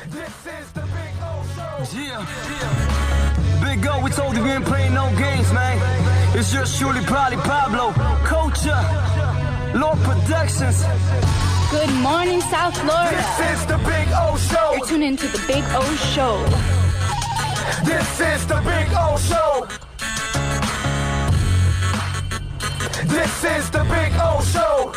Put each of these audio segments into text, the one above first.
This is the Big O Show. Yeah. Big O, we told you we ain't playing no games, man. It's just surely probably Pablo, Culture, Lord Productions. Good morning, South Florida. This is the Big O Show. You're tuned into the Big O Show. This is the Big O Show. This is the Big O Show.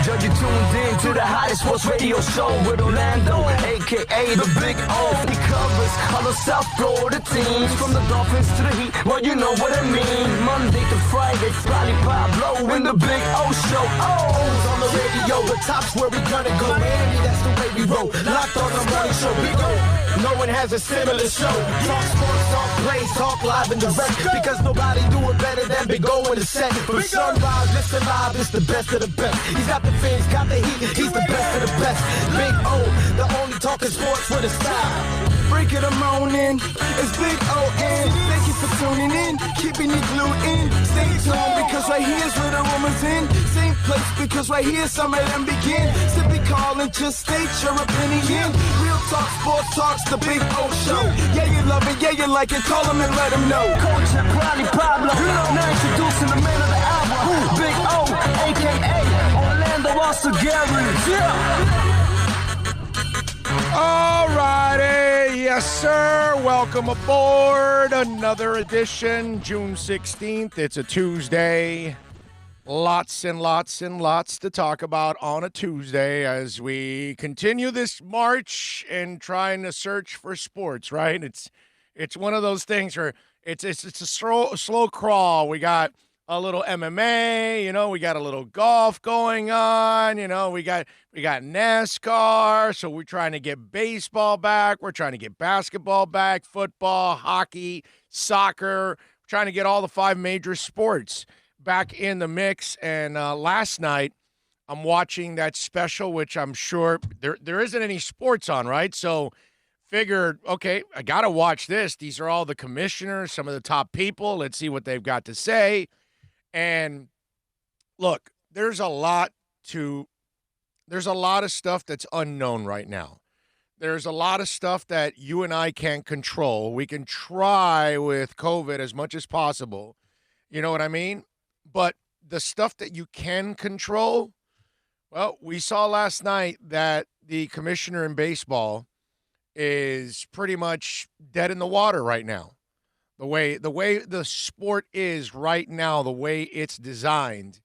Judge, you tuned in to the hottest sports radio show with Orlando, a.k.a. the Big O. He covers all the South Florida teams, from the Dolphins to the Heat, well, you know what I mean. Monday to Friday, Probably Pablo in the Big O Show. Oh, on the radio, the top's where we gonna go. Miami, that's the way we roll. Locked on the morning show, Big O. No one has a similar show. Talk sports, talk plays, talk live and direct. Because nobody do it better than Big O in the set. From sunrise, listen live, it's the best of the best. He's got the fans, got the heat, he's the best of the best. Big O, the only talking sports with a style. Break it a morning, it's Big O-N. Thank you for tuning in, keeping you glued in. Stay tuned, because right here's where the rumors in. Same place, because right here some of them begin. Simply call and just state your opinion. Real talk, sports talks, the Big O Show. Yeah, you love it, yeah, you like it, call him and let him know. Culture, Probably Pablo, now introducing the man of the hour. Big O, a.k.a. Orlando Gary. Yeah. All righty, yes, sir. Welcome aboard another edition, June 16th. It's a Tuesday. Lots and lots and lots to talk about on a Tuesday as we continue this march and trying to search for sports, right? It's one of those things where it's a slow crawl. We got a little MMA, we got a little golf going on, we got NASCAR, so we're trying to get baseball back, we're trying to get basketball back, football, hockey, soccer, trying to get all the 5 major sports back in the mix. And last night, I'm watching that special, which I'm sure there isn't any sports on, right? So figured, okay, I got to watch this. These are all the commissioners, some of the top people. Let's see what they've got to say. And look, there's a lot of stuff that's unknown right now. There's a lot of stuff that you and I can't control. We can try with COVID as much as possible. You know what I mean? But the stuff that you can control, well, we saw last night that the commissioner in baseball is pretty much dead in the water right now. The way the sport is right now, the way it's designed,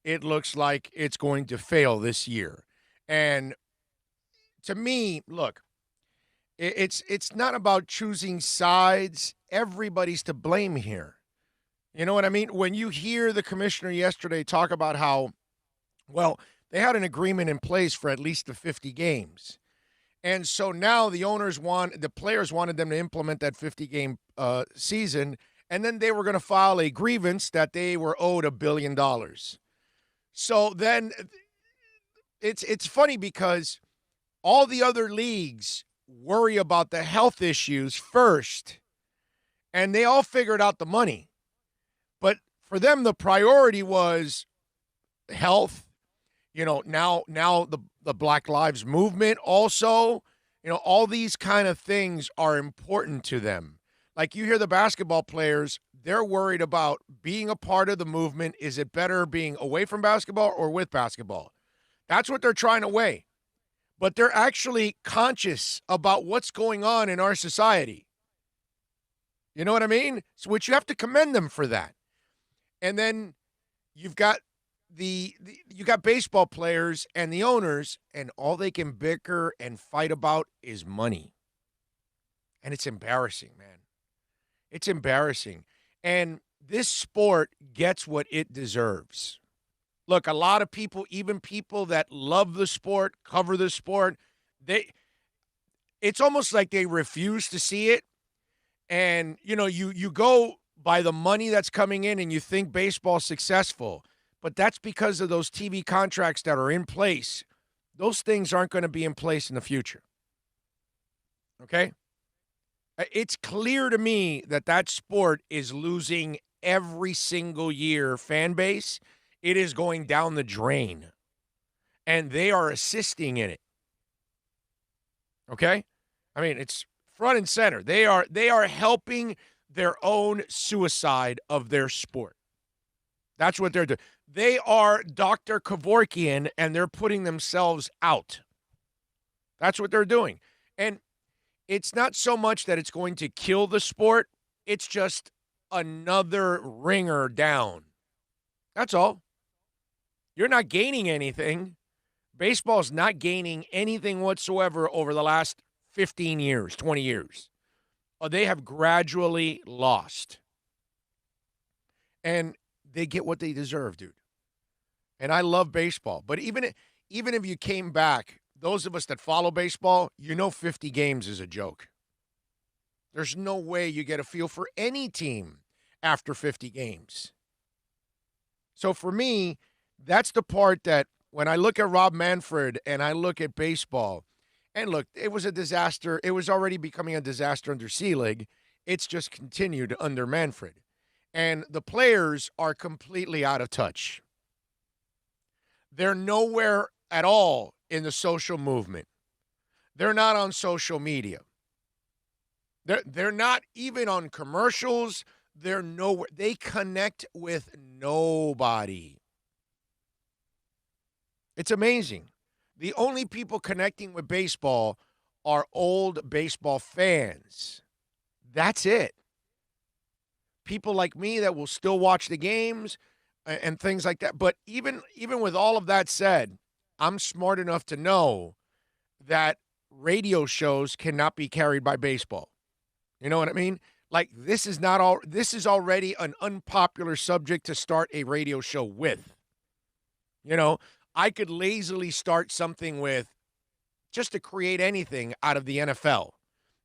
it looks like it's going to fail this year. And to me, look, it's not about choosing sides. Everybody's to blame here. You know what I mean? When you hear the commissioner yesterday talk about how, well, they had an agreement in place for at least the 50 games. And so now the players wanted them to implement that 50-game season, and then they were going to file a grievance that they were owed $1 billion. So then it's funny because all the other leagues worry about the health issues first, and they all figured out the money. But for them, the priority was health. Now the Black Lives Movement also, all these kind of things are important to them. Like you hear the basketball players, they're worried about being a part of the movement. Is it better being away from basketball or with basketball? That's what they're trying to weigh. But they're actually conscious about what's going on in our society. You know what I mean? So which you have to commend them for that. And then you've got you got baseball players and the owners, and all they can bicker and fight about is money. And it's embarrassing, man. It's embarrassing. And this sport gets what it deserves. Look, a lot of people, even people that love the sport, cover the sport, it's almost like they refuse to see it. And, you go by the money that's coming in and you think baseball's successful. But that's because of those TV contracts that are in place. Those things aren't going to be in place in the future. Okay? It's clear to me that sport is losing every single year fan base. It is going down the drain. And they are assisting in it. Okay? I mean, it's front and center. They are helping their own suicide of their sport. That's what they're doing. They are Dr. Kevorkian, and they're putting themselves out. That's what they're doing. And it's not so much that it's going to kill the sport, it's just another ringer down. That's all. You're not gaining anything. Baseball's not gaining anything whatsoever over the last 15 years, 20 years. They have gradually lost. And they get what they deserve, dude. And I love baseball. But even if you came back, those of us that follow baseball, 50 games is a joke. There's no way you get a feel for any team after 50 games. So for me, that's the part that when I look at Rob Manfred and I look at baseball, and look, it was a disaster. It was already becoming a disaster under Seelig. It's just continued under Manfred. And the players are completely out of touch. They're nowhere at all in the social movement. They're not on social media. They're not even on commercials. They're nowhere. They connect with nobody. It's amazing. The only people connecting with baseball are old baseball fans. That's it. People like me that will still watch the games and things like that. But even with all of that said, I'm smart enough to know that radio shows cannot be carried by baseball. You know what I mean? Like this is already an unpopular subject to start a radio show with. I could lazily start something with just to create anything out of the NFL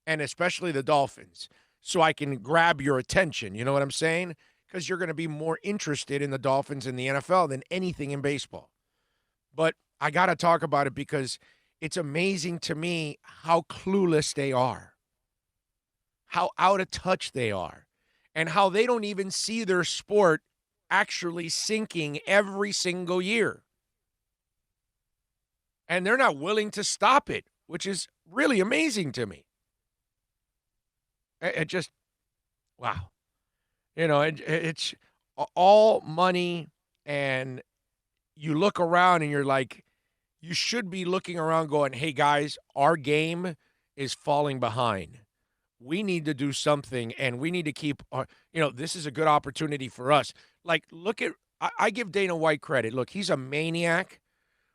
and especially the Dolphins so I can grab your attention. You know what I'm saying? Because you're going to be more interested in the Dolphins and the NFL than anything in baseball. But I got to talk about it because it's amazing to me how clueless they are, how out of touch they are, and how they don't even see their sport actually sinking every single year. And they're not willing to stop it, which is really amazing to me. It just, wow. It's all money, and you look around and you're like, you should be looking around going, hey, guys, our game is falling behind. We need to do something, and we need to keep this is a good opportunity for us. Like, look at, I give Dana White credit. Look, he's a maniac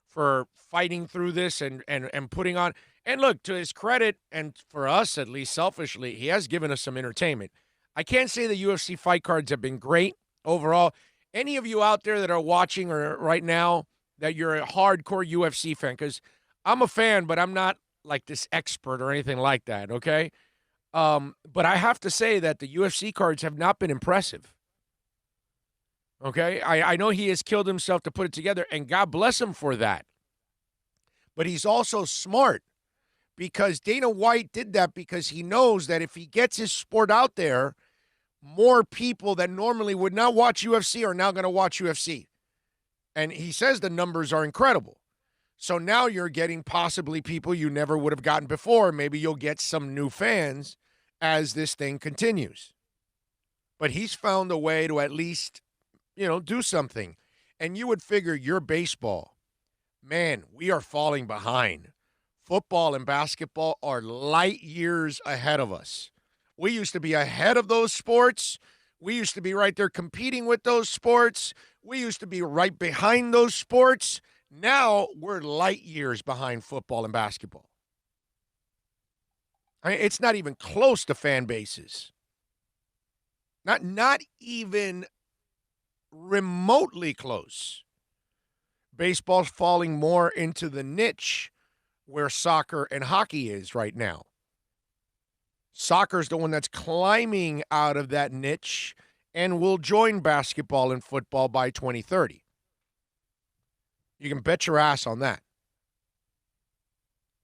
for fighting through this and putting on. And look, to his credit, and for us at least selfishly, he has given us some entertainment. I can't say the UFC fight cards have been great overall. Any of you out there that are watching or right now that you're a hardcore UFC fan, because I'm a fan, but I'm not like this expert or anything like that, okay? But I have to say that the UFC cards have not been impressive. Okay? I know he has killed himself to put it together, and God bless him for that. But he's also smart because Dana White did that because he knows that if he gets his sport out there, more people that normally would not watch UFC are now going to watch UFC. And he says the numbers are incredible. So now you're getting possibly people you never would have gotten before. Maybe you'll get some new fans as this thing continues. But he's found a way to at least, do something. And you would figure your baseball, man, we are falling behind. Football and basketball are light years ahead of us. We used to be ahead of those sports. We used to be right there competing with those sports. We used to be right behind those sports. Now we're light years behind football and basketball. I mean, it's not even close to fan bases. Not even remotely close. Baseball's falling more into the niche where soccer and hockey is right now. Soccer's the one that's climbing out of that niche and will join basketball and football by 2030. You can bet your ass on that.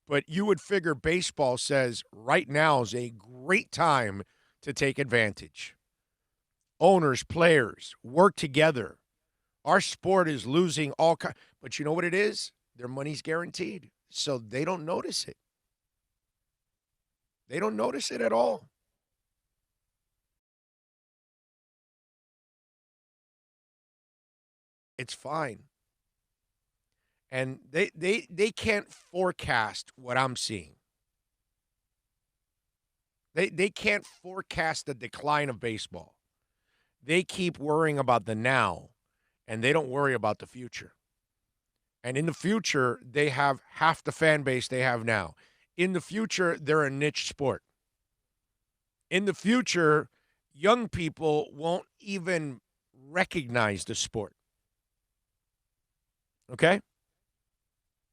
But you would figure baseball says right now is a great time to take advantage. Owners, players, work together. Our sport is losing all kinds. But you know what it is? Their money's guaranteed, so they don't notice it. They don't notice it at all. It's fine. And they can't forecast what I'm seeing. They can't forecast the decline of baseball. They keep worrying about the now, and they don't worry about the future. And in the future, they have half the fan base they have now. In the future, they're a niche sport. In the future, young people won't even recognize the sport. Okay?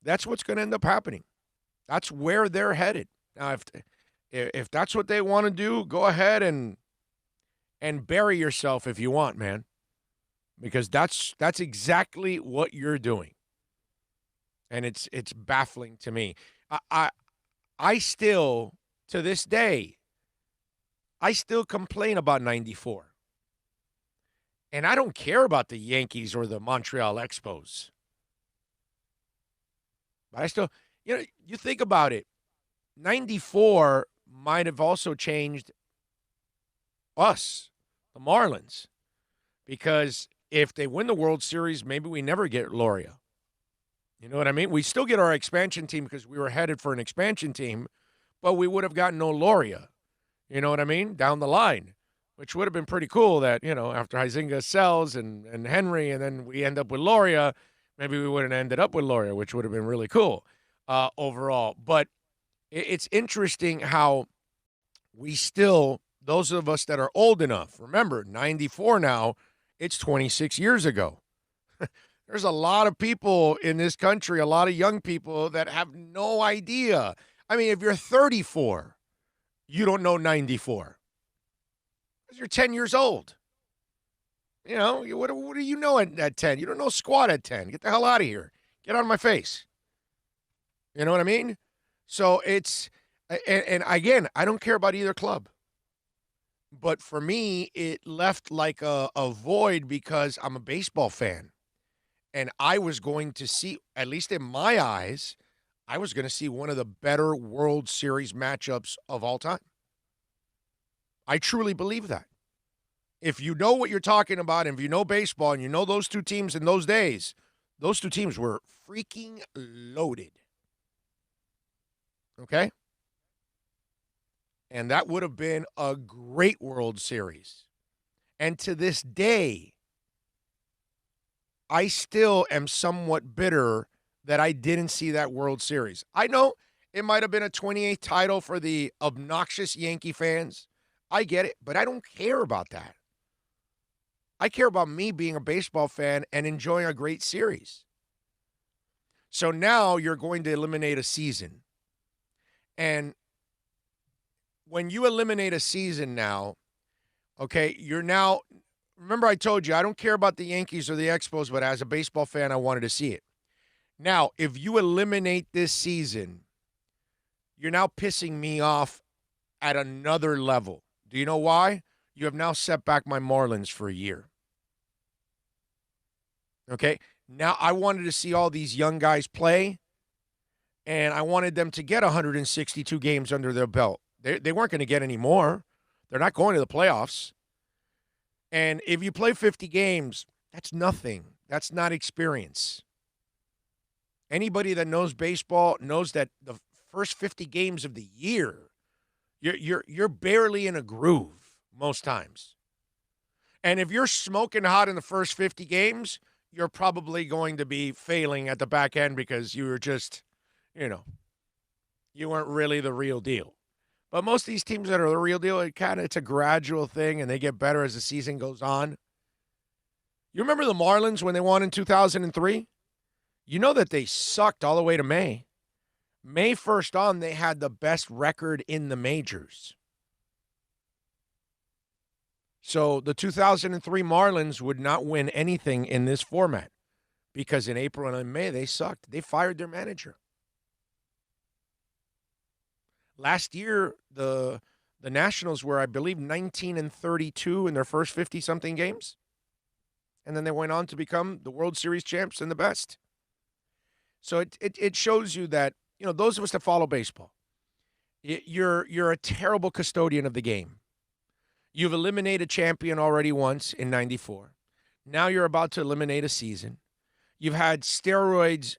That's what's going to end up happening. That's where they're headed. Now, if that's what they want to do, go ahead and bury yourself if you want, man, because that's exactly what you're doing, and it's baffling to me. I still, to this day, I still complain about '94, and I don't care about the Yankees or the Montreal Expos. But I still, you think about it, '94 might have also changed us, the Marlins, because if they win the World Series, maybe we never get Loria. You know what I mean? We still get our expansion team because we were headed for an expansion team, but we would have gotten no Loria. You know what I mean? Down the line, which would have been pretty cool that, after Huizinga sells and Henry, and then we end up with Loria, maybe we wouldn't have ended up with Loria, which would have been really cool overall. But it's interesting how we still, those of us that are old enough, remember, '94 now, it's 26 years ago. There's a lot of people in this country, a lot of young people that have no idea. I mean, if you're 34, you don't know '94. Because you're 10 years old. What do you know at 10? You don't know squat at 10. Get the hell out of here. Get out of my face. You know what I mean? So it's, and again, I don't care about either club. But for me, it left like a void because I'm a baseball fan. And I was going to see, at least in my eyes, I was going to see one of the better World Series matchups of all time. I truly believe that. If you know what you're talking about, and if you know baseball, and you know those two teams in those days, those two teams were freaking loaded. Okay? And that would have been a great World Series. And to this day, I still am somewhat bitter that I didn't see that World Series. I know it might have been a 28th title for the obnoxious Yankee fans. I get it, but I don't care about that. I care about me being a baseball fan and enjoying a great series. So now you're going to eliminate a season. And when you eliminate a season now, okay, you're now, remember I told you, I don't care about the Yankees or the Expos, but as a baseball fan, I wanted to see it. Now, if you eliminate this season, you're now pissing me off at another level. Do you know why? You have now set back my Marlins for a year. Okay? Now I wanted to see all these young guys play, and I wanted them to get 162 games under their belt. They weren't going to get any more. They're not going to the playoffs. And if you play 50 games, that's nothing. That's not experience. Anybody that knows baseball knows that the first 50 games of the year, you're barely in a groove most times. And if you're smoking hot in the first 50 games, you're probably going to be failing at the back end because you were just, you weren't really the real deal. But most of these teams that are the real deal, it's a gradual thing, and they get better as the season goes on. You remember the Marlins when they won in 2003? You know that they sucked all the way to May. May 1st on, they had the best record in the majors. So the 2003 Marlins would not win anything in this format because in April and in May, they sucked. They fired their manager. Last year, the Nationals were, I believe, 19-32 in their first 50-something games. And then they went on to become the World Series champs and the best. So it shows you that, those of us that follow baseball, You're a terrible custodian of the game. You've eliminated a champion already once in 94. Now you're about to eliminate a season. You've had steroids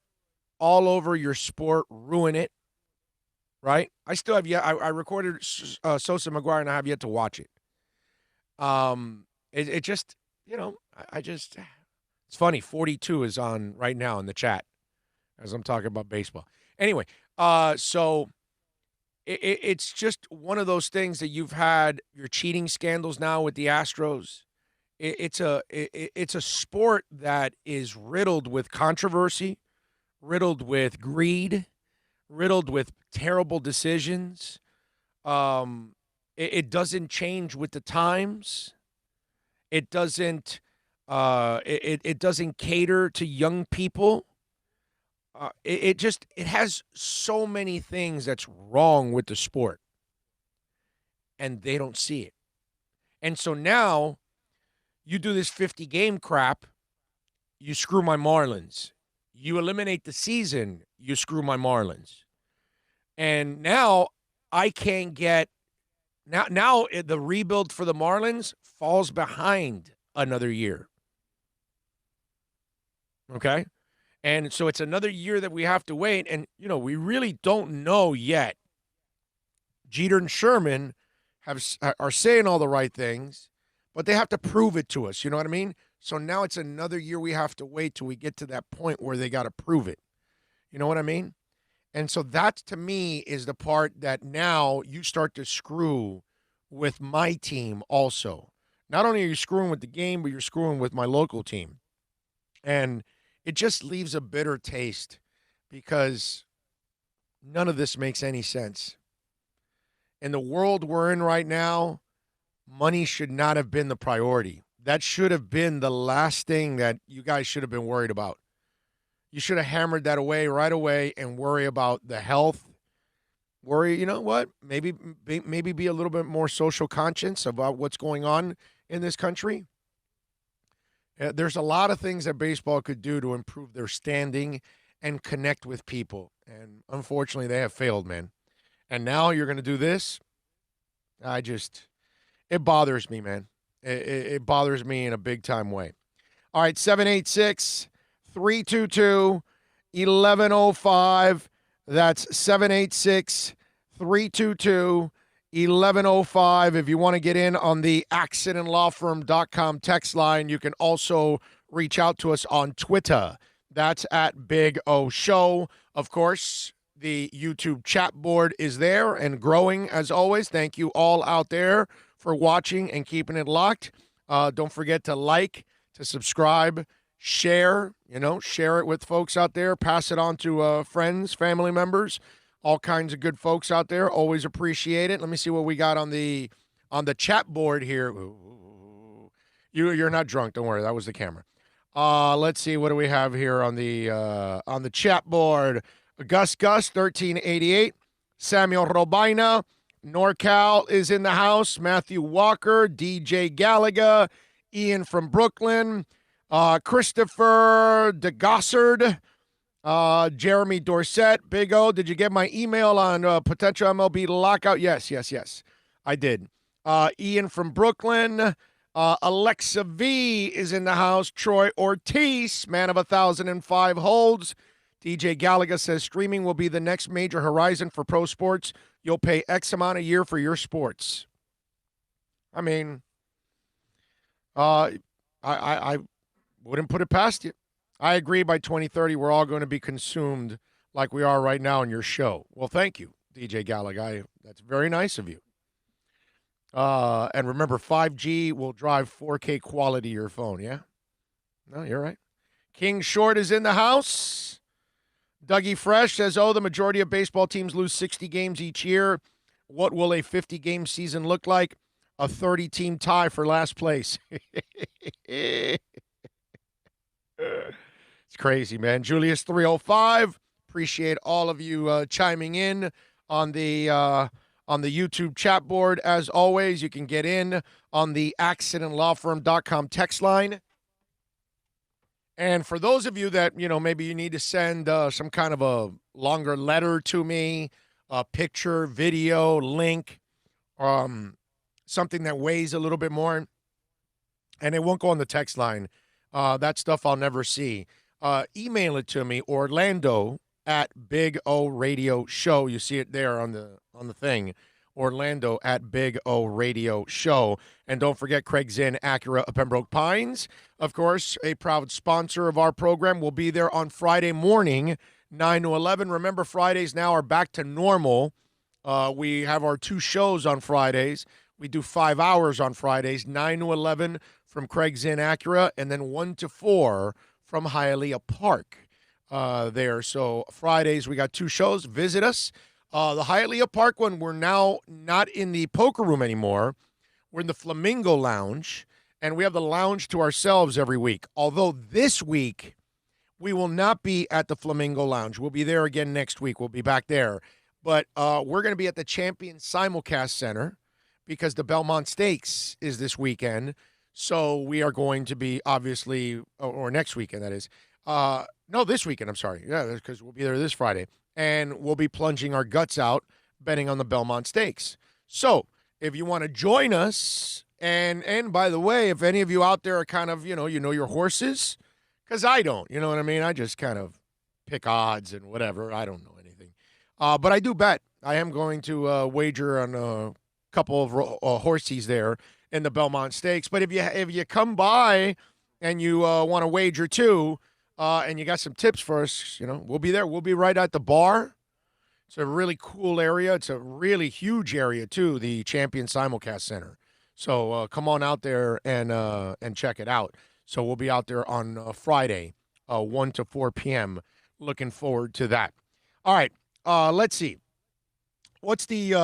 all over your sport, ruin it, right? I still have yet. I recorded Sosa McGuire, and I have yet to watch it. It just, I just, it's funny. 42 is on right now in the chat as I'm talking about baseball. Anyway, so it's just one of those things that you've had your cheating scandals now with the Astros. It's a sport that is riddled with controversy, riddled with greed, riddled with terrible decisions. It doesn't change with the times. It doesn't. It doesn't cater to young people. It has so many things that's wrong with the sport, and they don't see it. And so now you do this 50-game crap, you screw my Marlins. You eliminate the season, you screw my Marlins. And now I can't get now the rebuild for the Marlins falls behind another year. Okay? And so it's another year that we have to wait. And, we really don't know yet. Jeter and Sherman are saying all the right things, but they have to prove it to us. You know what I mean? So now it's another year we have to wait till we get to that point where they got to prove it. You know what I mean? And so that, to me, is the part that now you start to screw with my team also. Not only are you screwing with the game, but you're screwing with my local team. And it just leaves a bitter taste because none of this makes any sense. In the world we're in right now, money should not have been the priority. That should have been the last thing that you guys should have been worried about. You should have hammered that away right away and worry about the health. Worry, you know what? Maybe be a little bit more social conscious about what's going on in this country. There's a lot of things that baseball could do to improve their standing and connect with people. And unfortunately, they have failed, man. And now you're going to do this? It bothers me, man. It bothers me in a big-time way. All right, 786-322-1105. That's 786-322-1105. If you want to get in on the accidentlawfirm.com text line, you can also reach out to us on Twitter. That's at Big O Show. Of course, the YouTube chat board is there and growing as always. Thank you all out there for watching and keeping it locked. Don't forget to like, to subscribe, share, share it with folks out there. Pass it on to friends, family members, all kinds of good folks out there. Always appreciate it. Let me see what we got on the chat board here. Ooh. You're not drunk. Don't worry. That was the camera. Let's see. What do we have here on the chat board? Gus 1388, Samuel Robina, NorCal is in the house, Matthew Walker, DJ Gallagher, Ian from Brooklyn, Christopher DeGossard, Jeremy Dorset, Big O. Did you get my email on potential MLB lockout? Yes, I did. Ian from Brooklyn, Alexa V is in the house, Troy Ortiz, man of 1,005 holds. DJ Gallagher says streaming will be the next major horizon for pro sports. You'll pay X amount a year for your sports. I mean, I wouldn't put it past you. I agree by 2030 we're all going to be consumed like we are right now in your show. Well, thank you, DJ Gallagher. That's very nice of you. And remember, 5G will drive 4K quality to your phone, yeah? No, you're right. King Short is in the house. Dougie Fresh says, the majority of baseball teams lose 60 games each year. What will a 50-game season look like? A 30-team tie for last place. It's crazy, man. Julius 305, appreciate all of you chiming in on the YouTube chat board. As always, you can get in on the accidentlawfirm.com text line. And for those of you that, maybe you need to send some kind of a longer letter to me, picture, video, link, something that weighs a little bit more, and it won't go on the text line. That stuff I'll never see. Email it to me, Orlando at Big O Radio Show. You see it there on the thing. Orlando at Big O Radio Show. And don't forget Craig Zinn, Acura of Pembroke Pines, of course, a proud sponsor of our program. Will be there on Friday morning, 9 to 11. Remember, Fridays now are back to normal. We have our 2 shows on Fridays. We do 5 hours on Fridays, 9 to 11 from Craig Zinn Acura, and then 1 to 4 from Hialeah Park there. So Fridays, we got 2 shows. Visit us. The Hialeah Park one, we're now not in the poker room anymore. We're in the Flamingo Lounge, and we have the lounge to ourselves every week. Although this week, we will not be at the Flamingo Lounge. We'll be there again next week. We'll be back there. But we're going to be at the Champion Simulcast Center because the Belmont Stakes is this weekend. So we are going to be, obviously, or next weekend, that is. No, this weekend, I'm sorry. Yeah, because we'll be there this Friday. And we'll be plunging our guts out betting on the Belmont Stakes. So if you want to join us, and by the way, if any of you out there are kind of, you know your horses, because I don't, you know what I mean? I just kind of pick odds and whatever. I don't know anything. But I do bet. I am going to wager on a couple of horsies there in the Belmont Stakes. But if you come by and you want to wager too, and you got some tips for us, we'll be there. We'll be right at the bar. It's a really cool area. It's a really huge area too, the Champion Simulcast Center. So come on out there and check it out. So we'll be out there on Friday, 1 to 4 p.m. Looking forward to that. All right, let's see. What's the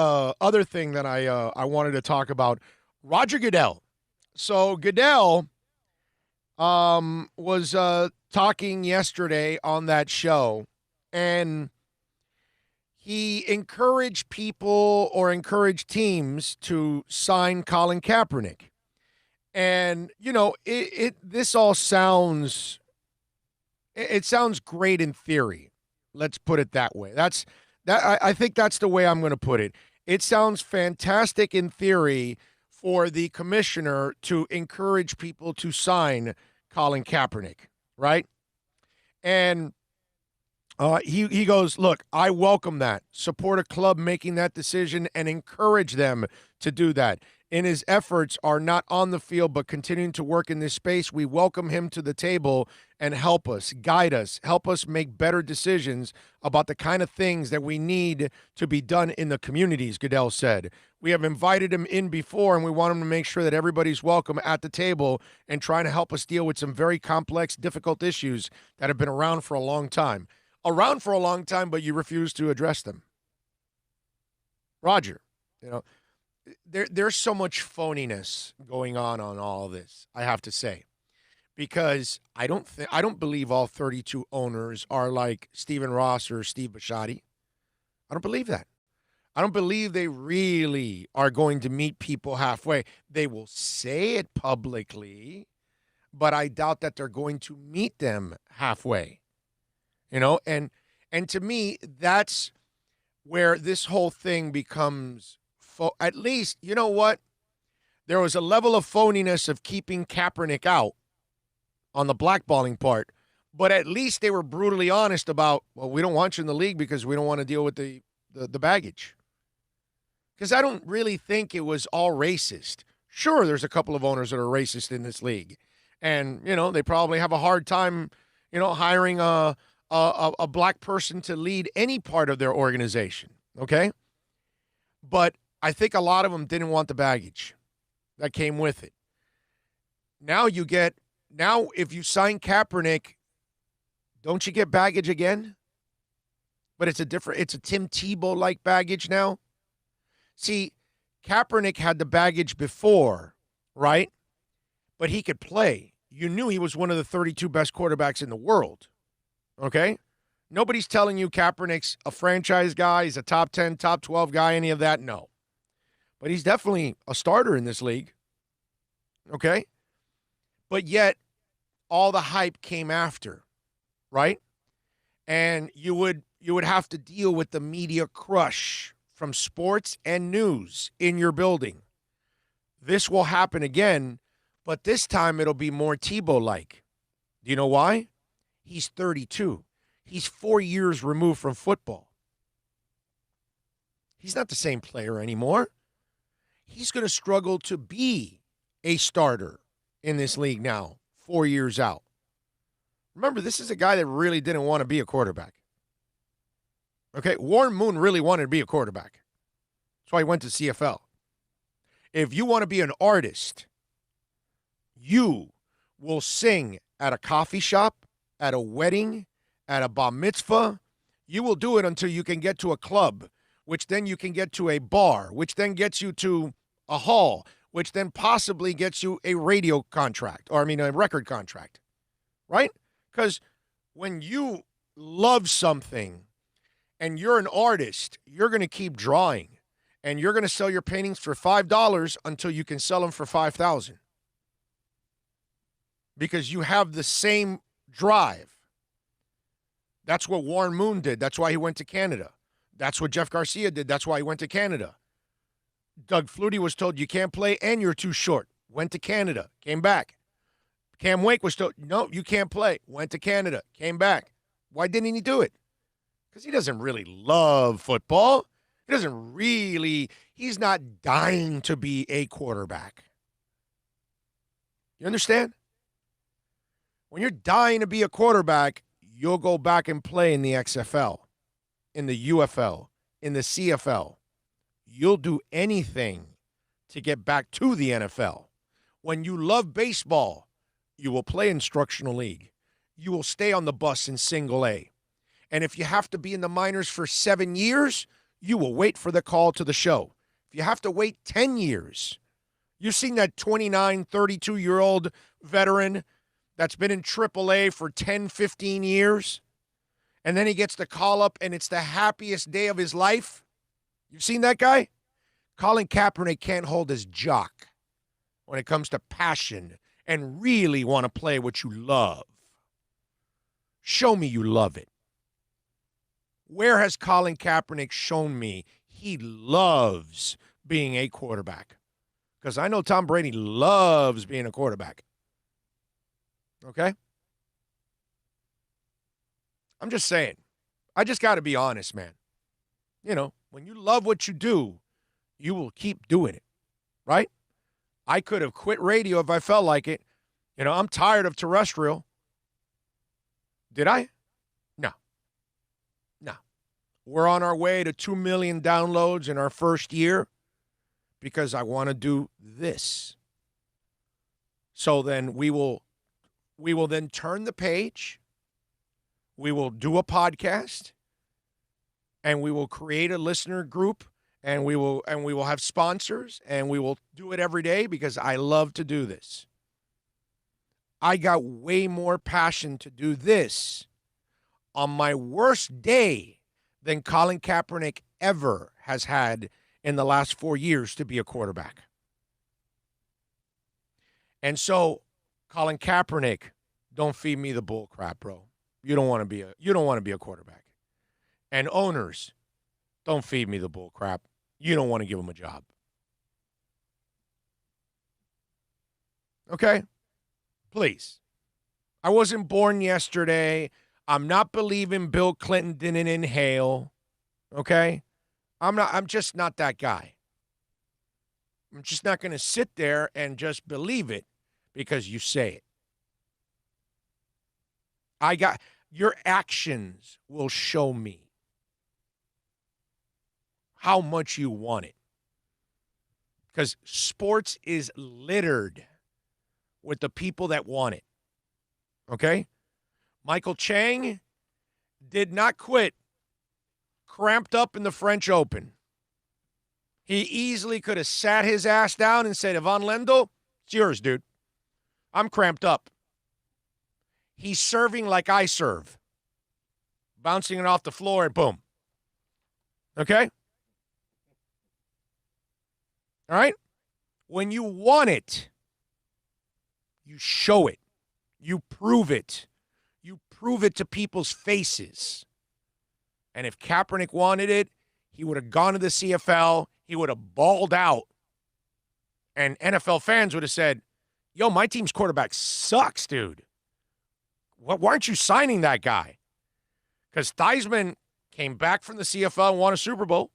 other thing that I wanted to talk about? Roger Goodell. So Goodell was talking yesterday on that show, and he encouraged people or encouraged teams to sign Colin Kaepernick. And, this all sounds great in theory. Let's put it that way. I think that's the way I'm going to put it. It sounds fantastic in theory for the commissioner to encourage people to sign Colin Kaepernick, right? And he goes, look, I welcome that. Support a club making that decision and encourage them to do that. In his efforts are not on the field but continuing to work in this space, we welcome him to the table and help us, guide us, help us make better decisions about the kind of things that we need to be done in the communities, Goodell said. We have invited him in before, and we want him to make sure that everybody's welcome at the table and trying to help us deal with some very complex, difficult issues that have been around for a long time. Around for a long time, but you refuse to address them. Roger, there's so much phoniness going on all of this, I have to say, because I don't believe all 32 owners are like Stephen Ross or Steve Bisciotti. I don't believe that. I don't believe they really are going to meet people halfway. They will say it publicly, but I doubt that they're going to meet them halfway. And to me, that's where this whole thing becomes, at least, you know what? There was a level of phoniness of keeping Kaepernick out on the blackballing part, but at least they were brutally honest about, well, we don't want you in the league because we don't want to deal with the baggage. Because I don't really think it was all racist. Sure, there's a couple of owners that are racist in this league. And, they probably have a hard time, hiring a black person to lead any part of their organization, okay? But I think a lot of them didn't want the baggage that came with it. Now if you sign Kaepernick, don't you get baggage again? But it's a Tim Tebow-like baggage now. See, Kaepernick had the baggage before, right? But he could play. You knew he was one of the 32 best quarterbacks in the world. Okay? Nobody's telling you Kaepernick's a franchise guy, he's a top 10, top 12 guy, any of that. No. But he's definitely a starter in this league. Okay? But yet, all the hype came after, right? And you would you would have to deal with the media crush from sports and news in your building. This will happen again, but this time it'll be more Tebow-like. Do you know why? He's 32. He's 4 years removed from football. He's not the same player anymore. He's going to struggle to be a starter in this league now, 4 years out. Remember, this is a guy that really didn't want to be a quarterback. Okay, Warren Moon really wanted to be a quarterback. That's why he went to CFL. If you want to be an artist, you will sing at a coffee shop, at a wedding, at a bar mitzvah. You will do it until you can get to a club, which then you can get to a bar, which then gets you to a hall, which then possibly gets you a radio contract, or a record contract, right? Because when you love something and you're an artist, you're going to keep drawing, and you're going to sell your paintings for $5 until you can sell them for $5,000. Because you have the same drive. That's what Warren Moon did. That's why he went to Canada. That's what Jeff Garcia did. That's why he went to Canada. Doug Flutie was told you can't play and you're too short. Went to Canada, came back. Cam Wake was told, no, you can't play. Went to Canada, came back. Why didn't he do it? Because he doesn't really love football. He's not dying to be a quarterback. You understand? When you're dying to be a quarterback, you'll go back and play in the XFL, in the UFL, in the CFL. You'll do anything to get back to the NFL. When you love baseball, you will play instructional league. You will stay on the bus in single A. And if you have to be in the minors for 7 years, you will wait for the call to the show. If you have to wait 10 years, you've seen that 29, 32-year-old veteran that's been in AAA for 10, 15 years, and then he gets the call up and it's the happiest day of his life. You've seen that guy? Colin Kaepernick can't hold his jock when it comes to passion and really want to play what you love. Show me you love it. Where has Colin Kaepernick shown me he loves being a quarterback? Because I know Tom Brady loves being a quarterback. Okay? I'm just saying. I just got to be honest, man. You know, when you love what you do, you will keep doing it, right? I could have quit radio if I felt like it. You know, I'm tired of terrestrial. Did I? No. We're on our way to 2 million downloads in our first year because I want to do this. So then we will then turn the page. We will do a podcast, and we will create a listener group, and we will have sponsors, and we will do it every day because I love to do this. I got way more passion to do this on my worst day than Colin Kaepernick ever has had in the last 4 years to be a quarterback. And so, Colin Kaepernick, don't feed me the bull crap, bro. You don't want to be a quarterback. And owners, don't feed me the bull crap. You don't want to give them a job. Okay? Please. I wasn't born yesterday. I'm not believing Bill Clinton didn't inhale. Okay? I'm just not that guy. I'm just not going to sit there and just believe it because you say it. Your actions will show me how much you want it. Because sports is littered with the people that want it. Okay? Michael Chang did not quit, cramped up in the French Open. He easily could have sat his ass down and said, Ivan Lendl, it's yours, dude. I'm cramped up. He's serving like I serve. Bouncing it off the floor and boom. Okay? All right? When you want it, you show it. You prove it. You prove it to people's faces. And if Kaepernick wanted it, he would have gone to the CFL. He would have balled out. And NFL fans would have said, yo, my team's quarterback sucks, dude. Why aren't you signing that guy? Because Theismann came back from the CFL and won a Super Bowl.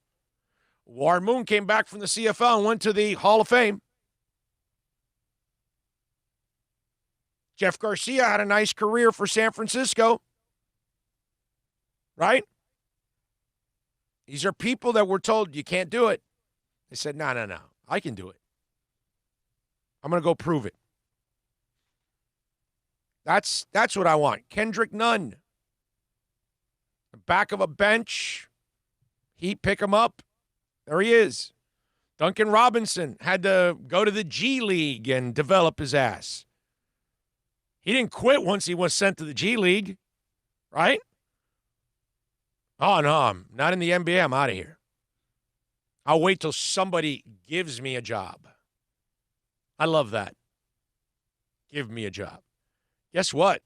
Warren Moon came back from the CFL and went to the Hall of Fame. Jeff Garcia had a nice career for San Francisco. Right? These are people that were told you can't do it. They said, no, I can do it. I'm going to go prove it. That's what I want. Kendrick Nunn. The back of a bench. Heat pick him up. There he is. Duncan Robinson had to go to the G League and develop his ass. He didn't quit once he was sent to the G League. Right? Oh, no, I'm not in the NBA. I'm out of here. I'll wait till somebody gives me a job. I love that. Give me a job. Guess what?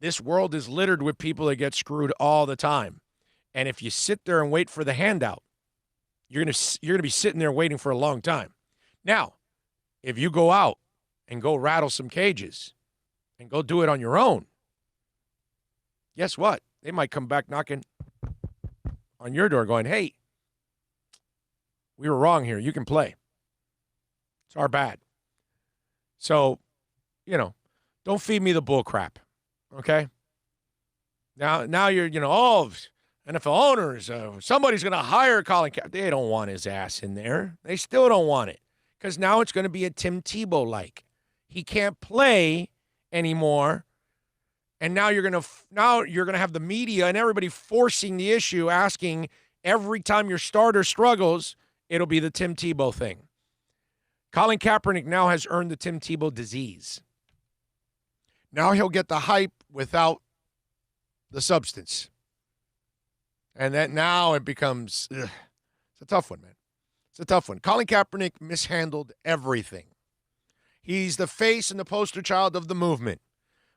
This world is littered with people that get screwed all the time. And if you sit there and wait for the handout, you're gonna be sitting there waiting for a long time. Now, if you go out and go rattle some cages and go do it on your own, guess what? They might come back knocking on your door going, hey, we were wrong here. You can play. It's our bad. So, don't feed me the bull crap, okay? Now you're, NFL owners, somebody's going to hire Colin Kaepernick. They don't want his ass in there. They still don't want it because now it's going to be a Tim Tebow-like. He can't play anymore, and now you're going to have the media and everybody forcing the issue, asking every time your starter struggles, it'll be the Tim Tebow thing. Colin Kaepernick now has earned the Tim Tebow disease. Now he'll get the hype without the substance. And that now it becomes, it's a tough one, man. It's a tough one. Colin Kaepernick mishandled everything. He's the face and the poster child of the movement,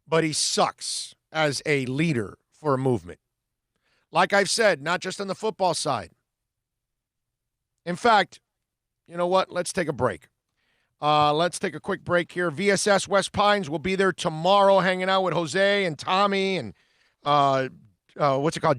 but he sucks as a leader for a movement. Like I've said, not just on the football side. In fact, you know what? Let's take a break. Let's take a quick break here. VSS West Pines will be there tomorrow hanging out with Jose and Tommy and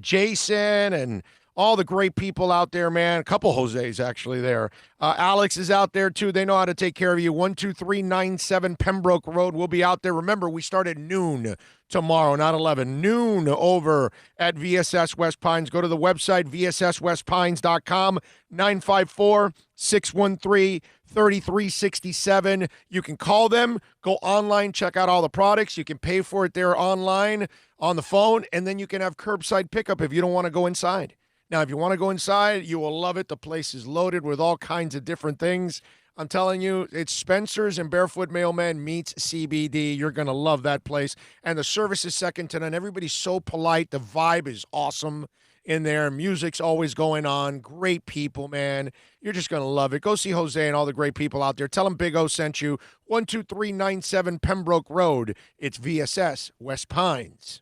Jason and all the great people out there, man. A couple Jose's actually there. Alex is out there too. They know how to take care of you. 12397 Pembroke Road. We'll be out there. Remember, we start at noon tomorrow, not 11. Noon over at VSS West Pines. Go to the website, vsswestpines.com, 954-613-3367. You can call them, go online, check out all the products. You can pay for it there online on the phone, and then you can have curbside pickup if you don't want to go inside. Now, if you want to go inside, you will love it. The place is loaded with all kinds of different things. I'm telling you, it's Spencer's and Barefoot Mailman meets CBD. You're going to love that place. And the service is second to none. Everybody's so polite. The vibe is awesome in there. Music's always going on. Great people, man. You're just going to love it. Go see Jose and all the great people out there. Tell them Big O sent you. 12397 Pembroke Road. It's VSS West Pines.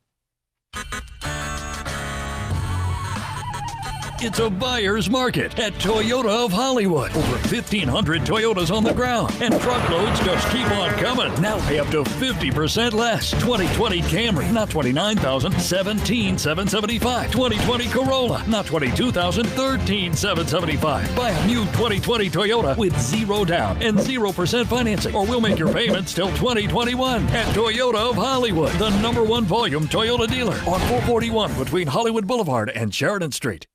It's a buyer's market at Toyota of Hollywood. Over 1,500 Toyotas on the ground, and truckloads just keep on coming. Now pay up to 50% less. 2020 Camry, not $29,000, $17,775. 2020 Corolla, not $22,000, $13,775. Buy a new 2020 Toyota with 0 down and 0% financing, or we'll make your payments till 2021 at Toyota of Hollywood, the #1 volume Toyota dealer on 441 between Hollywood Boulevard and Sheridan Street.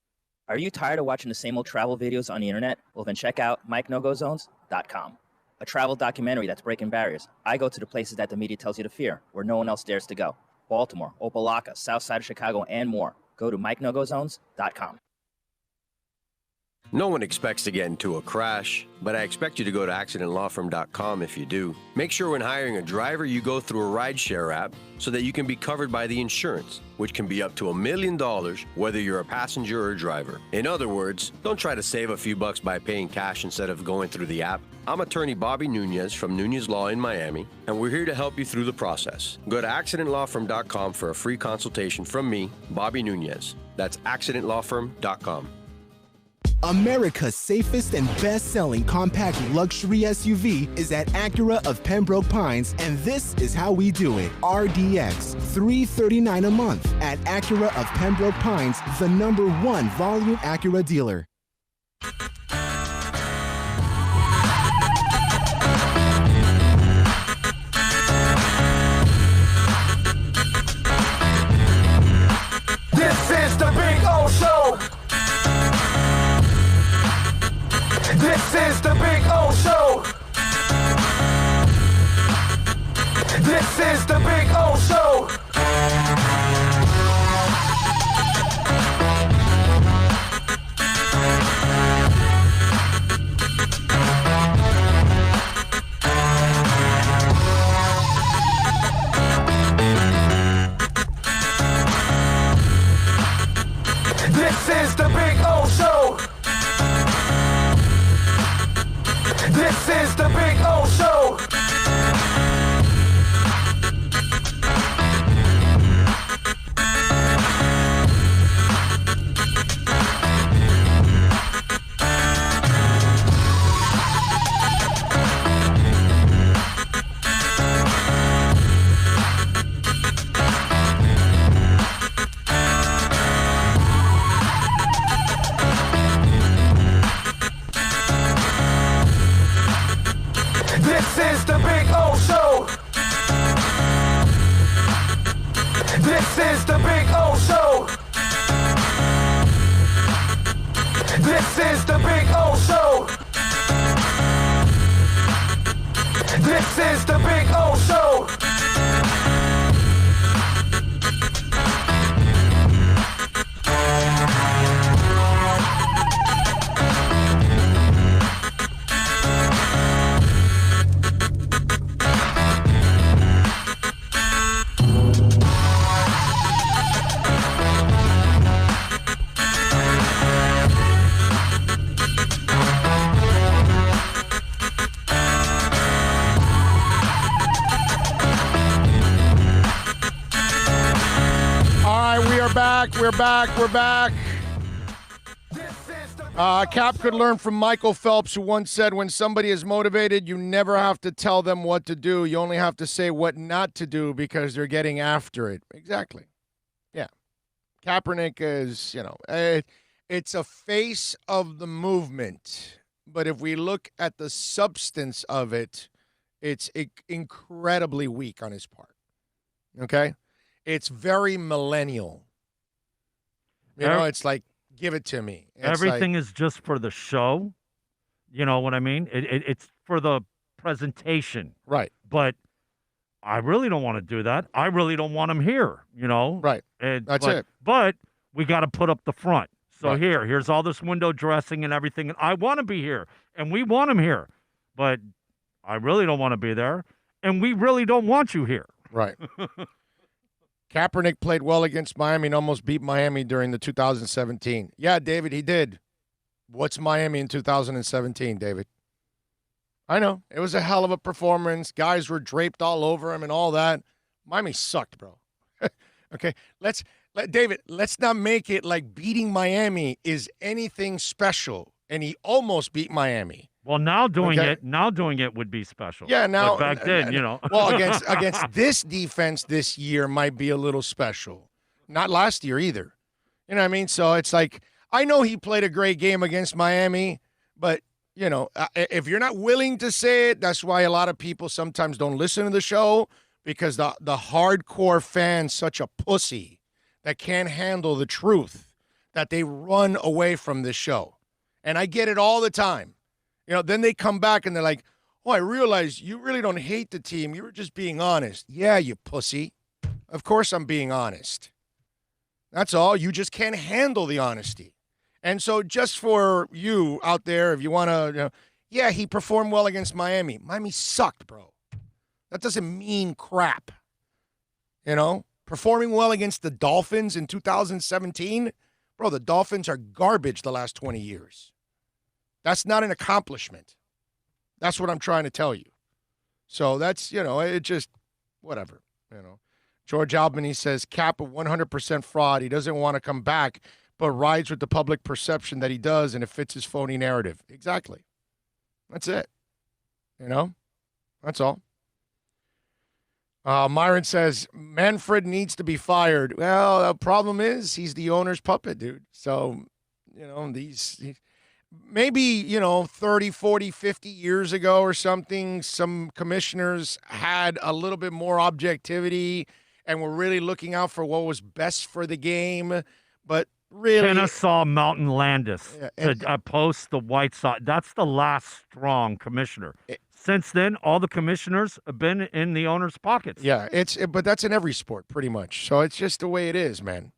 Are you tired of watching the same old travel videos on the internet? Well, then check out MikeNoGoZones.com, a travel documentary that's breaking barriers. I go to the places that the media tells you to fear, where no one else dares to go. Baltimore, Opelika, South Side of Chicago, and more. Go to MikeNoGoZones.com. No one expects to get into a crash, but I expect you to go to accidentlawfirm.com if you do. Make sure when hiring a driver, you go through a rideshare app so that you can be covered by the insurance, which can be up to $1 million, whether you're a passenger or a driver. In other words, don't try to save a few bucks by paying cash instead of going through the app. I'm attorney Bobby Nunez from Nunez Law in Miami, and we're here to help you through the process. Go to accidentlawfirm.com for a free consultation from me, Bobby Nunez. That's accidentlawfirm.com. America's safest and best-selling compact luxury SUV is at Acura of Pembroke Pines, and this is how we do it. RDX, $339 a month at Acura of Pembroke Pines, the #1 volume Acura dealer. This is the Big O Show. This is the Big O Show. This is the Big O Show. This is the Big O Show. This is the Big O Show. This is the Big O Show. This is the Big O Show. This is the Big O Show. This is the Big O Show. We're back. Cap could learn from Michael Phelps, who once said, when somebody is motivated, you never have to tell them what to do. You only have to say what not to do because they're getting after it. Exactly. Yeah. Kaepernick is, it's a face of the movement. But if we look at the substance of it, it's incredibly weak on his part. Okay? It's very millennial. It's like, give it to me. It's everything is just for the show. You know what I mean? It's for the presentation. Right. But I really don't want to do that. I really don't want him here, Right. That's it. But we got to put up the front. So Right. here's all this window dressing and everything. And I want to be here, and we want him here. But I really don't want to be there, and we really don't want you here. Right. Kaepernick played well against Miami and almost beat Miami during the 2017. Yeah, David, he did. What's Miami in 2017, David? I know. It was a hell of a performance. Guys were draped all over him and all that. Miami sucked, bro. Okay, David, let's not make it like beating Miami is anything special. And he almost beat Miami. Well, now doing it would be special. Yeah, now but back then, Well, against this defense this year might be a little special. Not last year either. You know what I mean? So it's like, I know he played a great game against Miami, but if you're not willing to say it, that's why a lot of people sometimes don't listen to the show, because the hardcore fan's such a pussy that can't handle the truth that they run away from this show. And I get it all the time. Then they come back and they're like, oh, I realize you really don't hate the team. You were just being honest. Yeah, you pussy. Of course I'm being honest. That's all. You just can't handle the honesty. And so just for you out there, if you want to, yeah, he performed well against Miami. Miami sucked, bro. That doesn't mean crap. Performing well against the Dolphins in 2017, bro, the Dolphins are garbage the last 20 years. That's not an accomplishment. That's what I'm trying to tell you. So that's, it just, whatever, George Albany says, Cap a 100% fraud. He doesn't want to come back, but rides with the public perception that he does, and it fits his phony narrative. Exactly. That's it. That's all. Myron says, Manfred needs to be fired. Well, the problem is he's the owner's puppet, dude. So, maybe, 30, 40, 50 years ago or something, some commissioners had a little bit more objectivity and were really looking out for what was best for the game. But really, Kennesaw Mountain Landis to post the White Sox. That's the last strong commissioner. Since then, all the commissioners have been in the owner's pockets. Yeah, but that's in every sport pretty much. So it's just the way it is, man.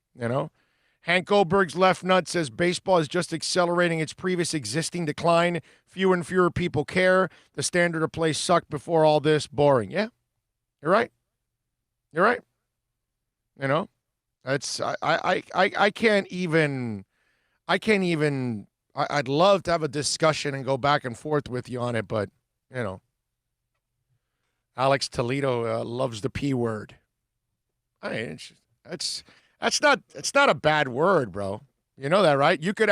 Hank Goldberg's left nut says baseball is just accelerating its previous existing decline. Fewer and fewer people care. The standard of play sucked before all this. Boring. Yeah, you're right. You're right. That's I can't even. I'd love to have a discussion and go back and forth with you on it, but Alex Toledo loves the P word. I mean, it's not a bad word, bro. You know that, right? You could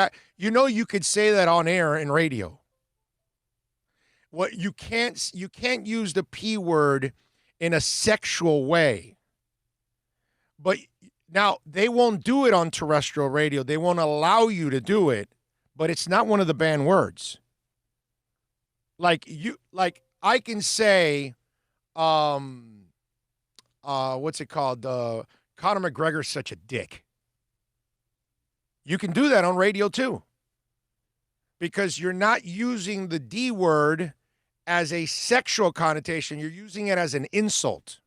say that on air in radio. What you can't use the P word in a sexual way. But now they won't do it on terrestrial radio. They won't allow you to do it, but it's not one of the banned words. Like I can say, what's it called? Conor McGregor's such a dick. You can do that on radio too. Because you're not using the D word as a sexual connotation. You're using it as an insult.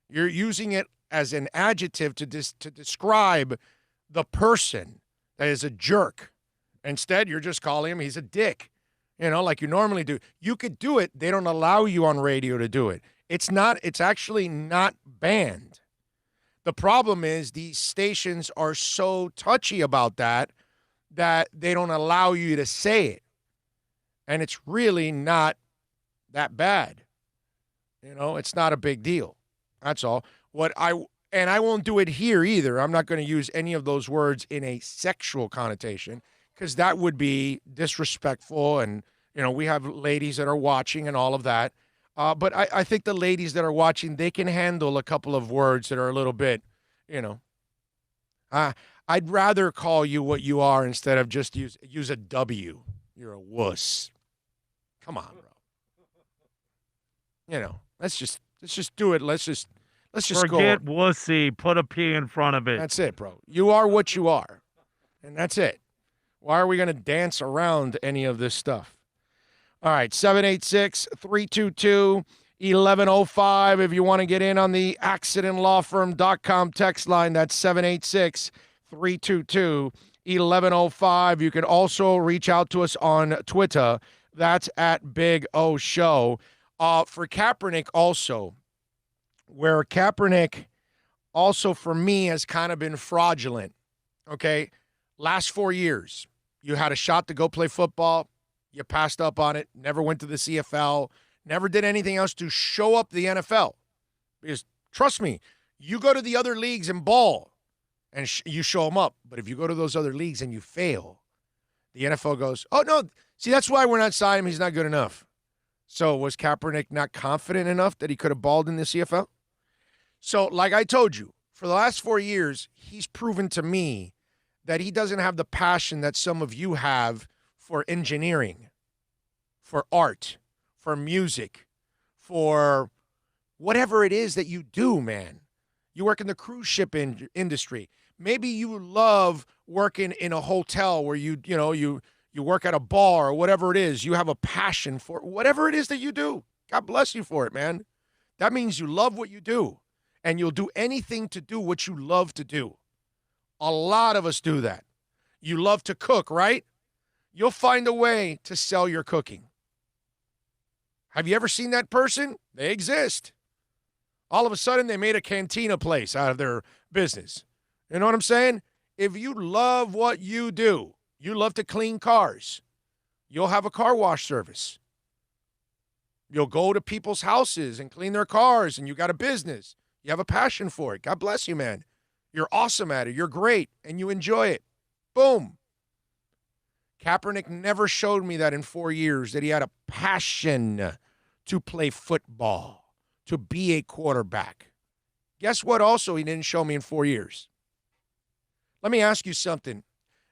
You're using it as an adjective to describe the person that is a jerk. Instead, you're just calling him, he's a dick. Like you normally do. You could do it. They don't allow you on radio to do it. It's actually not banned. The problem is these stations are so touchy about that they don't allow you to say it. And it's really not that bad. It's not a big deal. That's all. And I won't do it here either. I'm not going to use any of those words in a sexual connotation because that would be disrespectful. And, we have ladies that are watching and all of that. But I think the ladies that are watching, they can handle a couple of words that are a little bit, I'd rather call you what you are instead of just use a W. You're a wuss. Come on, bro. Let's just do it. Let's just forget wussy. Put a P in front of it. That's it, bro. You are what you are, and that's it. Why are we going to dance around any of this stuff? All right, 786-322-1105. If you want to get in on the accidentlawfirm.com text line, that's 786-322-1105. You can also reach out to us on Twitter. That's at Big O Show. For Kaepernick also, where Kaepernick also for me has kind of been fraudulent, okay? Last 4 years, you had a shot to go play football. You passed up on it, never went to the CFL, never did anything else to show up the NFL. Because trust me, you go to the other leagues and ball, and you show them up. But if you go to those other leagues and you fail, the NFL goes, oh, no, see, that's why we're not signing him. He's not good enough. So was Kaepernick not confident enough that he could have balled in the CFL? So like I told you, for the last 4 years, he's proven to me that he doesn't have the passion that some of you have for engineering, for art, for music, for whatever it is that you do, man. You work in the cruise ship industry. Maybe you love working in a hotel where you work at a bar or whatever it is. You have a passion for whatever it is that you do. God bless you for it, man. That means you love what you do, and you'll do anything to do what you love to do. A lot of us do that. You love to cook, right? You'll find a way to sell your cooking. Have you ever seen that person? They exist. All of a sudden, they made a cantina place out of their business. You know what I'm saying? If you love what you do, you love to clean cars, you'll have a car wash service. You'll go to people's houses and clean their cars, and you got a business. You have a passion for it. God bless you, man. You're awesome at it. You're great, and you enjoy it. Boom. Kaepernick never showed me that in 4 years, that he had a passion to play football, to be a quarterback. Guess what also he didn't show me in 4 years? Let me ask you something.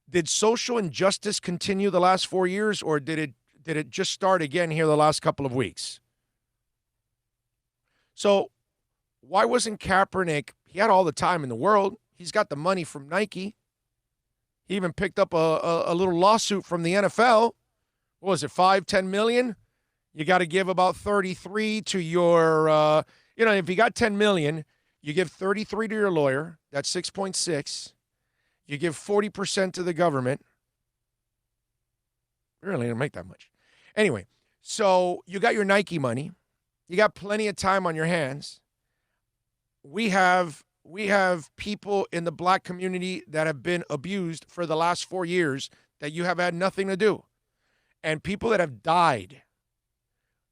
Did social injustice continue the last 4 years, or did it just start again here the last couple of weeks? So why wasn't Kaepernick, he had all the time in the world. He's got the money from Nike. He even picked up a little lawsuit from the NFL. What was it, $5-10 million? You got to give about 33 to your, if you got 10 million, you give 33 to your lawyer. That's 6.6. You give 40% to the government. Really don't make that much. Anyway, so you got your Nike money. You got plenty of time on your hands. We have people in the black community that have been abused for the last 4 years that you have had nothing to do. And people that have died.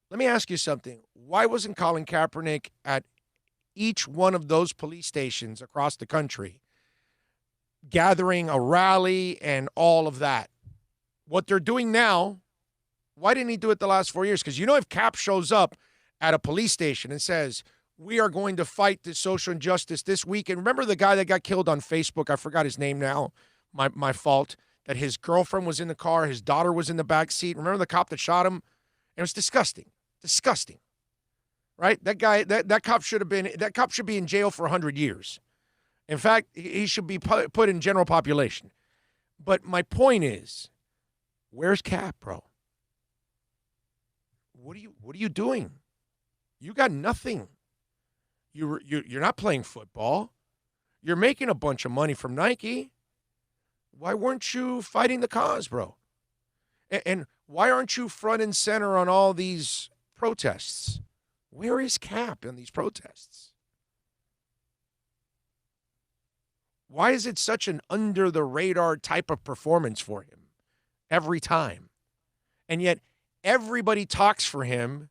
Let me ask you something. Why wasn't Colin Kaepernick at each one of those police stations across the country gathering a rally and all of that? What they're doing now, why didn't he do it the last 4 years? Because if Cap shows up at a police station and says, we are going to fight this social injustice this week. And remember the guy that got killed on Facebook? I forgot his name now. My fault. That his girlfriend was in the car. His daughter was in the back seat. Remember the cop that shot him? It was disgusting. Disgusting. Right? That guy, that cop should be in jail for 100 years. In fact, he should be put in general population. But my point is, where's Cap, bro? What are you doing? You got nothing. You're not playing football. You're making a bunch of money from Nike. Why weren't you fighting the cause, bro? And why aren't you front and center on all these protests? Where is Cap in these protests? Why is it such an under-the-radar type of performance for him every time? And yet everybody talks for him,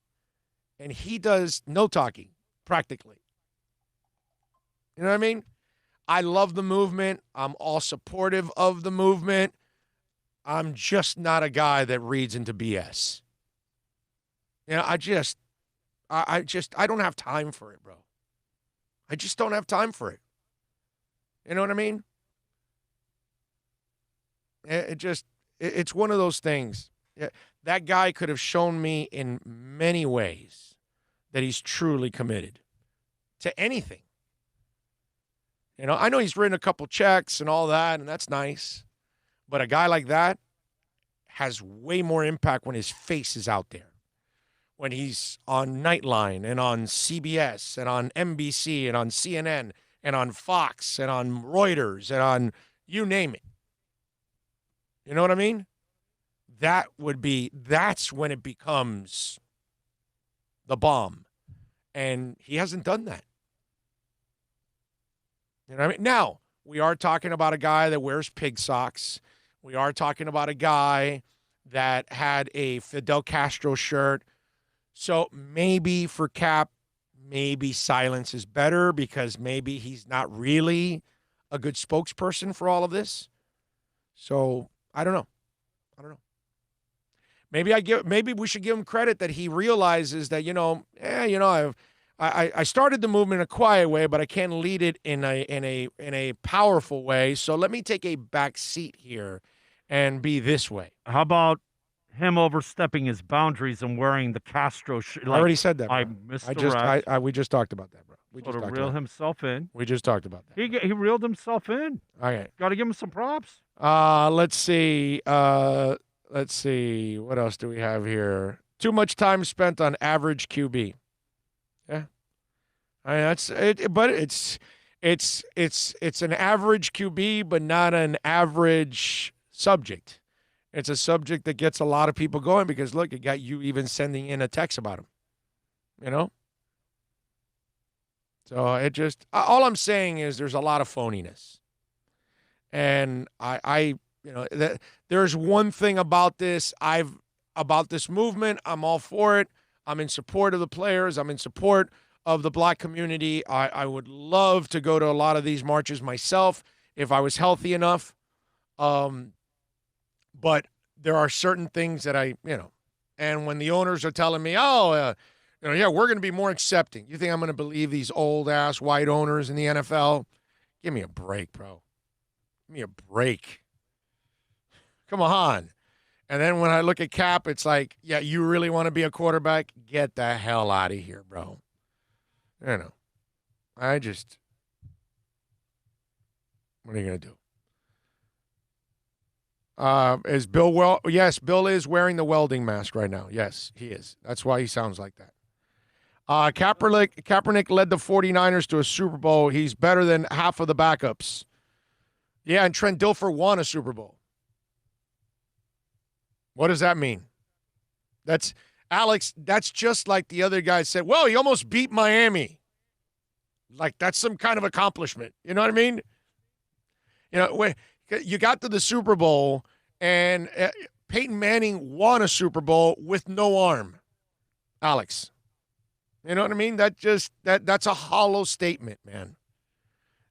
and he does no talking, practically. You know what I mean? I love the movement. I'm all supportive of the movement. I'm just not a guy that reads into BS. I don't have time for it, bro. I just don't have time for it. You know what I mean? It's one of those things. That guy could have shown me in many ways that he's truly committed to anything. I know he's written a couple checks and all that, and that's nice. But a guy like that has way more impact when his face is out there. When he's on Nightline and on CBS and on NBC and on CNN and on Fox and on Reuters and on you name it. You know what I mean? That's when it becomes the bomb. And he hasn't done that. You know what I mean? Now, we are talking about a guy that wears pig socks. We are talking about a guy that had a Fidel Castro shirt. So maybe for Cap, maybe silence is better because maybe he's not really a good spokesperson for all of this. So I don't know. Maybe we should give him credit that he realizes that, I started the movement in a quiet way, but I can't lead it in a powerful way. So let me take a back seat here and be this way. How about him overstepping his boundaries and wearing the Castro shirt? I already said that. Bro. I misdirect. We just talked about that, bro. We just to reel himself in. We just talked about that. He reeled himself in. Okay. Got to give him some props. Let's see. What else do we have here? Too much time spent on average QB. Yeah. I mean, that's it, but it's an average QB, but not an average subject. It's a subject that gets a lot of people going because, look, it got you even sending in a text about him, So all I'm saying is there's a lot of phoniness. And there's one thing about this. About this movement, I'm all for it. I'm in support of the players. I'm in support of the black community. I would love to go to a lot of these marches myself if I was healthy enough. But there are certain things that and when the owners are telling me, yeah, we're going to be more accepting. You think I'm going to believe these old-ass white owners in the NFL? Give me a break, bro. Give me a break. Come on. And then when I look at Cap, it's like, yeah, you really want to be a quarterback? Get the hell out of here, bro. What are you going to do? Is Bill Yes, Bill is wearing the welding mask right now. Yes, he is. That's why he sounds like that. Kaepernick led the 49ers to a Super Bowl. He's better than half of the backups. Yeah, and Trent Dilfer won a Super Bowl. What does that mean? Alex, that's just like the other guy said, well, he almost beat Miami. Like, that's some kind of accomplishment. You know what I mean? You got to the Super Bowl, and Peyton Manning won a Super Bowl with no arm. Alex. You know what I mean? That's a hollow statement, man.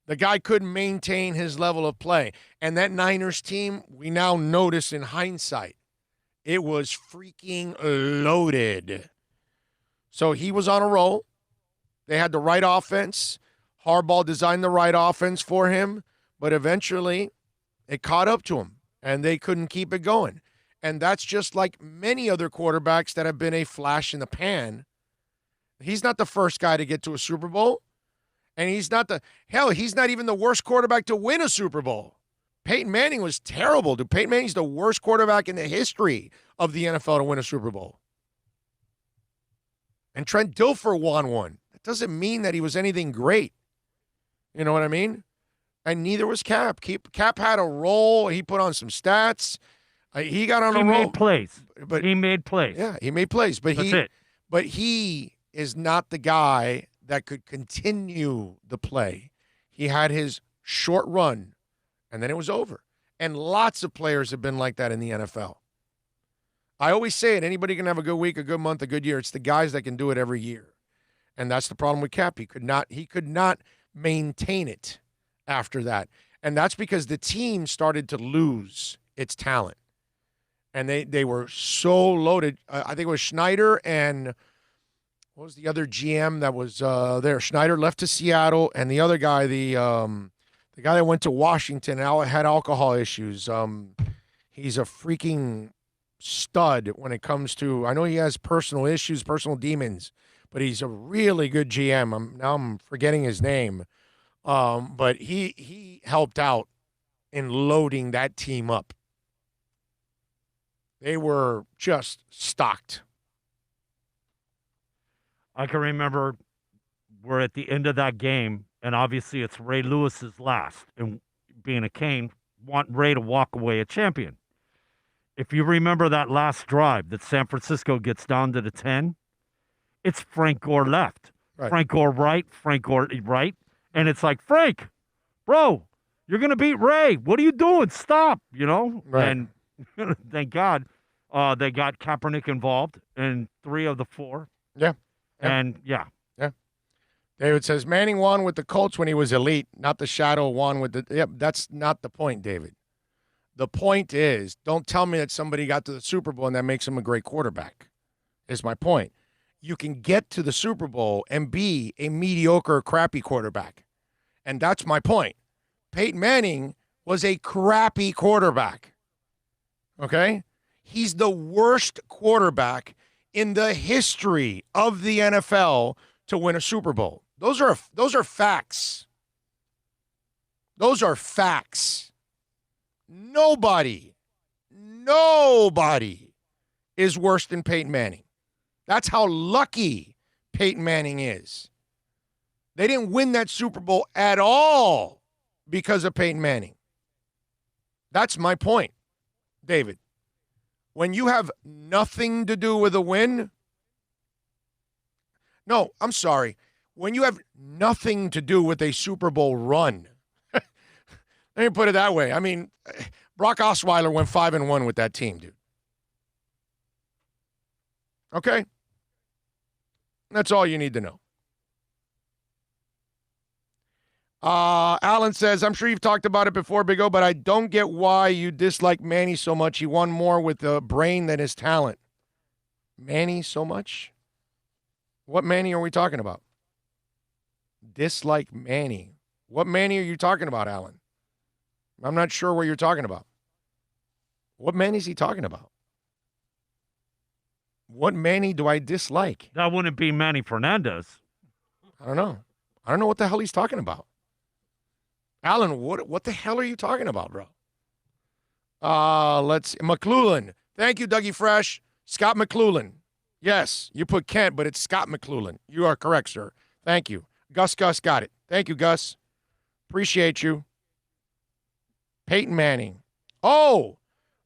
The guy couldn't maintain his level of play. And that Niners team, we now notice in hindsight, it was freaking loaded. So he was on a roll. They had the right offense. Harbaugh designed the right offense for him. But eventually, it caught up to him, and they couldn't keep it going. And that's just like many other quarterbacks that have been a flash in the pan. He's not the first guy to get to a Super Bowl. And he's not even the worst quarterback to win a Super Bowl. Peyton Manning was terrible, dude. Peyton Manning's the worst quarterback in the history of the NFL to win a Super Bowl. And Trent Dilfer won one. That doesn't mean that he was anything great. You know what I mean? And neither was Cap. Cap had a role. He put on some stats. He got on a roll. He made plays. He made plays. Yeah, he made plays. But That's it. But he is not the guy that could continue the play. He had his short run, and then it was over. And lots of players have been like that in the NFL. I always say it, anybody can have a good week, a good month, a good year. It's the guys that can do it every year. And that's the problem with Cap. He could not maintain it after that. And that's because the team started to lose its talent. And they were so loaded. I think it was Schneider and what was the other GM that was there? Schneider left to Seattle, and the other guy, the guy that went to Washington and had alcohol issues. He's a freaking stud when it comes to, I know he has personal issues, personal demons, but he's a really good GM. I'm forgetting his name. But he helped out in loading that team up. They were just stocked. I can remember we're at the end of that game, and obviously it's Ray Lewis's last. And being a Cane, want Ray to walk away a champion. If you remember that last drive that San Francisco gets down to the 10, it's Frank Gore left. Right. Frank Gore right, Frank Gore right. And it's like, Frank, bro, you're going to beat Ray. What are you doing? Stop, Right. And thank God they got Kaepernick involved in 3 of the 4. Yeah. And, yeah. David says, Manning won with the Colts when he was elite, not the shadow won with the – yep, that's not the point, David. The point is, don't tell me that somebody got to the Super Bowl and that makes him a great quarterback, is my point. You can get to the Super Bowl and be a mediocre, crappy quarterback. And that's my point. Peyton Manning was a crappy quarterback. Okay? He's the worst quarterback in the history of the NFL to win a Super Bowl. Those are facts. Those are facts. Nobody is worse than Peyton Manning. That's how lucky Peyton Manning is. They didn't win that Super Bowl at all because of Peyton Manning. That's my point, David. When you have nothing to do with a win, no, I'm sorry. When you have nothing to do with a Super Bowl run, let me put it that way. I mean, Brock Osweiler went 5-1 with that team, dude. Okay? That's all you need to know. Alan says, I'm sure you've talked about it before, Big O, but I don't get why you dislike Manny so much. He won more with the brain than his talent. Manny so much? What Manny are we talking about? Dislike Manny. What Manny are you talking about, Alan? I'm not sure what you're talking about. What Manny is he talking about? What Manny do I dislike? That wouldn't be Manny Fernandez. I don't know. I don't know what the hell he's talking about. Alan, what the hell are you talking about, bro? McClellan. Thank you, Dougie Fresh. Scott McClellan. Yes, you put Kent, but it's Scott McClellan. You are correct, sir. Thank you. Gus got it. Thank you, Gus. Appreciate you. Peyton Manning. Oh,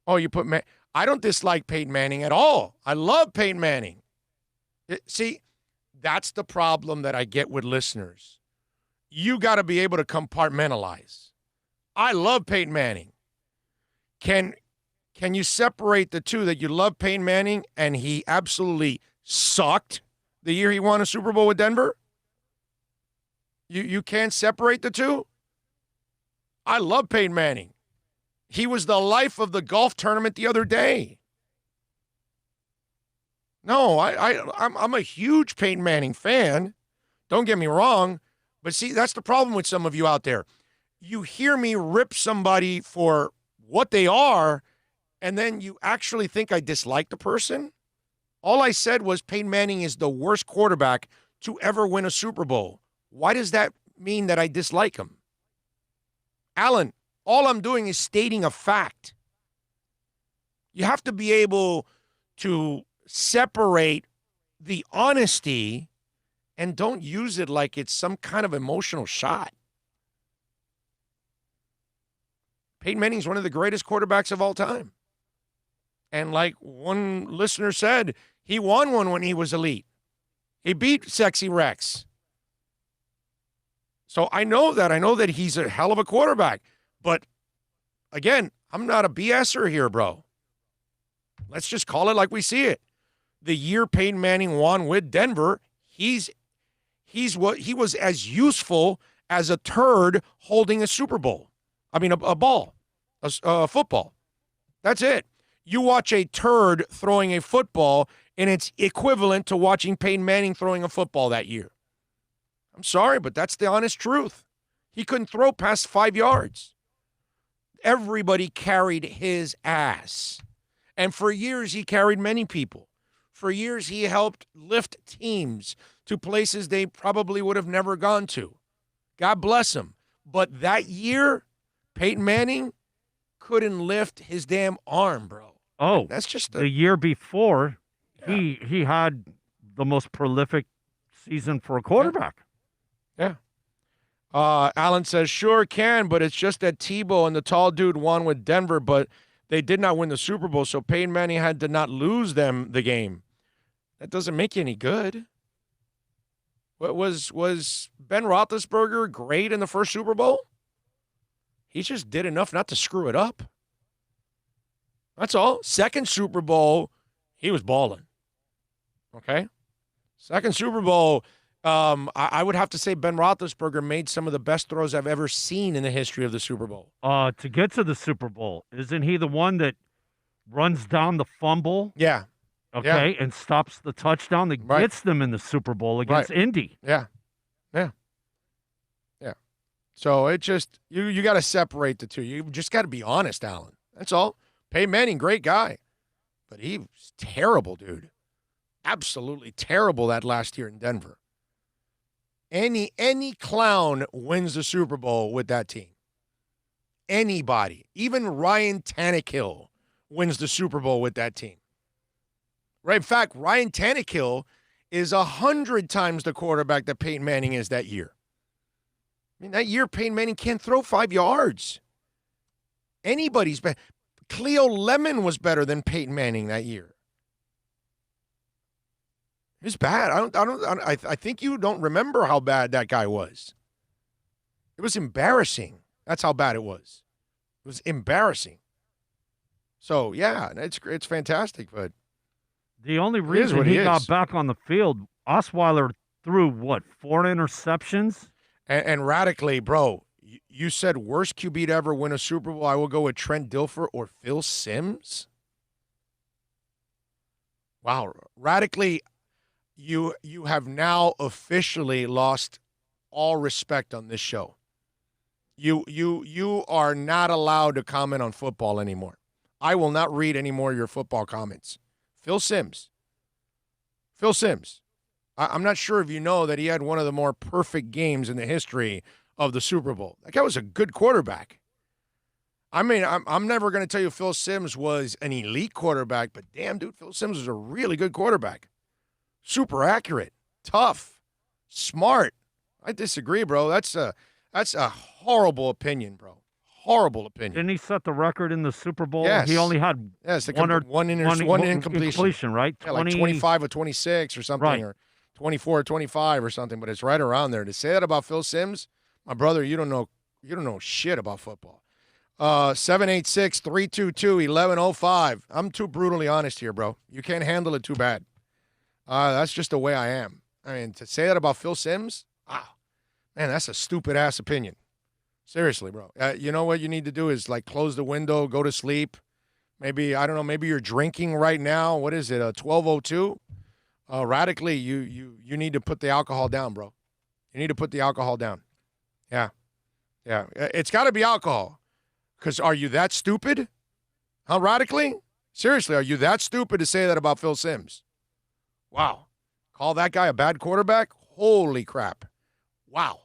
you put I don't dislike Peyton Manning at all. I love Peyton Manning. See, that's the problem that I get with listeners. You got to be able to compartmentalize. I love Peyton Manning. Can you separate the two, that you love Peyton Manning and he absolutely sucked the year he won a Super Bowl with Denver? You can't separate the two? I love Peyton Manning. He was the life of the golf tournament the other day. No, I'm a huge Peyton Manning fan. Don't get me wrong. But see, that's the problem with some of you out there. You hear me rip somebody for what they are, and then you actually think I dislike the person? All I said was Peyton Manning is the worst quarterback to ever win a Super Bowl. Why does that mean that I dislike him? Alan, all I'm doing is stating a fact. You have to be able to separate the honesty and don't use it like it's some kind of emotional shot. Peyton Manning's one of the greatest quarterbacks of all time. And like one listener said, he won one when he was elite. He beat Sexy Rex. So I know that he's a hell of a quarterback. But again, I'm not a BSer here, bro. Let's just call it like we see it. The year Peyton Manning won with Denver, he was as useful as a turd holding a Super Bowl. I mean, a ball, a football. That's it. You watch a turd throwing a football, and it's equivalent to watching Peyton Manning throwing a football that year. I'm sorry, but that's the honest truth. He couldn't throw past 5 yards. Everybody carried his ass. And for years, he carried many people. For years, he helped lift teams to places they probably would have never gone to. God bless him. But that year, Peyton Manning couldn't lift his damn arm, bro. Oh, that's just the year before, he had the most prolific season for a quarterback. Yeah. Alan says, sure can, but it's just that Tebow and the tall dude won with Denver, but they did not win the Super Bowl, so Peyton Manning had to not lose them the game. That doesn't make you any good. What was Ben Roethlisberger great in the first Super Bowl? He just did enough not to screw it up. That's all. Second Super Bowl, he was balling. Okay? Second Super Bowl, I would have to say Ben Roethlisberger made some of the best throws I've ever seen in the history of the Super Bowl. To get to the Super Bowl, isn't he the one that runs down the fumble? Yeah. Okay, and stops the touchdown that gets them in the Super Bowl against Indy. Yeah. So it just, you got to separate the two. You just got to be honest, Alan. That's all. Peyton Manning, great guy. But he was terrible, dude. Absolutely terrible that last year in Denver. Any clown wins the Super Bowl with that team. Anybody. Even Ryan Tannehill wins the Super Bowl with that team. Right? In fact, Ryan Tannehill is 100 times the quarterback that Peyton Manning is that year. I mean, that year, Peyton Manning can't throw 5 yards. Anybody's better. Cleo Lemon was better than Peyton Manning that year. It was bad. I think you don't remember how bad that guy was. It was embarrassing. That's how bad it was. It was embarrassing. So, yeah, it's fantastic, but the only reason he got back on the field, Osweiler threw, 4 interceptions? And radically, bro, you said worst QB to ever win a Super Bowl. I will go with Trent Dilfer or Phil Simms. Wow, radically, you have now officially lost all respect on this show. You are not allowed to comment on football anymore. I will not read any more of your football comments. Phil Simms. I'm not sure if you know that he had one of the more perfect games in the history of the Super Bowl. That guy was a good quarterback. I mean, I'm never going to tell you Phil Simms was an elite quarterback, but damn, dude, Phil Simms was a really good quarterback. Super accurate, tough, smart. I disagree, bro. That's a horrible opinion, bro. Horrible opinion. Didn't he set the record in the Super Bowl? Yes. He only had one incompletion, right? Yeah, like 25 or 26 or something, right. Or 24 or 25 or something, but it's right around there. To say that about Phil Simms, my brother, you don't know shit about football. 786-322-1105. I'm too brutally honest here, bro. You can't handle it too bad. That's just the way I am. I mean, to say that about Phil Simms, man, that's a stupid-ass opinion. Seriously, bro. You know what you need to do is, like, close the window, go to sleep. Maybe, I don't know, maybe you're drinking right now. What is it, 12:02? Radically, you need to put the alcohol down, bro. You need to put the alcohol down. Yeah. It's got to be alcohol. Because are you that stupid? Huh, radically? Seriously, are you that stupid to say that about Phil Simms? Wow. Call that guy a bad quarterback? Holy crap. Wow.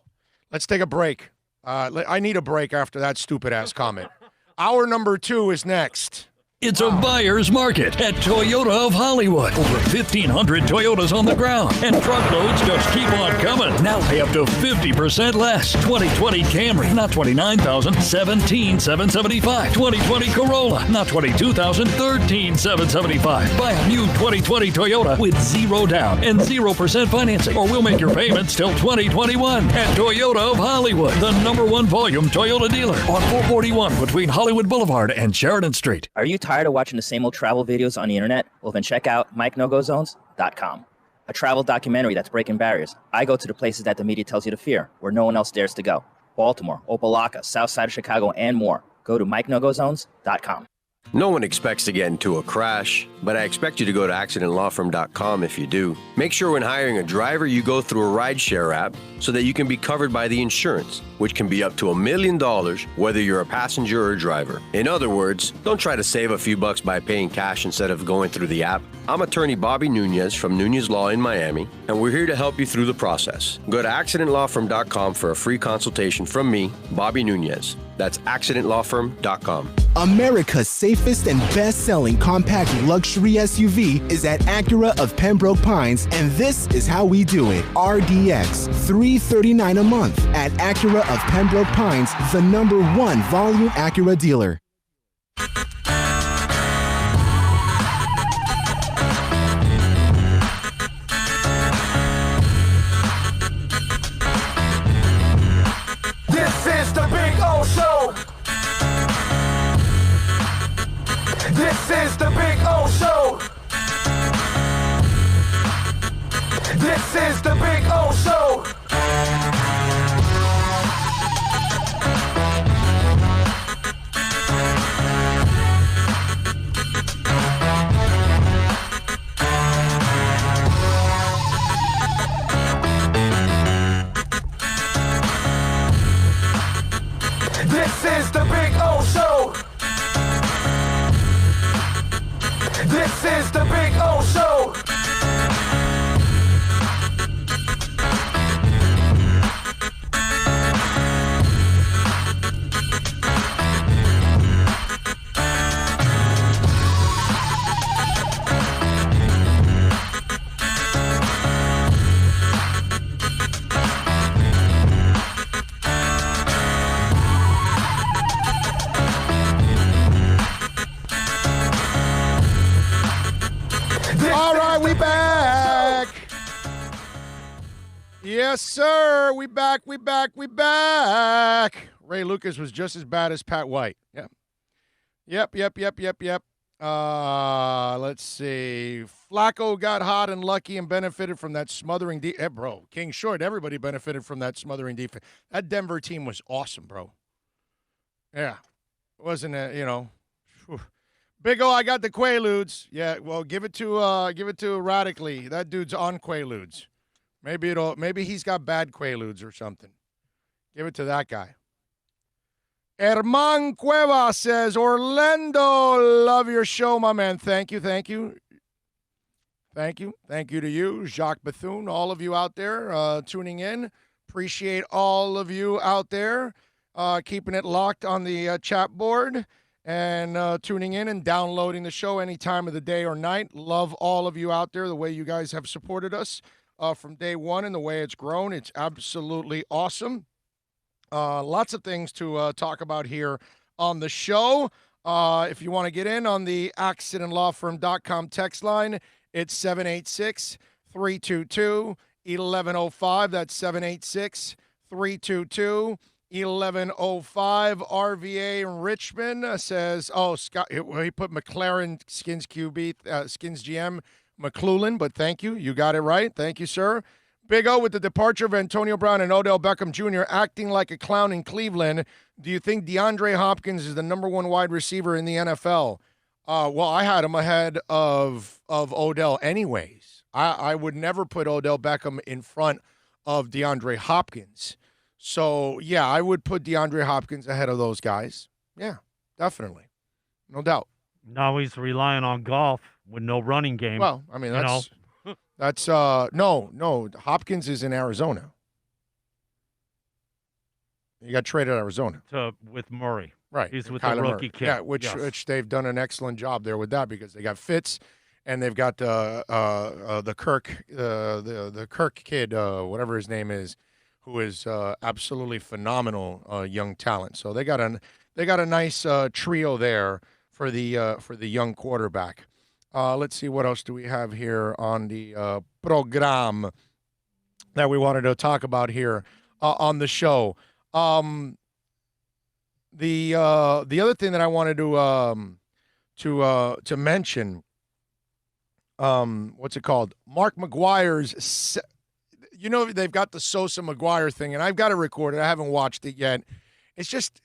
Let's take a break. I need a break after that stupid-ass comment. Hour number 2 is next. It's a buyer's market at Toyota of Hollywood. Over 1,500 Toyotas on the ground, and truckloads just keep on coming. Now pay up to 50% less. 2020 Camry, not $29,000, $17,775. 2020 Corolla, not $22,000, $13,775. Buy a new 2020 Toyota with 0 down and 0% financing, or we'll make your payments till 2021. At Toyota of Hollywood, the #1 volume Toyota dealer on 441 between Hollywood Boulevard and Sheridan Street. Are you tired of watching the same old travel videos on the internet? Well, then check out MikeNoGoZones.com, a travel documentary that's breaking barriers. I go to the places that the media tells you to fear, where no one else dares to go. Baltimore, Opelika, South Side of Chicago, and more. Go to MikeNoGoZones.com. No one expects to get into a crash, but I expect you to go to accidentlawfirm.com if you do. Make sure when hiring a driver, you go through a rideshare app so that you can be covered by the insurance, which can be up to $1 million, whether you're a passenger or a driver. In other words, don't try to save a few bucks by paying cash instead of going through the app. I'm attorney Bobby Nunez from Nunez Law in Miami, and we're here to help you through the process. Go to accidentlawfirm.com for a free consultation from me, Bobby Nunez. That's accidentlawfirm.com. America's safest and best-selling compact luxury SUV is at Acura of Pembroke Pines, and this is how we do it. RDX, $339 a month at Acura of Pembroke Pines, the #1 volume Acura dealer. This is the Big O Show. This is the Big O Show. This is the Big O Show. This is the Big O Show. This is the Big O Show. All right, we back. Yes, sir. We back. Ray Lucas was just as bad as Pat White. Yeah. Yep. Let's see. Flacco got hot and lucky and benefited from that smothering bro, King Short, everybody benefited from that smothering defense. That Denver team was awesome, bro. Yeah. Wasn't it, whew. Big O, I got the Quaaludes. Yeah, well, give it to Radically. That dude's on Quaaludes. Maybe he's got bad Quaaludes or something. Give it to that guy. Herman Cueva says, Orlando, love your show, my man. Thank you. Thank you to you, Jacques Bethune, all of you out there tuning in. Appreciate all of you out there keeping it locked on the chat board and tuning in and downloading the show any time of the day or night. Love all of you out there, the way you guys have supported us from day one and the way it's grown. It's absolutely awesome. Lots of things to talk about here on the show. If you want to get in on the accidentlawfirm.com text line, it's 786-322-1105. That's 786-322-1105. RVA Richmond says, Scott, he put McLaren Skins QB, Skins GM McClellan, but thank you. You got it right. Thank you, sir. Big O, with the departure of Antonio Brown and Odell Beckham Jr. acting like a clown in Cleveland, do you think DeAndre Hopkins is the number one wide receiver in the NFL? Well, I had him ahead of Odell anyways. I would never put Odell Beckham in front of DeAndre Hopkins. So, yeah, I would put DeAndre Hopkins ahead of those guys. Yeah, definitely. No doubt. Now he's relying on golf with no running game. Well, I mean, that's no. Hopkins is in Arizona. He got traded to Arizona. With Murray. Right. He's with Kyler the rookie Murray. kid. Yeah, which they've done an excellent job there with that because they got Fitz and they've got the Kirk the Kirk kid, whatever his name is, who is absolutely phenomenal young talent. So they got a nice trio there for the young quarterback. Let's see, what else do we have here on the program that we wanted to talk about here on the show. The other thing that I wanted to mention, what's it called? Mark McGuire's. They've got the Sosa McGuire thing, and I've got to record it. I haven't watched it yet. It's just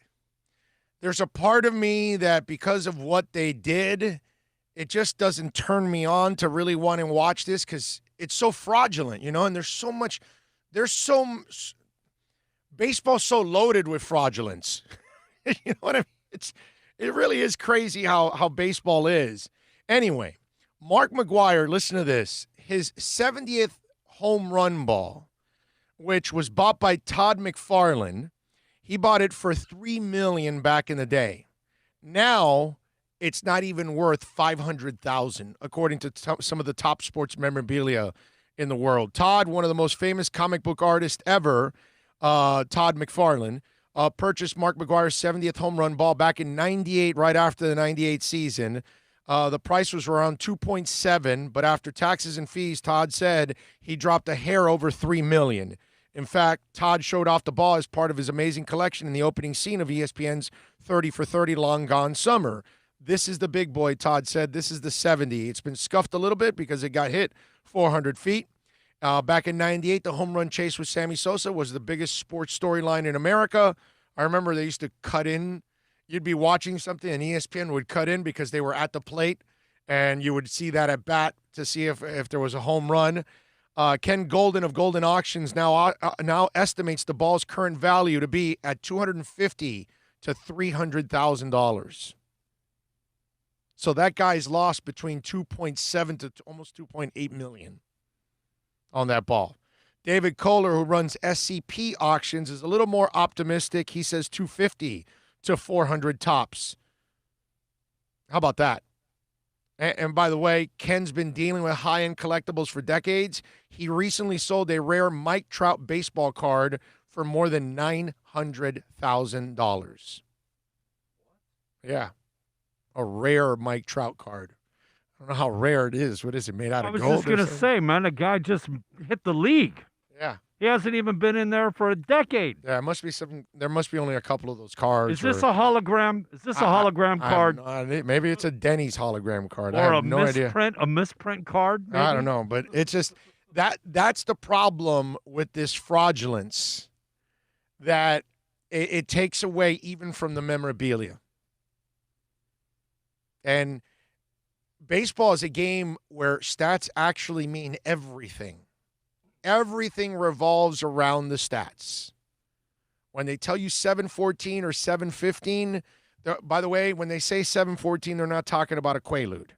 there's a part of me that because of what they did, it just doesn't turn me on to really want to watch this because it's so fraudulent, and baseball's so loaded with fraudulence. You know what I mean? It really is crazy how baseball is. Anyway, Mark McGuire, listen to this. His 70th home run ball, which was bought by Todd McFarlane, he bought it for $3 million back in the day. Now it's not even worth $500,000, according to some of the top sports memorabilia in the world. Todd, one of the most famous comic book artists ever, Todd McFarlane, purchased Mark McGuire's 70th home run ball back in '98, right after the '98 season. The price was around $2.7, but after taxes and fees, Todd said he dropped a hair over $3 million. In fact, Todd showed off the ball as part of his amazing collection in the opening scene of ESPN's 30 for 30 Long Gone Summer. This is the big boy, Todd said. This is the 70. It's been scuffed a little bit because it got hit 400 feet. Back in '98, the home run chase with Sammy Sosa was the biggest sports storyline in America. I remember they used to cut in. You'd be watching something, and ESPN would cut in because they were at the plate, and you would see that at bat to see if there was a home run. Ken Golden of Golden Auctions now estimates the ball's current value to be at $250,000 to $300,000. So that guy's lost between 2.7 to almost 2.8 million on that ball. David Kohler, who runs SCP Auctions, is a little more optimistic. He says 250 to 400 tops. How about that? And by the way, Ken's been dealing with high-end collectibles for decades. He recently sold a rare Mike Trout baseball card for more than $900,000. Yeah. A rare Mike Trout card. I don't know how rare it is. What is it, made out of gold? I was just going to say, man, the guy just hit the league. Yeah. He hasn't even been in there for a decade. Yeah, there must be only a couple of those cards. Is this a hologram? Is this a hologram card? Maybe it's a Denny's hologram card. Or I have no idea. A misprint card, maybe? I don't know, but it's just that's the problem with this fraudulence, that it takes away even from the memorabilia. And baseball is a game where stats actually mean everything. Everything revolves around the stats. When they tell you 714 or 715, by the way, when they say 714, they're not talking about a Quaalude,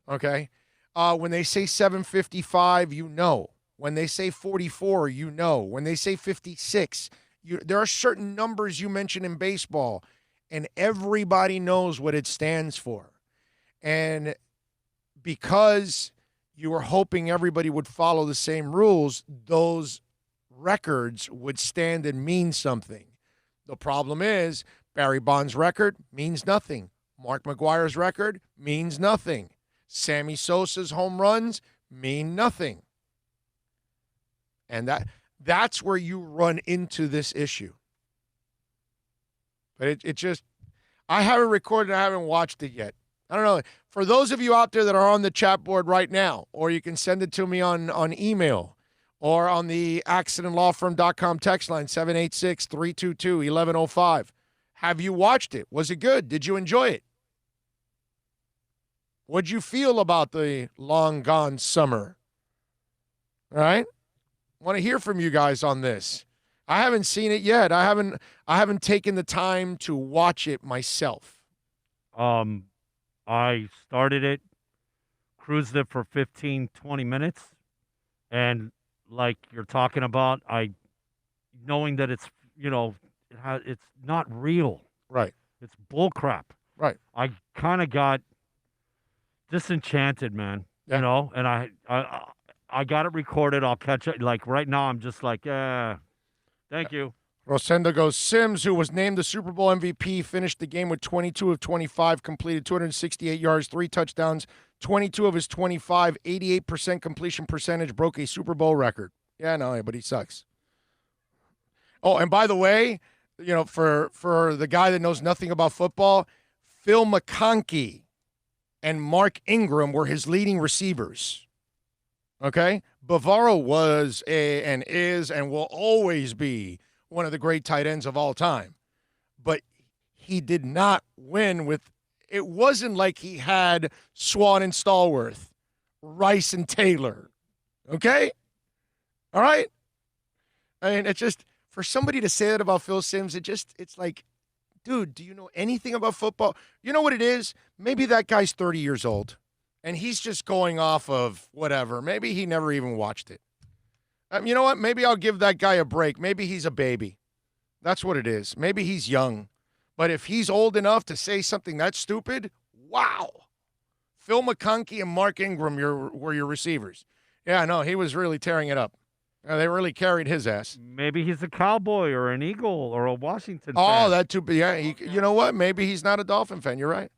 okay? When they say 755, you know. When they say 44, you know. When they say 56, there are certain numbers you mention in baseball, and everybody knows what it stands for. And because you were hoping everybody would follow the same rules, those records would stand and mean something. The problem is Barry Bonds' record means nothing. Mark McGwire's record means nothing. Sammy Sosa's home runs mean nothing. And that's where you run into this issue. But it just, I haven't recorded, I haven't watched it yet. I don't know. For those of you out there that are on the chat board right now, or you can send it to me on email or on the accidentlawfirm.com text line, 786-322-1105. Have you watched it? Was it good? Did you enjoy it? What'd you feel about the long gone summer? All right? I want to hear from you guys on this. I haven't seen it yet. I haven't taken the time to watch it myself. I started it, cruised it for 15, 20 minutes, and like you're talking about, knowing that it's, it's not real. Right. It's bullcrap. Right. I kind of got disenchanted, man. Yeah. And I got it recorded. I'll catch it. Like right now, I'm just like, thank you. Rosenda goes, Sims, who was named the Super Bowl MVP, finished the game with 22 of 25, completed 268 yards, 3 touchdowns, 22 of his 25, 88% completion percentage, broke a Super Bowl record. Yeah, no, but he sucks. Oh, and by the way, for the guy that knows nothing about football, Phil McConkey and Mark Ingram were his leading receivers. Okay? Bavaro was and is and will always be one of the great tight ends of all time. But he did not win with – it wasn't like he had Swan and Stallworth, Rice and Taylor. Okay? All right? I mean, it's just – for somebody to say that about Phil Simms, it's like, dude, do you know anything about football? You know what it is? Maybe that guy's 30 years old, and he's just going off of whatever. Maybe he never even watched it. You know what? Maybe I'll give that guy a break. Maybe he's a baby. That's what it is. Maybe he's young. But if he's old enough to say something that stupid, wow. Phil McConkey and Mark Ingram were your receivers. Yeah, no, he was really tearing it up. They really carried his ass. Maybe he's a Cowboy or an Eagle or a Washington fan. Oh, that too. Yeah, you know what? Maybe he's not a Dolphin fan. You're right.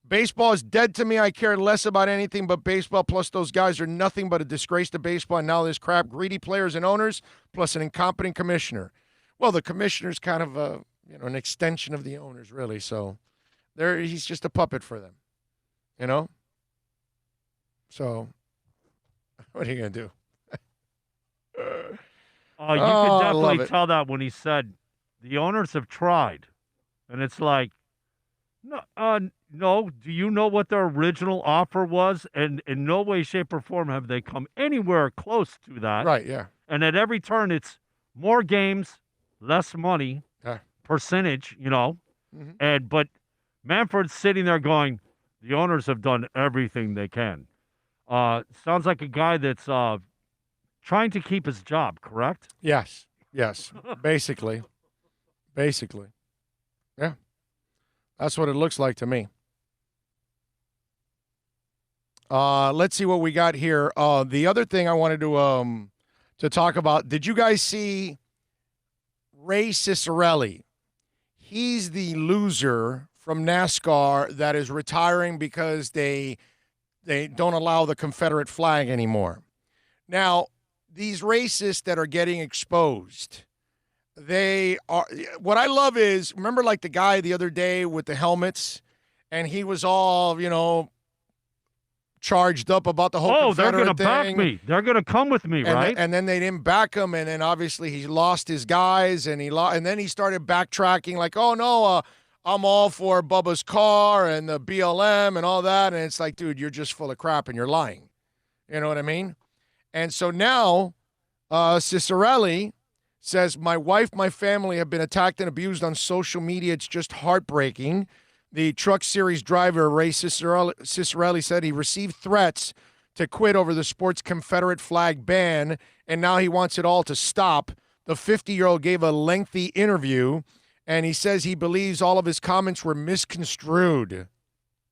Baseball is dead to me. I care less about anything but baseball, plus those guys are nothing but a disgrace to baseball, and now this crap, greedy players and owners, plus an incompetent commissioner. Well, the commissioner's kind of an extension of the owners, really, so he's just a puppet for them, So, what are you going to do? You could definitely tell that when he said, the owners have tried, and it's like, no, do you know what their original offer was? And in no way, shape, or form have they come anywhere close to that. Right, yeah. And at every turn, it's more games, less money, percentage, Mm-hmm. But Manfred's sitting there going, the owners have done everything they can. Sounds like a guy that's trying to keep his job, correct? Yes, basically. Yeah. That's what it looks like to me. Let's see what we got here. The other thing I wanted to talk about, did you guys see Ray Ciccarelli? He's the loser from NASCAR that is retiring because they don't allow the Confederate flag anymore. Now, these racists that are getting exposed, they are, what I love is, remember like the guy the other day with the helmets, and he was all, charged up about the whole they're Confederate going to back thing. me. They're going to come with me, right? And then they didn't back him, and then obviously he lost his guys, and and then he started backtracking like, oh no, I'm all for Bubba's car and the BLM and all that, and it's like, dude, you're just full of crap and you're lying. You know what I mean? And so now, Cicerelli says, my wife, my family have been attacked and abused on social media. It's just heartbreaking. The Truck Series driver, Ray Cicerelli, said he received threats to quit over the sport's Confederate flag ban, and now he wants it all to stop. The 50-year-old gave a lengthy interview, and he says he believes all of his comments were misconstrued.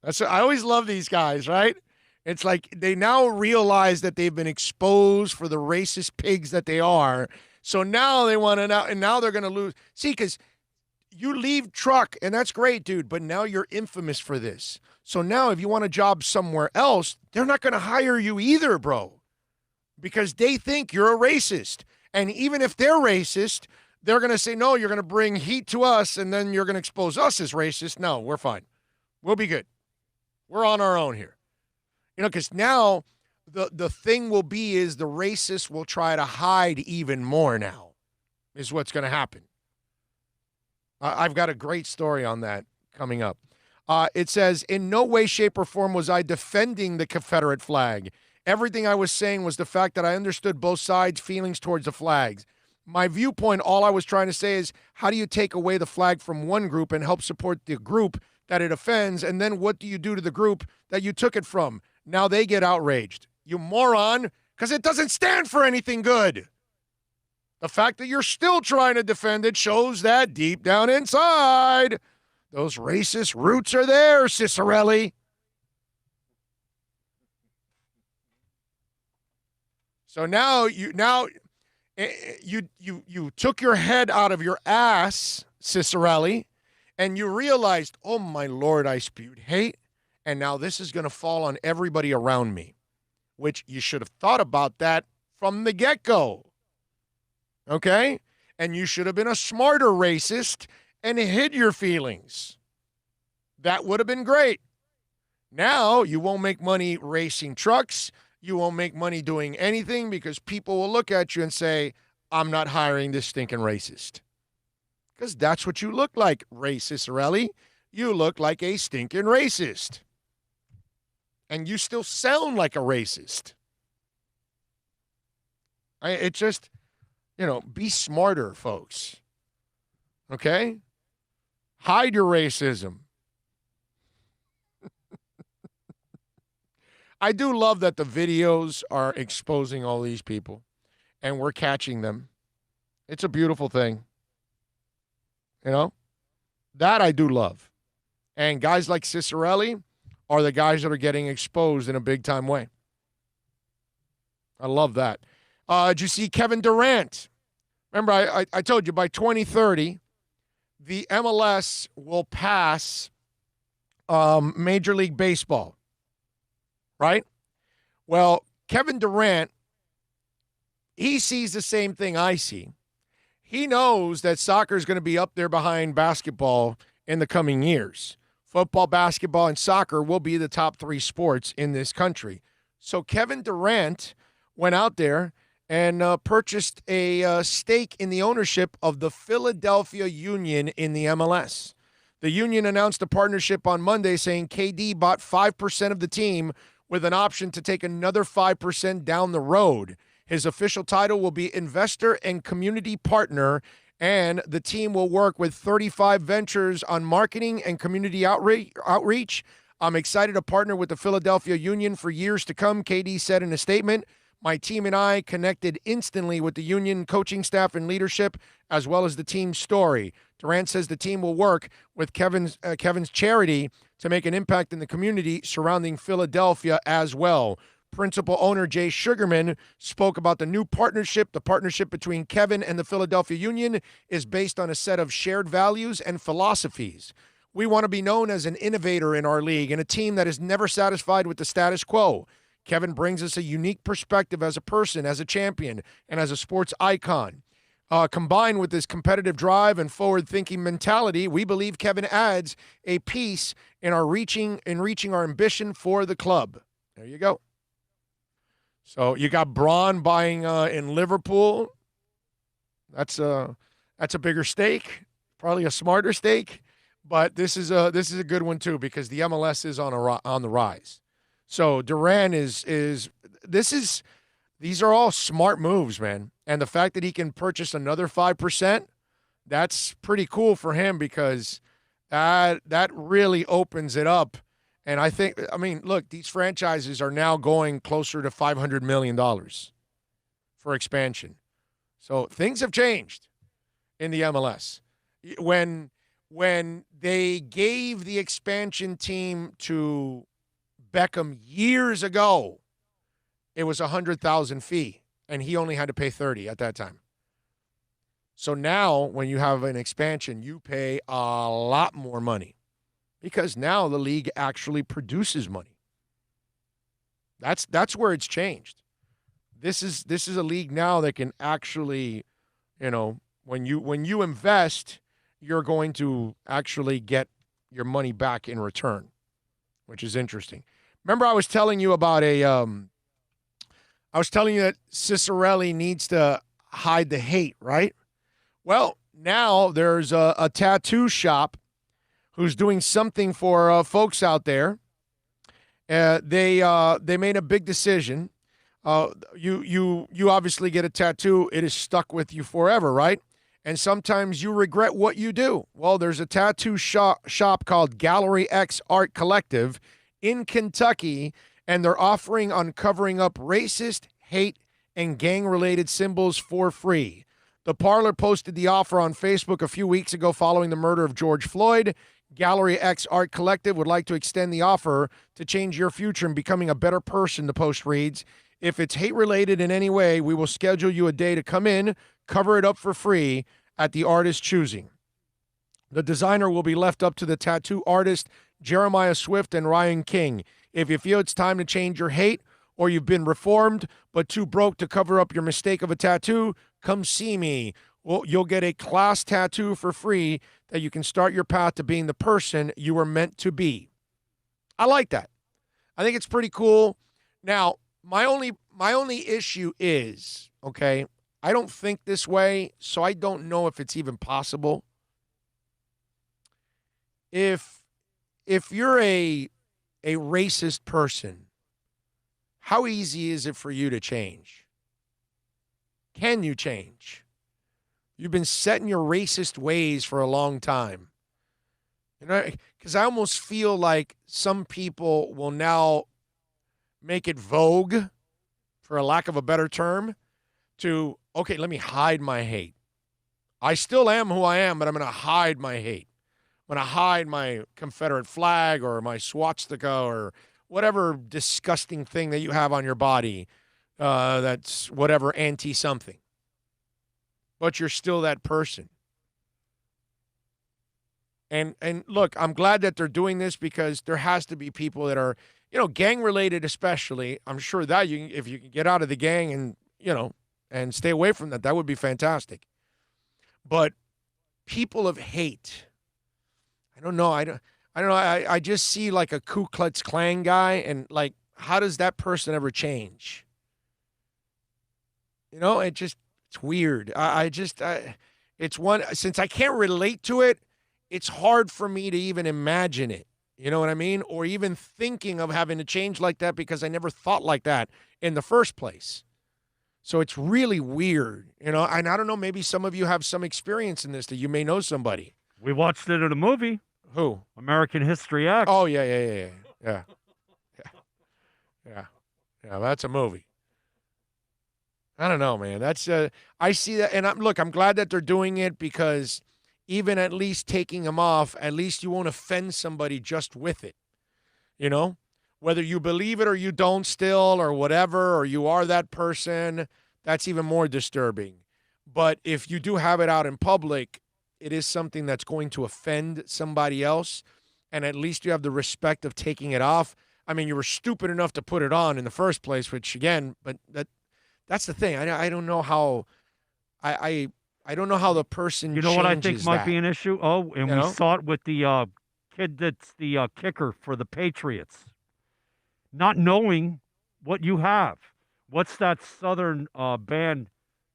I always love these guys, right? It's like they now realize that they've been exposed for the racist pigs that they are. So now they want to and now they're going to lose. See, because you leave truck, and that's great, dude, but now you're infamous for this. So now if you want a job somewhere else, they're not going to hire you either, bro, because they think you're a racist. And even if they're racist, they're going to say, no, you're going to bring heat to us, and then you're going to expose us as racist. No, we're fine. We'll be good. We're on our own here. Because now the thing will be is the racists will try to hide even more now is what's going to happen. I've got a great story on that coming up. It says, in no way, shape, or form was I defending the Confederate flag. Everything I was saying was the fact that I understood both sides' feelings towards the flags. My viewpoint, all I was trying to say is, how do you take away the flag from one group and help support the group that it offends, and then what do you do to the group that you took it from? Now they get outraged. You moron, because it doesn't stand for anything good. The fact that you're still trying to defend it shows that deep down inside, those racist roots are there, Cicerelli. So now you took your head out of your ass, Cicerelli, and you realized, oh my Lord, I spewed hate, and now this is going to fall on everybody around me, which you should have thought about that from the get-go. Okay? And you should have been a smarter racist and hid your feelings. That would have been great. Now you won't make money racing trucks. You won't make money doing anything because people will look at you and say, I'm not hiring this stinking racist. Because that's what you look like, Ray Cicerelli. You look like a stinking racist. And you still sound like a racist. It just, be smarter, folks. Okay? Hide your racism. I do love that the videos are exposing all these people, and we're catching them. It's a beautiful thing. That I do love. And guys like Cicerelli are the guys that are getting exposed in a big-time way. I love that. Did you see Kevin Durant? Remember, I told you by 2030, the MLS will pass Major League Baseball, right? Well, Kevin Durant, he sees the same thing I see. He knows that soccer is going to be up there behind basketball in the coming years. Football, basketball, and soccer will be the top three sports in this country. So Kevin Durant went out there and purchased a stake in the ownership of the Philadelphia Union in the MLS. The Union announced a partnership on Monday saying KD bought 5% of the team with an option to take another 5% down the road. His official title will be investor and community partner, and the team will work with 35 ventures on marketing and community outreach. I'm excited to partner with the Philadelphia Union for years to come, KD said in a statement. My team and I connected instantly with the Union coaching staff and leadership, as well as the team's story. Durant says the team will work with Kevin's charity to make an impact in the community surrounding Philadelphia as well. Principal owner Jay Sugarman spoke about the new partnership. The partnership between Kevin and the Philadelphia Union is based on a set of shared values and philosophies. We want to be known as an innovator in our league and a team that is never satisfied with the status quo. Kevin brings us a unique perspective as a person, as a champion, and as a sports icon. Combined with this competitive drive and forward-thinking mentality, we believe Kevin adds a piece in reaching our ambition for the club. There you go. So you got Braun buying in Liverpool. That's a bigger stake, probably a smarter stake, but this is a good one too because the MLS is on the rise. So Duran these are all smart moves, man. And the fact that he can purchase another 5%, that's pretty cool for him because that really opens it up. And look, these franchises are now going closer to $500 million for expansion. So things have changed in the MLS. When they gave the expansion team to Beckham years ago, it was $100,000 fee, and he only had to pay $30 at that time. So now when you have an expansion, you pay a lot more money because now the league actually produces money. That's where it's changed. This is a league now that can actually, when you invest, you're going to actually get your money back in return, which is interesting. Remember, I was telling you about that Cicerelli needs to hide the hate, right? Well, now there's a tattoo shop who's doing something for folks out there. They made a big decision. You obviously get a tattoo, it is stuck with you forever, right? And sometimes you regret what you do. Well, there's a tattoo shop called Gallery X Art Collective in Kentucky, and they're offering on covering up racist, hate, and gang-related symbols for free. The parlor posted the offer on Facebook a few weeks ago following the murder of George Floyd. Gallery X Art Collective would like to extend the offer to change your future and becoming a better person, the post reads. If it's hate-related in any way, we will schedule you a day to come in, cover it up for free at the artist's choosing. The designer will be left up to the tattoo artist, Jeremiah Swift and Ryan King. If you feel it's time to change your hate or you've been reformed but too broke to cover up your mistake of a tattoo, come see me. Well, you'll get a class tattoo for free that you can start your path to being the person you were meant to be. I like that. I think it's pretty cool. Now, my only issue is, okay, I don't think this way, so I don't know if it's even possible. If you're a racist person, how easy is it for you to change? Can you change? You've been set in your racist ways for a long time. Because I almost feel like some people will now make it vogue, for a lack of a better term, to, okay, let me hide my hate. I still am who I am, but I'm going to hide my hate. I'm going to hide my Confederate flag or my swastika or whatever disgusting thing that you have on your body that's whatever anti-something. But you're still that person. And look, I'm glad that they're doing this because there has to be people that are, gang-related especially. I'm sure that if you can get out of the gang and, and stay away from that would be fantastic. But people of hate, I don't know. I don't know. I just see like a Ku Klux Klan guy and like, how does that person ever change? It's weird. It's one, since I can't relate to it, it's hard for me to even imagine it. You know what I mean? Or even thinking of having to change like that because I never thought like that in the first place. So it's really weird, and I don't know, maybe some of you have some experience in this that you may know somebody. We watched it in a movie. Who? American History X. Oh, yeah. Yeah, that's a movie. I don't know, man. That's I see that, and I'm glad that they're doing it because even at least taking them off, at least you won't offend somebody just with it. Whether you believe it or you don't still or whatever, or you are that person, that's even more disturbing. But if you do have it out in public, it is something that's going to offend somebody else, and at least you have the respect of taking it off. I mean, you were stupid enough to put it on in the first place, which again, but that's the thing. I don't know how I don't know how the person You know what I think changes might that. be an issue? Oh, and You we know? saw it with the kid that's the kicker for the Patriots. Not knowing what you have. What's that Southern band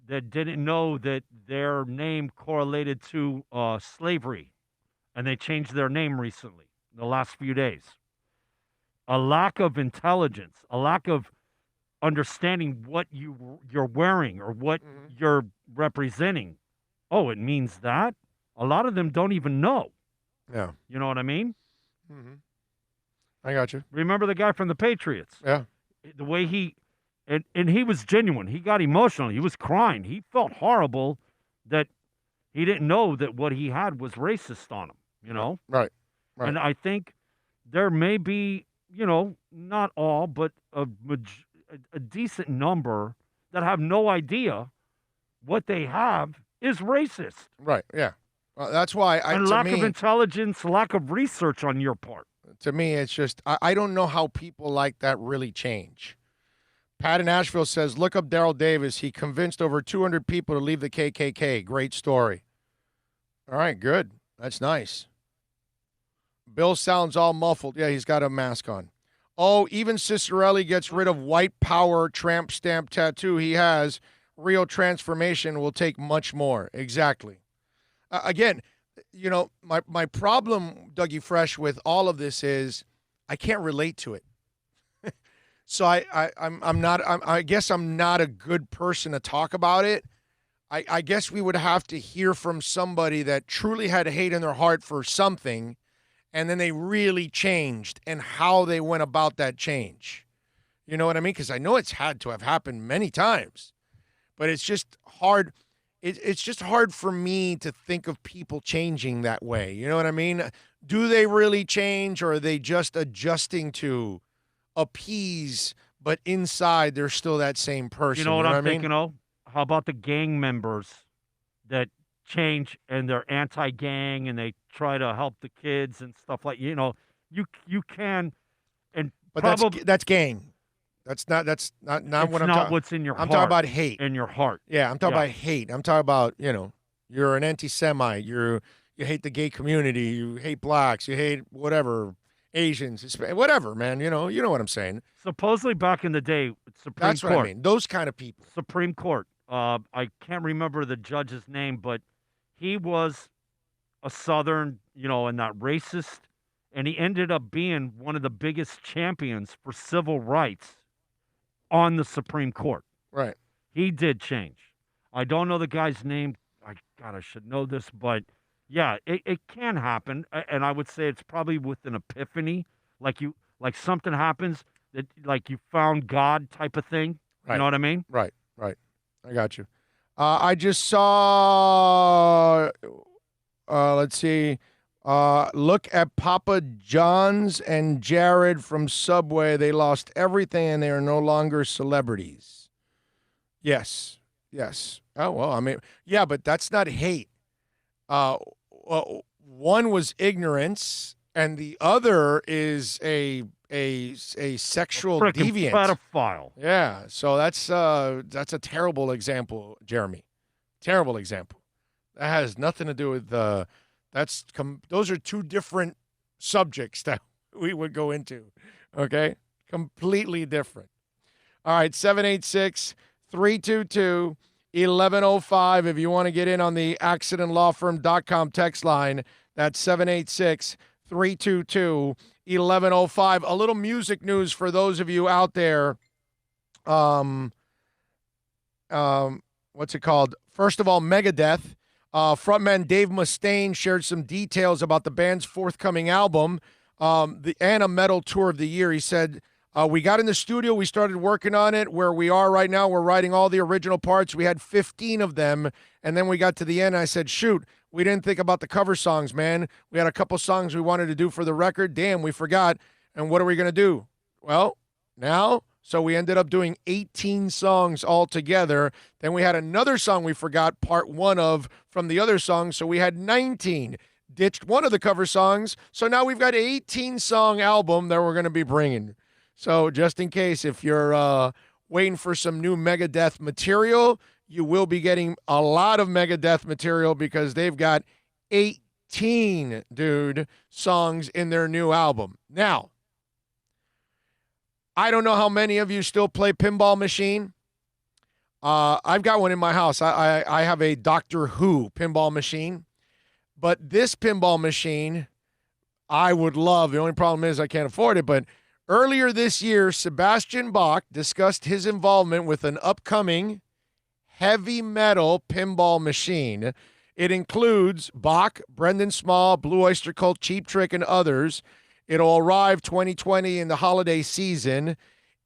that didn't know that their name correlated to slavery, and they changed their name recently, in the last few days? A lack of intelligence, a lack of understanding what you're wearing or what you're representing. Oh, it means that? A lot of them don't even know. Yeah. You know what I mean? Mm-hmm. I got you. Remember the guy from the Patriots? Yeah. The way and he was genuine. He got emotional. He was crying. He felt horrible that he didn't know that what he had was racist on him, you know? Right. And I think there may be, not all, but a decent number that have no idea what they have is racist. Right. Yeah. Well, that's why and lack of intelligence, lack of research on your part. To me, it's just I don't know how people like that really change. Pat in Asheville says, look up Daryl Davis. He convinced over 200 people to leave the KKK. Great story. All right, good. That's nice. Bill sounds all muffled. Yeah, he's got a mask on. Oh, even Cicerelli gets rid of white power tramp stamp tattoo he has. Real transformation will take much more. Exactly. Again, my problem, Dougie Fresh, with all of this is I can't relate to it. So I guess I'm not a good person to talk about it. I guess we would have to hear from somebody that truly had hate in their heart for something, and then they really changed and how they went about that change. You know what I mean? Because I know it's had to have happened many times, but it's just hard. It's just hard for me to think of people changing that way. You know what I mean? Do they really change, or are they just adjusting to appease, but inside they're still that same person? You know what I'm I mean? thinking of? How about the gang members that change and they're anti-gang and they try to help the kids and stuff like you can, and But probably that's gang. That's not what I'm talking about. What's in your I'm heart. talking about hate. In your heart. Yeah, I'm talking about hate. I'm talking about, you're an anti-Semite. You hate the gay community. You hate blacks. You hate whatever, Asians, whatever, man. You know what I'm saying. Supposedly back in the day, Supreme That's Court. what I mean. Those kind of people. Supreme Court. I can't remember the judge's name, but he was a Southern, and not racist, and he ended up being one of the biggest champions for civil rights on the Supreme Court. Right. He did change. I don't know the guy's name. I should know this, but yeah, it can happen. And I would say it's probably with an epiphany, like something happens that like you found God type of thing. Right. You know what I mean? Right. I got you. I just saw, let's see, look at Papa John's and Jared from Subway. They lost everything and they are no longer celebrities. Yes. Oh, well, I mean, yeah, but that's not hate. One was ignorance and the other is a sexual deviant. Pedophile. Yeah, so that's a terrible example, Jeremy. Terrible example. That has nothing to do with those are two different subjects that we would go into. Okay? Completely different. All right, 786-322-1105 if you want to get in on the accidentlawfirm.com text line. That's 786-322-1105. A little music news for those of you out there. What's it called? First of all, Megadeth. Frontman Dave Mustaine shared some details about the band's forthcoming album, the Anna Metal Tour of the Year. He said, we got in the studio, we started working on it. Where we are right now, we're writing all the original parts. We had 15 of them, and then we got to the end, and I said, shoot, we didn't think about the cover songs, man. We had a couple songs we wanted to do for the record. Damn, we forgot. And what are we going to do? Well, now, so we ended up doing 18 songs altogether. Then we had another song we forgot part one of from the other song, so we had 19. Ditched one of the cover songs, so now we've got an 18-song album that we're going to be bringing. So just in case, if you're waiting for some new Megadeth material, you will be getting a lot of Megadeth material because they've got 18, songs in their new album. Now, I don't know how many of you still play pinball machine. I've got one in my house. I have a Doctor Who pinball machine. But this pinball machine, I would love. The only problem is I can't afford it. But earlier this year, Sebastian Bach discussed his involvement with an upcoming heavy metal pinball machine. It includes Bach, Brendan Small, Blue Oyster Cult, Cheap Trick, and others. It'll arrive 2020 in the holiday season.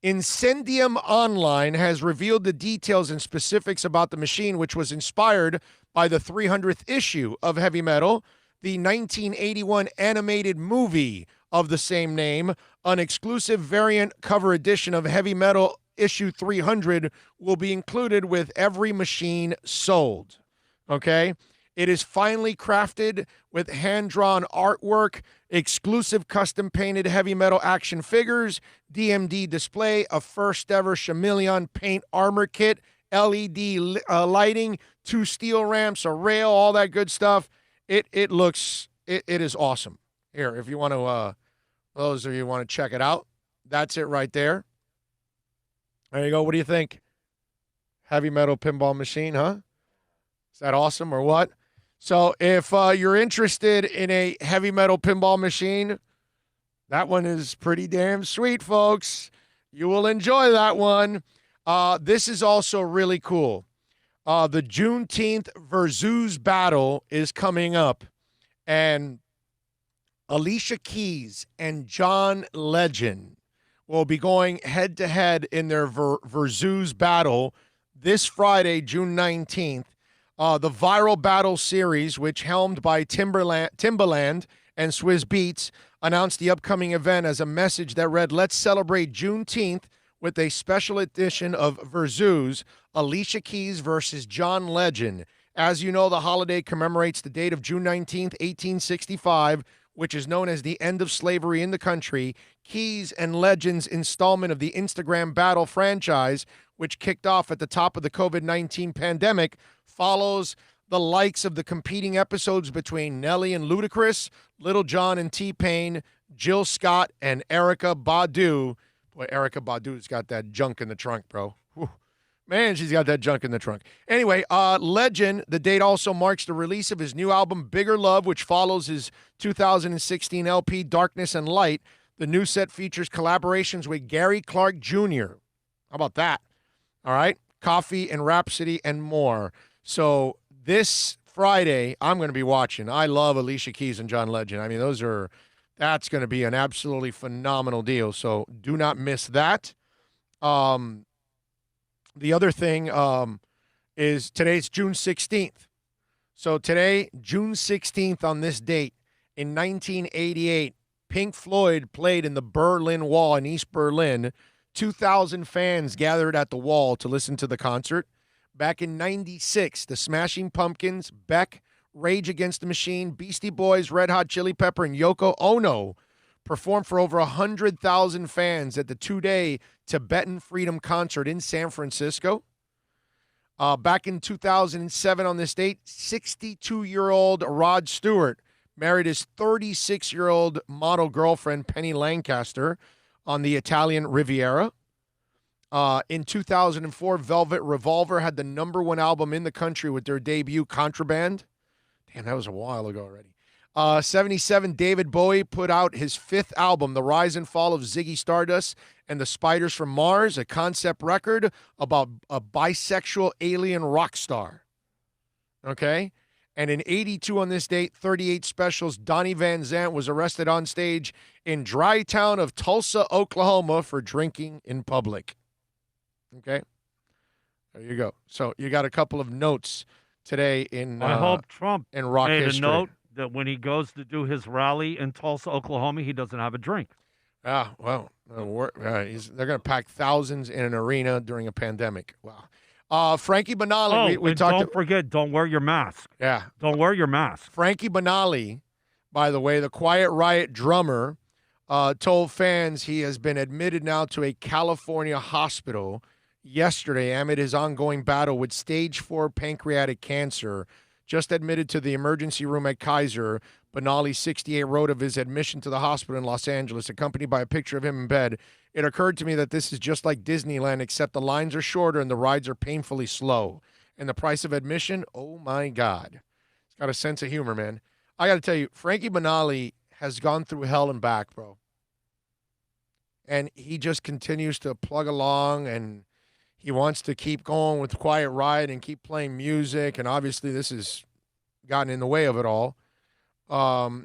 Incendium Online has revealed the details and specifics about the machine, which was inspired by the 300th issue of Heavy Metal, the 1981 animated movie of the same name. An exclusive variant cover edition of Heavy Metal issue 300 will be included with every machine sold. Okay? It is finely crafted with hand-drawn artwork, exclusive custom-painted heavy metal action figures, DMD display, a first-ever chameleon paint armor kit, LED lighting, 2 steel ramps, a rail, all that good stuff. It is awesome. Here, if you want to, those of you who want to check it out, that's it right there. There you go. What do you think? Heavy metal pinball machine, huh? Is that awesome or what? So if you're interested in a heavy metal pinball machine, that one is pretty damn sweet, folks. You will enjoy that one. This is also really cool. The Juneteenth Versus battle is coming up, and Alicia Keys and John Legend will be going head-to-head in their Versus battle this Friday, June 19th. The Viral Battle Series, which helmed by Timbaland and Swizz Beatz, announced the upcoming event as a message that read, "Let's celebrate Juneteenth with a special edition of Versus, Alicia Keys versus John Legend." As you know, the holiday commemorates the date of June 19th, 1865, which is known as the end of slavery in the country. Keys and Legend's installment of the Instagram Battle franchise, which kicked off at the top of the COVID-19 pandemic, follows the likes of the competing episodes between Nelly and Ludacris, Little John and T-Pain, Jill Scott, and Erykah Badu. Boy, Erykah Badu's got that junk in the trunk, bro. Whew. Man, she's got that junk in the trunk. Anyway, Legend, the date also marks the release of his new album, Bigger Love, which follows his 2016 LP, Darkness and Light. The new set features collaborations with Gary Clark Jr. How about that? All right. Coffee and Rhapsody and more. So this Friday, I'm going to be watching. I love Alicia Keys and John Legend. I mean, that's going to be an absolutely phenomenal deal. So do not miss that. The other thing is today's June 16th. So today, June 16th, on this date, in 1988, Pink Floyd played in the Berlin Wall in East Berlin. 2,000 fans gathered at the wall to listen to the concert. Back in 96, the Smashing Pumpkins, Beck, Rage Against the Machine, Beastie Boys, Red Hot Chili Pepper, and Yoko Ono performed for over 100,000 fans at the 2-day Tibetan Freedom Concert in San Francisco. Back in 2007 on this date, 62-year-old Rod Stewart married his 36-year-old model girlfriend, Penny Lancaster, on the Italian Riviera. In 2004, Velvet Revolver had the #1 album in the country with their debut, Contraband. Damn, that was a while ago already. 77, David Bowie put out his 5th album, The Rise and Fall of Ziggy Stardust and the Spiders from Mars, a concept record about a bisexual alien rock star. Okay? And in 82 on this date, 38 Specials, Donnie Van Zant was arrested on stage in dry town of Tulsa, Oklahoma for drinking in public. Okay? There you go. So you got a couple of notes today in I hope Trump in rock made history. a note that when he goes to do his rally in Tulsa, Oklahoma, he doesn't have a drink. Ah, well, they're going to pack thousands in an arena during a pandemic. Wow. Frankie Banali. We talked. Don't forget, don't wear your mask. Yeah. Don't wear your mask. Frankie Banali, by the way, the Quiet Riot drummer, told fans he has been admitted now to a California hospital yesterday amid his ongoing battle with stage 4 pancreatic cancer. Just admitted to the emergency room at Kaiser. Benally, 68, wrote of his admission to the hospital in Los Angeles, accompanied by a picture of him in bed. It occurred to me that this is just like Disneyland, except the lines are shorter and the rides are painfully slow. And the price of admission, oh my God. He's got a sense of humor, man. I got to tell you, Frankie Benally has gone through hell and back, bro. And he just continues to plug along, and he wants to keep going with Quiet Riot and keep playing music. And obviously this has gotten in the way of it all.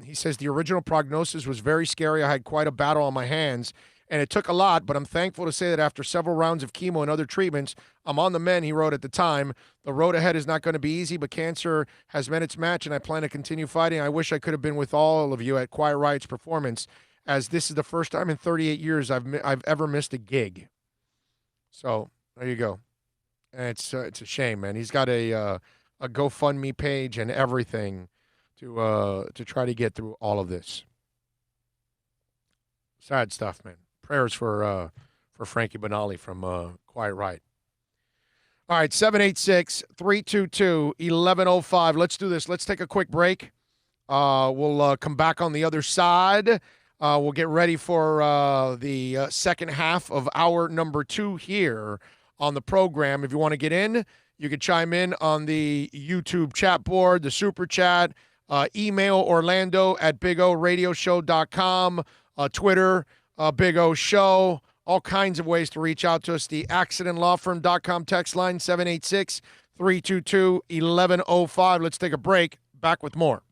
He says the original prognosis was very scary. I had quite a battle on my hands, and it took a lot, but I'm thankful to say that after several rounds of chemo and other treatments, I'm on the mend, he wrote at the time. The road ahead is not going to be easy, but cancer has met its match, and I plan to continue fighting. I wish I could have been with all of you at Quiet Riot's performance, as this is the first time in 38 years I've ever missed a gig. So there you go. And it's a shame, man. He's got a GoFundMe page and everything to try to get through all of this. Sad stuff, man. Prayers for Frankie Benally from Quiet Riot. All right, 786-322-1105. Let's do this. Let's take a quick break. We'll come back on the other side. We'll get ready for the second half of hour number 2 here on the program. If you want to get in, you can chime in on the YouTube chat board, the super chat. Email Orlando at BigORadioshow.com, Twitter, Big O Show, all kinds of ways to reach out to us. The accidentlawfirm.com text line, 786-322-1105. Let's take a break. Back with more.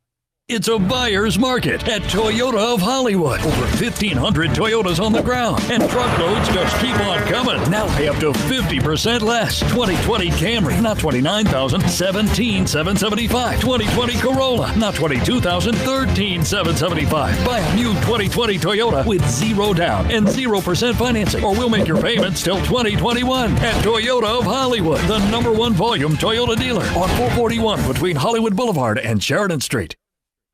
It's a buyer's market at Toyota of Hollywood. Over 1,500 Toyotas on the ground, and truckloads just keep on coming. Now pay up to 50% less. 2020 Camry, not $29,000, $17,775. 2020 Corolla, not $22,000, $13,775. Buy a new 2020 Toyota with 0 down and 0% financing, or we'll make your payments till 2021 at Toyota of Hollywood, the #1 volume Toyota dealer on 441 between Hollywood Boulevard and Sheridan Street.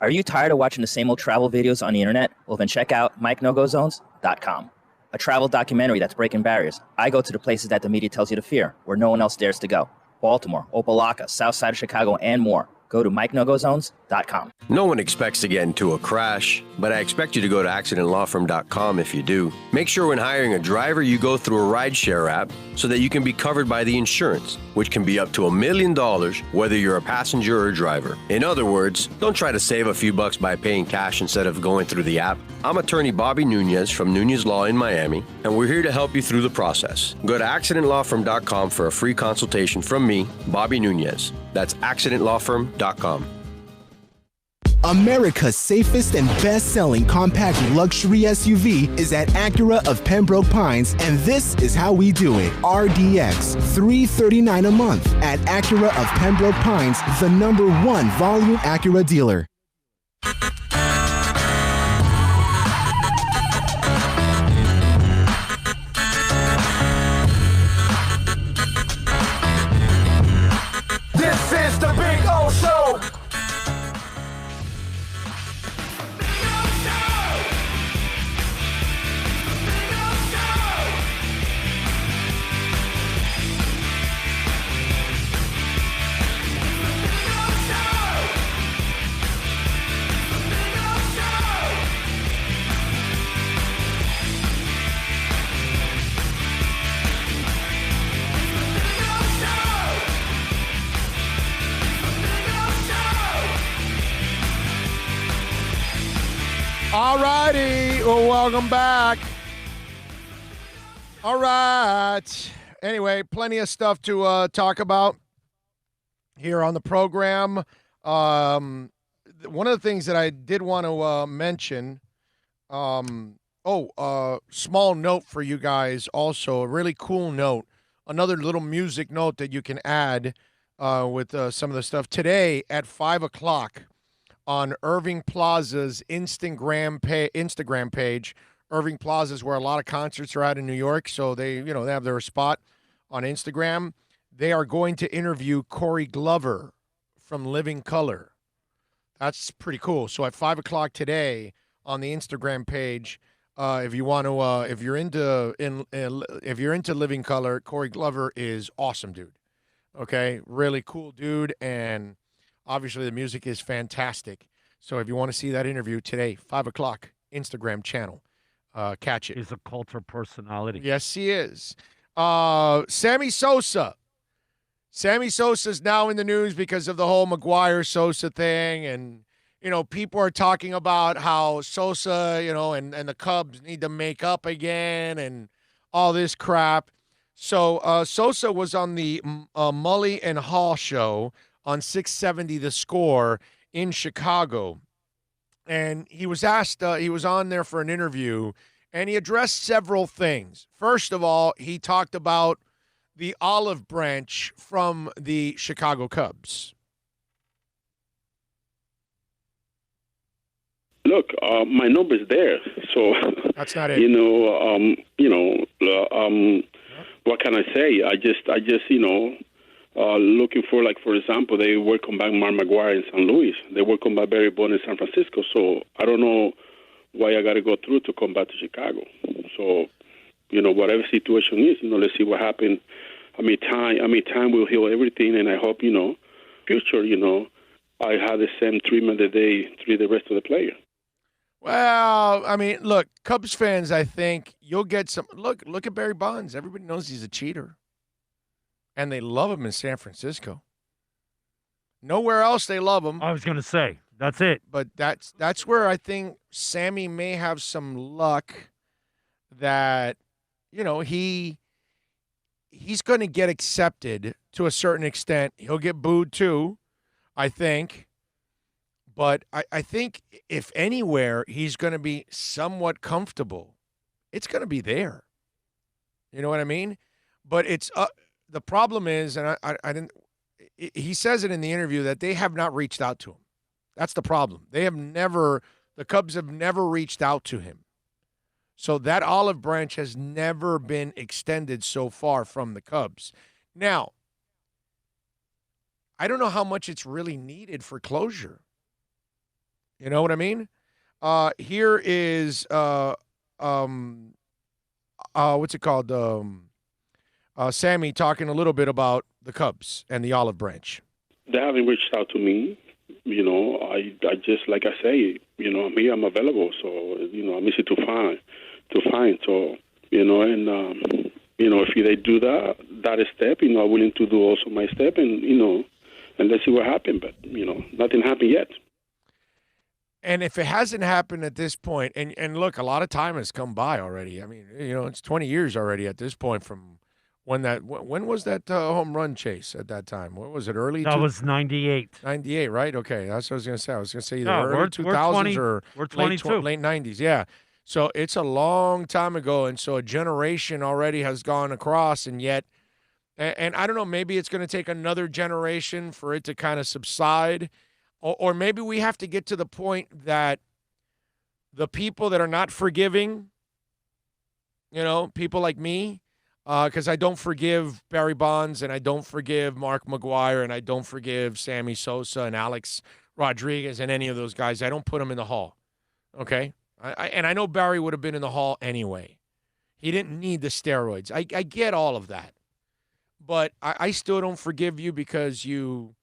Are you tired of watching the same old travel videos on the internet? Well, then check out MikeNoGoZones.com, a travel documentary that's breaking barriers. I go to the places that the media tells you to fear, where no one else dares to go. Baltimore, Opelika, South Side of Chicago, and more. Go to MikeNoGoZones.com. No one expects to get into a crash, but I expect you to go to accidentlawfirm.com if you do. Make sure when hiring a driver, you go through a rideshare app so that you can be covered by the insurance, which can be up to $1 million whether you're a passenger or a driver. In other words, don't try to save a few bucks by paying cash instead of going through the app. I'm attorney Bobby Nunez from Nunez Law in Miami, and we're here to help you through the process. Go to accidentlawfirm.com for a free consultation from me, Bobby Nunez. That's accidentlawfirm.com. America's safest and best-selling compact luxury SUV is at Acura of Pembroke Pines, and this is how we do it. RDX, $339 a month at Acura of Pembroke Pines, the #1 volume Acura dealer. This is the Big O Show. All righty. Well, welcome back. All right. Anyway, plenty of stuff to talk about here on the program. One of the things that I did want to mention, small note for you guys also, a really cool note, another little music note that you can add with some of the stuff. Today at 5 o'clock, on Irving Plaza's Instagram page. Irving Plaza is where a lot of concerts are at in New York, so they have their spot on Instagram. They are going to interview Corey Glover from Living Color. That's pretty cool. So at 5 o'clock today on the Instagram page, If you want to, if you're if you're into Living Color, Corey Glover is awesome, dude. Okay, really cool dude, and obviously the music is fantastic. So if you want to see that interview today, 5:00 Instagram channel, catch it. He's a cult of personality. Yes, he is. Sammy Sosa. Sammy Sosa's now in the news because of the whole McGuire-Sosa thing, and people are talking about how Sosa, and the Cubs need to make up again and all this crap. So Sosa was on the Mully and Hall show on 670 The Score in Chicago. And he was asked, he was on there for an interview, and he addressed several things. First of all, he talked about the olive branch from the Chicago Cubs. Look, my number's there, so that's not it. What can I say? I just, looking for, like, for example, they welcome back Mark McGuire in St. Louis. They welcome back Barry Bonds in San Francisco. So I don't know why I got to go through to come back to Chicago. So, whatever situation is, let's see what happens. Time will heal everything, and I hope, future, I have the same treatment that they treat the rest of the players. Well, look, Cubs fans, I think you'll get some. Look at Barry Bonds. Everybody knows he's a cheater. And they love him in San Francisco. Nowhere else they love him. I was going to say, that's it. But that's where I think Sammy may have some luck that, he's going to get accepted to a certain extent. He'll get booed too, I think. But I think if anywhere he's going to be somewhat comfortable, it's going to be there. You know what I mean? But it's the problem is, and I didn't. He says it in the interview that they have not reached out to him. That's the problem. The Cubs have never reached out to him. So that olive branch has never been extended so far from the Cubs. Now, I don't know how much it's really needed for closure. You know what I mean? Here is what's it called? Sammy talking a little bit about the Cubs and the olive branch. They haven't reached out to me. I just, like I say, me, I'm available. So, I'm easy to find. So, if they do that step, I'm willing to do also my step, and and let's see what happens. But nothing happened yet. And if it hasn't happened at this point, and look, a lot of time has come by already. It's 20 years already at this point from when was that home run chase at that time? What was it, early? That was 98. 98, right? Okay, that's what I was going to say. I was going to say either early 2000s or we're 22. late 90s, yeah. So it's a long time ago, and so a generation already has gone across, and yet, and I don't know, maybe it's going to take another generation for it to kind of subside. Or maybe we have to get to the point that the people that are not forgiving, people like me, because I don't forgive Barry Bonds, and I don't forgive Mark McGuire, and I don't forgive Sammy Sosa and Alex Rodriguez and any of those guys. I don't put them in the Hall, okay? And I know Barry would have been in the Hall anyway. He didn't need the steroids. I get all of that. But I still don't forgive you because you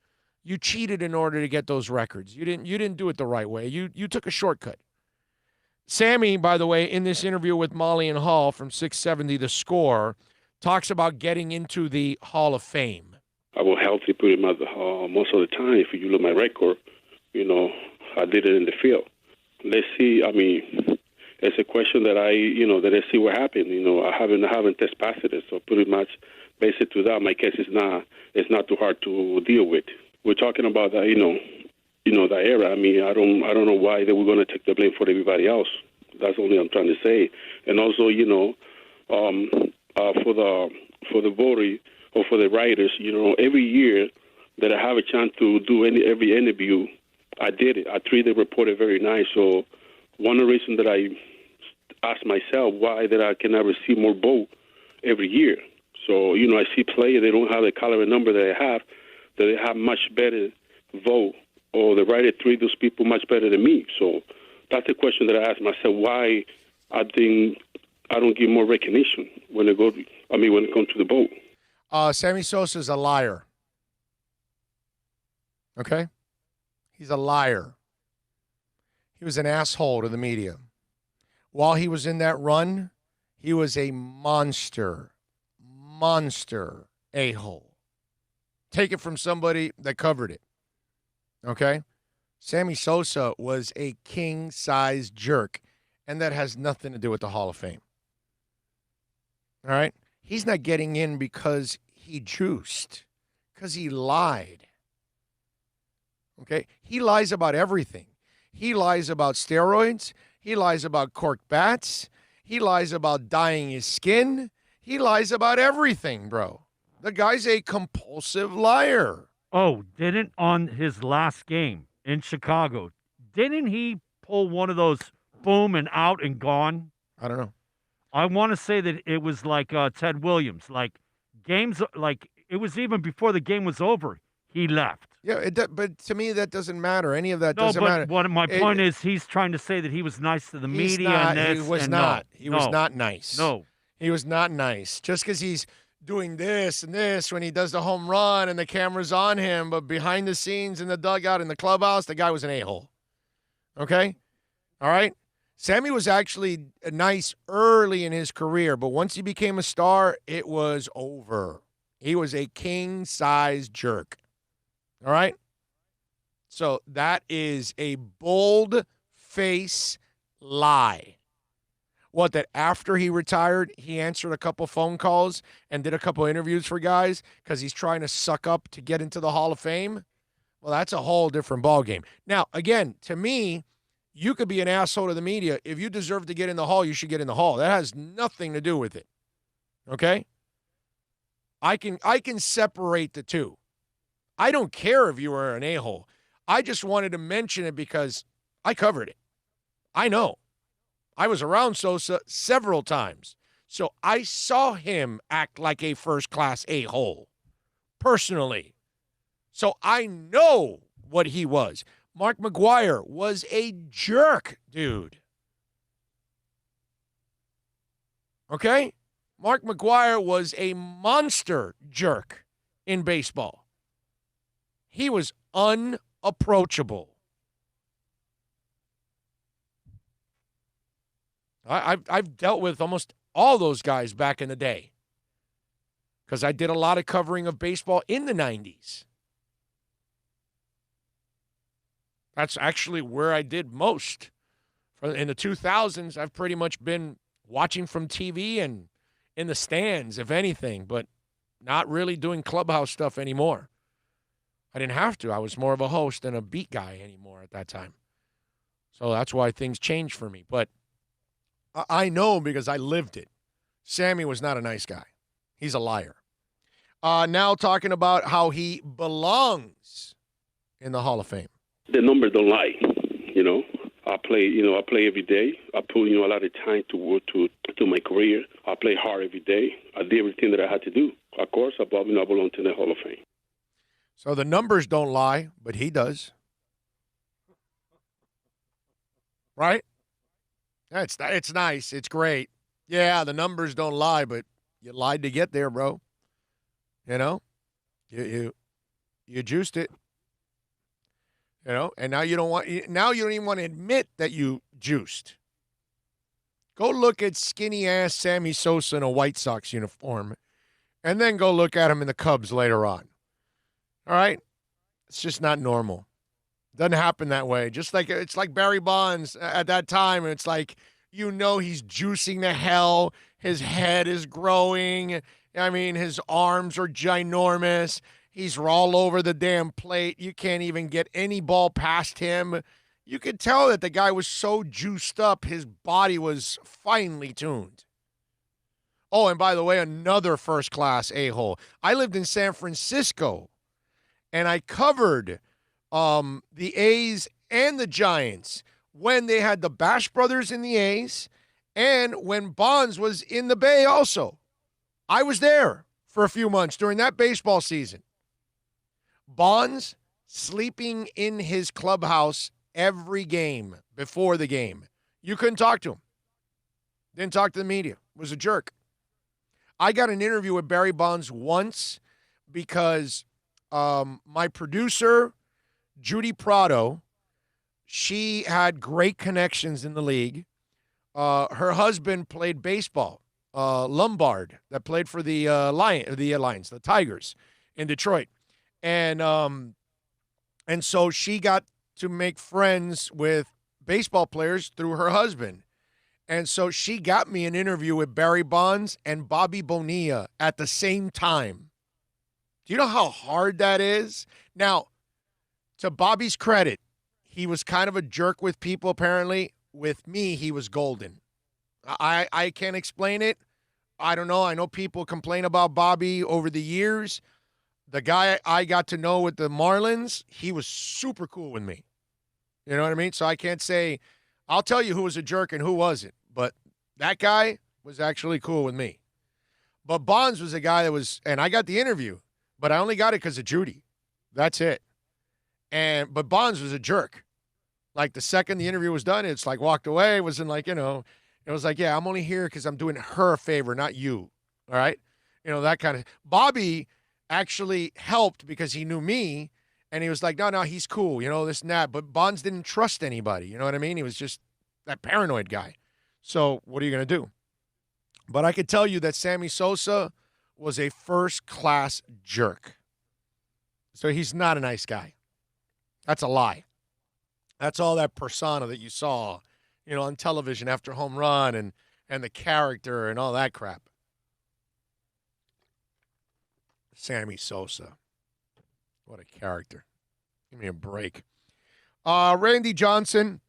cheated in order to get those records. You didn't do it the right way. You took a shortcut. Sammy, by the way, in this interview with Molly and Hall from 670 The Score, talks about getting into the Hall of Fame. I was healthy pretty much most of the time. If you look at my record, I did it in the field. Let's see. It's a question that that I see what happened. I haven't test passed it, so pretty much based it to that, my case is not too hard to deal with. We're talking about that, that era. I don't know why they were going to take the blame for everybody else. That's only I'm trying to say. And also, for the voter or for the writers, every year that I have a chance to do every interview, I did it. I treated the reporter very nice. So one of the reasons that I asked myself why that I cannot receive more vote every year. So, I see players, they don't have the caliber number that I have, that they have much better vote, or the writer treat those people much better than me. So that's the question that I ask myself, why I think I don't give more recognition when it comes to the vote. Sammy Sosa is a liar. Okay? He's a liar. He was an asshole to the media. While he was in that run, he was a monster a-hole. Take it from somebody that covered it. Okay? Sammy Sosa was a king-size jerk, and that has nothing to do with the Hall of Fame. All right? He's not getting in because he juiced, because he lied. Okay? He lies about everything. He lies about steroids. He lies about cork bats. He lies about dyeing his skin. He lies about everything, bro. The guy's a compulsive liar. Oh, didn't on his last game in Chicago, didn't he pull one of those boom and out and gone? I don't know. I want to say that it was like Ted Williams. Like games, like it was even before the game was over, he left. Yeah, but to me that doesn't matter. Any of that doesn't matter. No, but my point is he's trying to say that he was nice to the media. He was not. He was not nice. No. He was not nice. Just because he's doing this and this when he does the home run and the camera's on him, but behind the scenes in the dugout in the clubhouse, the guy was an a-hole. Okay? All right? Sammy was actually nice early in his career, but once he became a star, it was over. He was a king-size jerk. All right? So that is a bold-face lie. What, that after he retired, he answered a couple phone calls and did a couple interviews for guys because he's trying to suck up to get into the Hall of Fame? Well, that's a whole different ballgame. Now, again, to me, you could be an asshole to the media. If you deserve to get in the Hall, you should get in the Hall. That has nothing to do with it. Okay? I can separate the two. I don't care if you were an a-hole. I just wanted to mention it because I covered it. I know. I was around Sosa several times. So I saw him act like a first-class a-hole, personally. So I know what he was. Mark McGwire was a jerk, dude. Okay? Mark McGwire was a monster jerk in baseball. He was unapproachable. I've dealt with almost all those guys back in the day because I did a lot of covering of baseball in the 90s. That's actually where I did most. In the 2000s, I've pretty much been watching from TV and in the stands, if anything, but not really doing clubhouse stuff anymore. I didn't have to. I was more of a host than a beat guy anymore at that time. So that's why things changed for me. But I know because I lived it. Sammy was not a nice guy. He's a liar. Now talking about how he belongs in the Hall of Fame. The numbers don't lie. I play every day. I put a lot of time to my career. I play hard every day. I did everything that I had to do. Of course, I belong to the Hall of Fame. So the numbers don't lie, but he does. Right? It's nice. It's great. Yeah, the numbers don't lie, but you lied to get there, bro. You juiced it. And now you don't even want to admit that you juiced. Go look at skinny ass Sammy Sosa in a White Sox uniform, and then go look at him in the Cubs later on. All right? It's just not normal. Doesn't happen that way. Just like it's like Barry Bonds at that time. It's like, he's juicing to hell. His head is growing. I mean, his arms are ginormous. He's all over the damn plate. You can't even get any ball past him. You could tell that the guy was so juiced up, his body was finely tuned. Oh, and by the way, another first-class a-hole. I lived in San Francisco, and I covered the A's and the Giants when they had the Bash Brothers in the A's and when Bonds was in the Bay also. I was there for a few months during that baseball season. Bonds sleeping in his clubhouse every game before the game. You couldn't talk to him. Didn't talk to the media. Was a jerk. I got an interview with Barry Bonds once because my producer, Judy Prado, she had great connections in the league. Her husband played baseball, Lombard, that played for the Lions, the Tigers in Detroit. And so she got to make friends with baseball players through her husband. And so she got me an interview with Barry Bonds and Bobby Bonilla at the same time. Do you know how hard that is? Now, to Bobby's credit, he was kind of a jerk with people, apparently. With me, he was golden. I can't explain it. I don't know. I know people complain about Bobby over the years. The guy I got to know with the Marlins, he was super cool with me. You know what I mean? So I can't say, I'll tell you who was a jerk and who wasn't. But that guy was actually cool with me. But Bonds was a guy that was, and I got the interview, but I only got it because of Judy. That's it. But Bonds was a jerk. Like the second the interview was done, it's like walked away. It wasn't like, it was like, yeah, I'm only here because I'm doing her a favor, not you. All right? That kind of. Bobby actually helped because he knew me, and he was like, no, he's cool, this and that. But Bonds didn't trust anybody. You know what I mean? He was just that paranoid guy. So what are you going to do? But I could tell you that Sammy Sosa was a first-class jerk. So he's not a nice guy. That's a lie. That's all that persona that you saw, on television after home run and the character and all that crap. Sammy Sosa. What a character. Give me a break. Randy Johnson,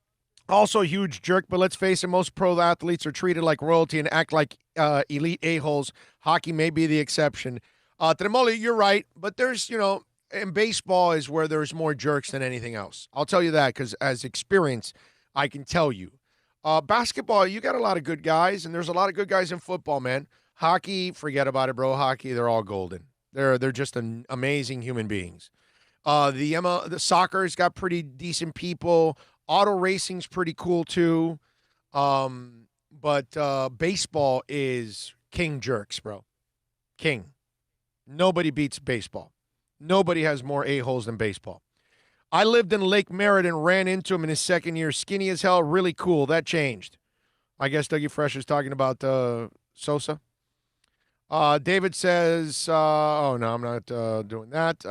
also a huge jerk, but let's face it, most pro athletes are treated like royalty and act like elite a-holes. Hockey may be the exception. Tremoli, you're right, but there's, in baseball is where there's more jerks than anything else. I'll tell you that because as experience, I can tell you. Basketball, you got a lot of good guys, and there's a lot of good guys in football, man. Hockey, forget about it, bro. Hockey, they're all golden. They're just amazing human beings. The soccer's got pretty decent people. Auto racing's pretty cool too. But baseball is king jerks, bro. King. Nobody beats baseball. Nobody has more a-holes than baseball. I lived in Lake Merritt and ran into him in his second year. Skinny as hell, really cool. That changed. I guess Dougie Fresh is talking about Sosa. David says, oh, no, I'm not doing that.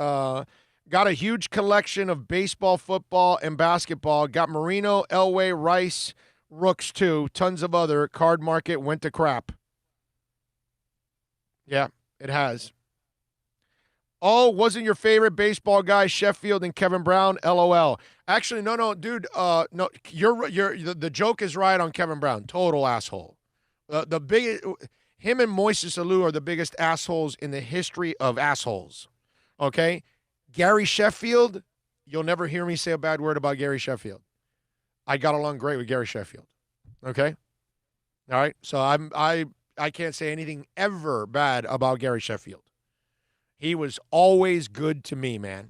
Got a huge collection of baseball, football, and basketball. Got Marino, Elway, Rice, Rooks, too. Tons of other. Card market went to crap. Yeah, it has. Oh, wasn't your favorite baseball guy Sheffield and Kevin Brown? LOL. Actually, no, dude. No, the joke is right on Kevin Brown. Total asshole. The biggest, him and Moises Alou are the biggest assholes in the history of assholes. Okay, Gary Sheffield. You'll never hear me say a bad word about Gary Sheffield. I got along great with Gary Sheffield. Okay, all right. So I can't say anything ever bad about Gary Sheffield. He was always good to me, man.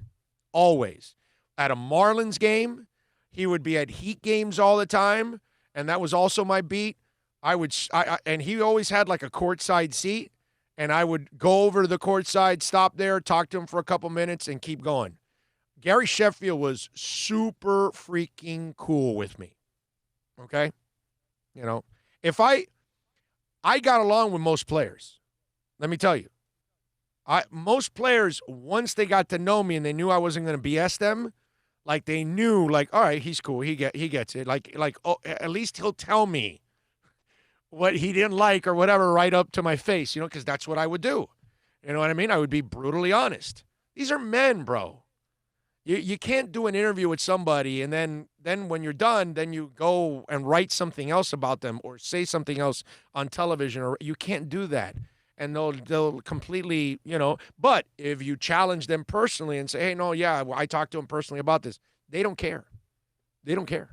Always. At a Marlins game, he would be at Heat games all the time, and that was also my beat. And he always had like a courtside seat, and I would go over to the courtside, stop there, talk to him for a couple minutes, and keep going. Gary Sheffield was super freaking cool with me. Okay? If I got along with most players. Let me tell you. Most players, once they got to know me and they knew I wasn't going to BS them, like they knew, like, all right, he's cool. He gets it. Like, oh, at least he'll tell me what he didn't like or whatever right up to my face, because that's what I would do. You know what I mean? I would be brutally honest. These are men, bro. You can't do an interview with somebody and then when you're done, then you go and write something else about them or say something else on television, or you can't do that. And they'll completely, but if you challenge them personally and say, hey, no, yeah, I talked to him personally about this, they don't care. They don't care.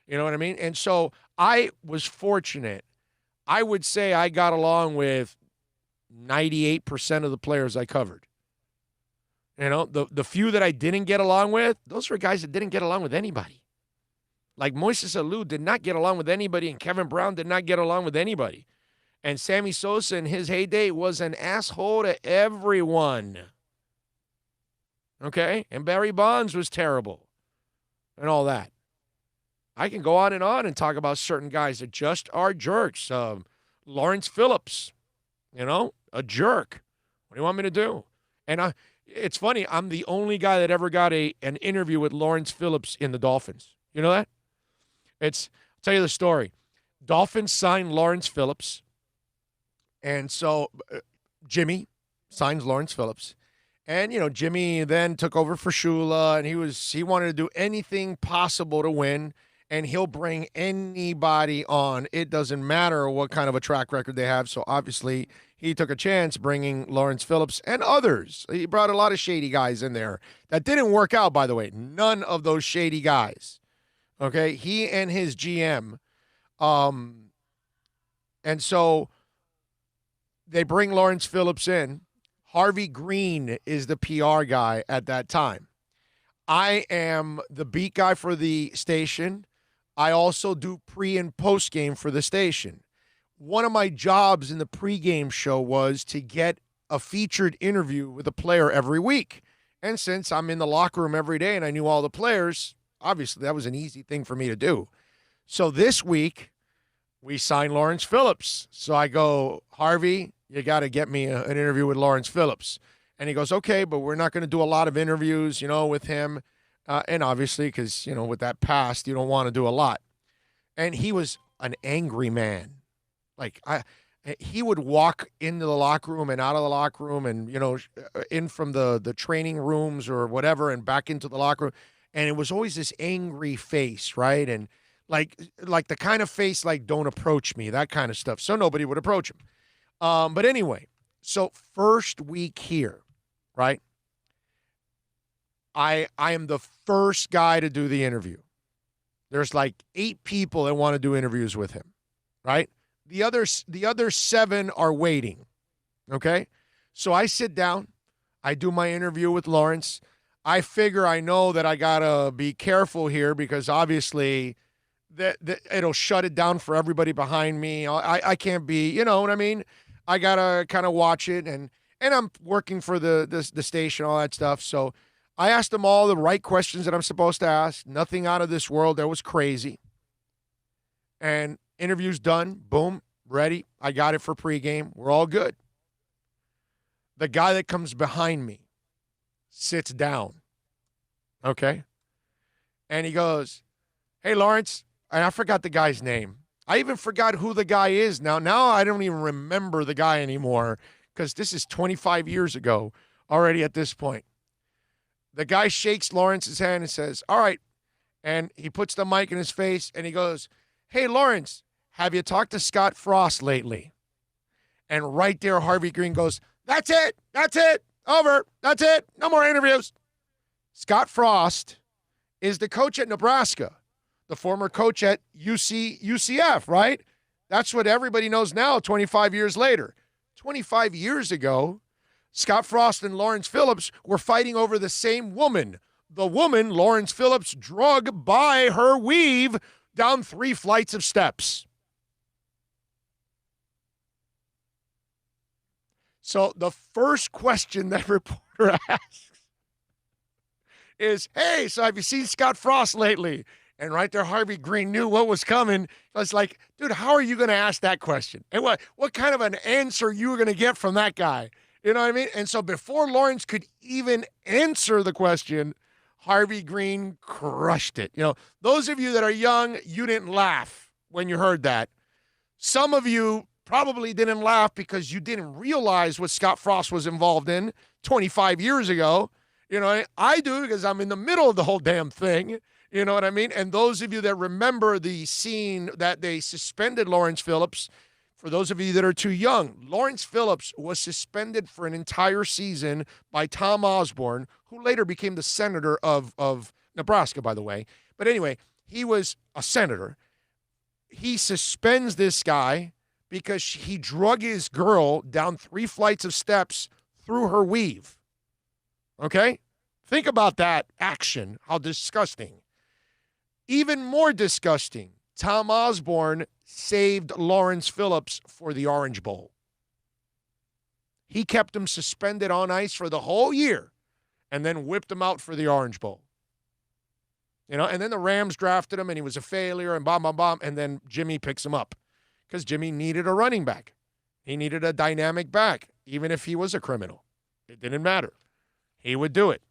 You know what I mean? And so I was fortunate. I would say I got along with 98% of the players I covered. The few that I didn't get along with, those were guys that didn't get along with anybody. Like Moises Alou did not get along with anybody, and Kevin Brown did not get along with anybody. And Sammy Sosa in his heyday was an asshole to everyone. Okay? And Barry Bonds was terrible and all that. I can go on and talk about certain guys that just are jerks. Lawrence Phillips, a jerk. What do you want me to do? And it's funny, I'm the only guy that ever got an interview with Lawrence Phillips in the Dolphins. You know that? I'll tell you the story. Dolphins signed Lawrence Phillips. And so Jimmy signs Lawrence Phillips. And, Jimmy then took over for Shula, and he wanted to do anything possible to win, and he'll bring anybody on. It doesn't matter what kind of a track record they have. So obviously he took a chance bringing Lawrence Phillips and others. He brought a lot of shady guys in there. That didn't work out, by the way. None of those shady guys. Okay? He and his GM. And so they bring Lawrence Phillips in. Harvey Green is the PR guy at that time. I am the beat guy for the station. I also do pre and post game for the station. One of my jobs in the pregame show was to get a featured interview with a player every week. And since I'm in the locker room every day and I knew all the players, obviously that was an easy thing for me to do. So this week, we signed Lawrence Phillips. So I go, Harvey, you got to get me an interview with Lawrence Phillips. And he goes, okay, but we're not going to do a lot of interviews, with him. And obviously, because, with that past, you don't want to do a lot. And he was an angry man. Like, he would walk into the locker room and out of the locker room and, in from the training rooms or whatever and back into the locker room. And it was always this angry face, right? And like the kind of face like, don't approach me, that kind of stuff. So nobody would approach him. But anyway, so first week here, right? I am the first guy to do the interview. There's like 8 people that want to do interviews with him, right? The other 7 are waiting, okay? So I sit down. I do my interview with Lawrence. I figure I know that I got to be careful here because obviously that it'll shut it down for everybody behind me. I can't be, you know what I mean? I got to kind of watch it, and I'm working for the station, all that stuff. So I asked them all the right questions that I'm supposed to ask. Nothing out of this world that was crazy. And interview's done. Boom. Ready. I got it for pregame. We're all good. The guy that comes behind me sits down. Okay? And he goes, hey, Lawrence. And I forgot the guy's name. I even forgot who the guy is now. Now I don't even remember the guy anymore because this is 25 years ago already at this point. The guy shakes Lawrence's hand and says, all right. And he puts the mic in his face and he goes, hey, Lawrence, have you talked to Scott Frost lately? And right there, Harvey Green goes, that's it. That's it. Over. That's it. No more interviews. Scott Frost is the coach at Nebraska, the former coach at UCF, right? That's what everybody knows now 25 years later. 25 years ago, Scott Frost and Lawrence Phillips were fighting over the same woman. The woman Lawrence Phillips drug by her weave down 3 flights of steps. So the first question that reporter asks is, hey, so have you seen Scott Frost lately? And right there, Harvey Green knew what was coming. I was like, dude, how are you going to ask that question? And what kind of an answer you were going to get from that guy? You know what I mean? And so before Lawrence could even answer the question, Harvey Green crushed it. Those of you that are young, you didn't laugh when you heard that. Some of you probably didn't laugh because you didn't realize what Scott Frost was involved in 25 years ago. I do because I'm in the middle of the whole damn thing. You know what I mean? And those of you that remember the scene that they suspended Lawrence Phillips, for those of you that are too young, Lawrence Phillips was suspended for an entire season by Tom Osborne, who later became the senator of Nebraska, by the way. But anyway, he was a senator. He suspends this guy because he drug his girl down 3 flights of steps through her weave. Okay? Think about that action. How disgusting. Even more disgusting, Tom Osborne saved Lawrence Phillips for the Orange Bowl. He kept him suspended on ice for the whole year and then whipped him out for the Orange Bowl. And then the Rams drafted him, and he was a failure, and bomb, and then Jimmy picks him up because Jimmy needed a running back. He needed a dynamic back, even if he was a criminal. It didn't matter. He would do it.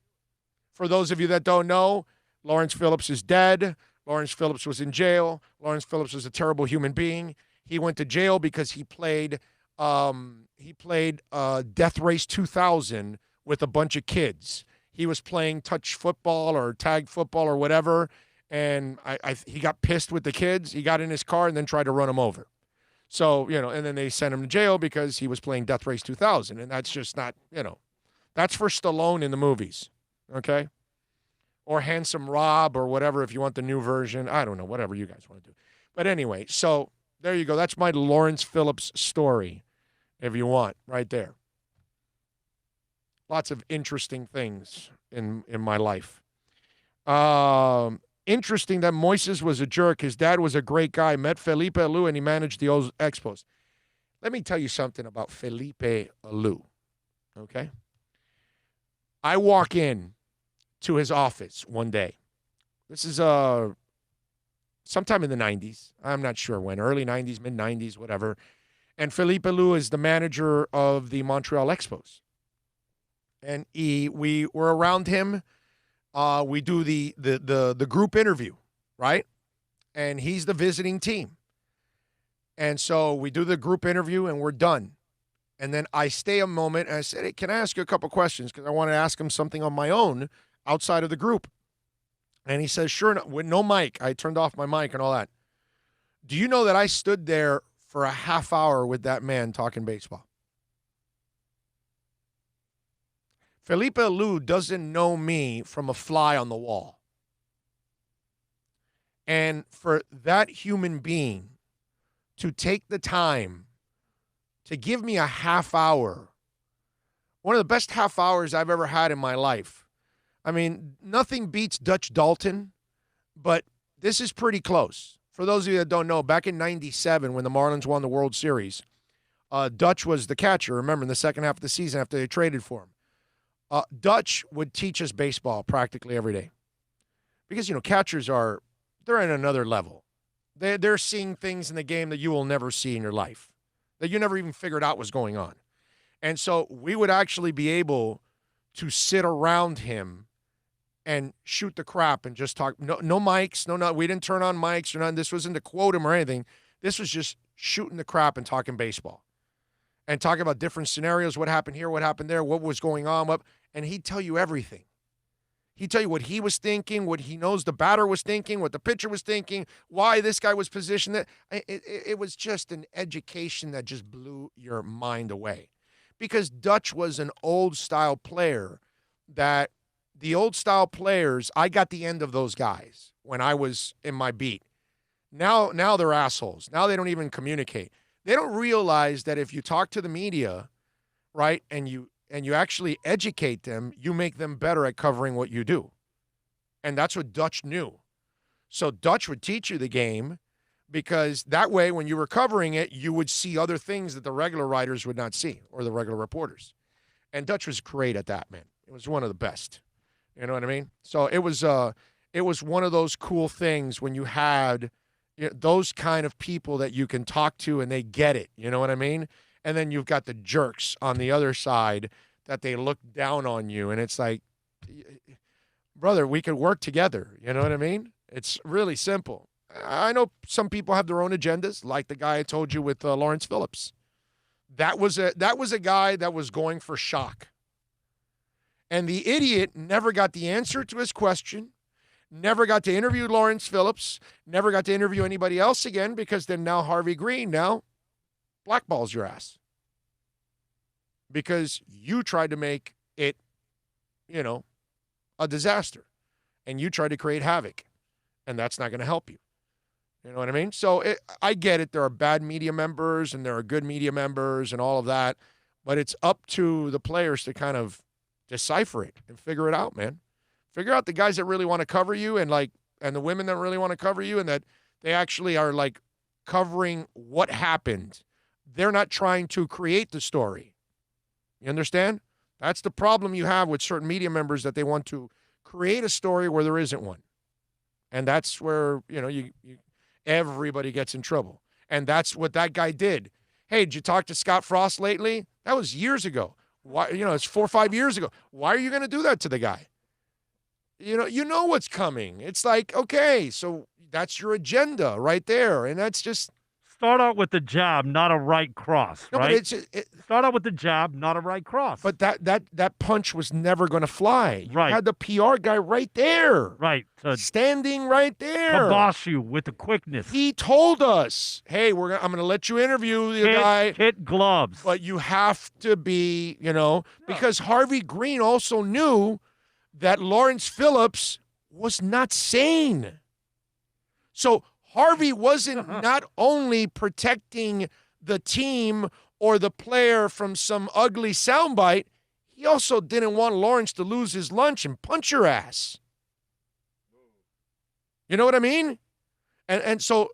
For those of you that don't know, Lawrence Phillips is dead. Lawrence Phillips was in jail. Lawrence Phillips was a terrible human being. He went to jail because he played Death Race 2000 with a bunch of kids. He was playing touch football or tag football or whatever, and he got pissed with the kids. He got in his car and then tried to run them over. So, and then they sent him to jail because he was playing Death Race 2000, and that's just not, that's for Stallone in the movies, okay? Or Handsome Rob or whatever if you want the new version. I don't know, whatever you guys want to do. But anyway, so there you go. That's my Lawrence Phillips story, if you want, right there. Lots of interesting things in my life. Interesting that Moises was a jerk. His dad was a great guy. Met Felipe Alou, and he managed the Expos. Let me tell you something about Felipe Alou, okay? I walk in to his office one day. This is sometime in the 90s. I'm not sure when. Early 90s, mid-90s, whatever. And Felipe Alou is the manager of the Montreal Expos. And we were around him. We do the group interview, right? And he's the visiting team. And so we do the group interview, and we're done. And then I stay a moment, and I said, hey, can I ask you a couple questions? Because I want to ask him something on my own outside of the group. And he says, sure, with no mic. I turned off my mic and all that. Do you know that I stood there for a half hour with that man talking baseball? Felipe Alou doesn't know me from a fly on the wall. And for that human being to take the time to give me a half hour, one of the best half hours I've ever had in my life. I mean, nothing beats Dutch Dalton, but this is pretty close. For those of you that don't know, back in 97 when the Marlins won the World Series, Dutch was the catcher, remember, in the second half of the season after they traded for him. Dutch would teach us baseball practically every day. Because, catchers they're at another level. They're seeing things in the game that you will never see in your life, that you never even figured out was going on. And so we would actually be able to sit around him and shoot the crap and just talk. No mics, no, we didn't turn on mics or nothing. This wasn't to quote him or anything. This was just shooting the crap and talking baseball. And talking about different scenarios, what happened here, what happened there, what was going on. And he'd tell you everything. He'd tell you what he was thinking, what he knows the batter was thinking, what the pitcher was thinking, why this guy was positioned. It was just an education that just blew your mind away. Because Dutch was an old-style player that the old-style players, I got the end of those guys when I was in my beat. Now they're assholes. Now they don't even communicate. They don't realize that if you talk to the media, right, and you actually educate them, you make them better at covering what you do. And that's what Dutch knew. So Dutch would teach you the game because that way when you were covering it, you would see other things that the regular writers would not see or the regular reporters. And Dutch was great at that, man. It was one of the best. You know what I mean? So it was one of those cool things when you had those kind of people that you can talk to and they get it. You know what I mean? And then you've got the jerks on the other side that they look down on you. And it's like, brother, we could work together. You know what I mean? It's really simple. I know some people have their own agendas, like the guy I told you with Lawrence Phillips. That was a guy that was going for shock. And the idiot never got the answer to his question, never got to interview Lawrence Phillips, never got to interview anybody else again because then now Harvey Green now blackballs your ass. Because you tried to make it, a disaster. And you tried to create havoc. And that's not going to help you. You know what I mean? So I get it. There are bad media members and there are good media members and all of that. But it's up to the players to kind of decipher it and figure it out, man. Figure out the guys that really want to cover you and, and the women that really want to cover you and that they actually are like covering what happened. They're not trying to create the story. You understand? That's the problem you have with certain media members, that they want to create a story where there isn't one. And that's where, everybody gets in trouble. And that's what that guy did. Hey, did you talk to Scott Frost lately? That was years ago. Why? It's 4 or 5 years ago. Why are you going to do that to the guy? You know what's coming. It's like, okay, so that's your agenda right there. And that's just. Start out with the jab, not a right cross, No, right? but Start out with the jab, not a right cross. But that punch was never going to fly. Right. You had the PR guy right there. Right. Standing right there. Kibosh you with the quickness. He told us, hey, I'm going to let you interview the guy. Kit gloves. But you have to be, because Harvey Green also knew that Lawrence Phillips was not sane. So Harvey wasn't not only protecting the team or the player from some ugly soundbite, he also didn't want Lawrence to lose his lunch and punch your ass. You know what I mean? And so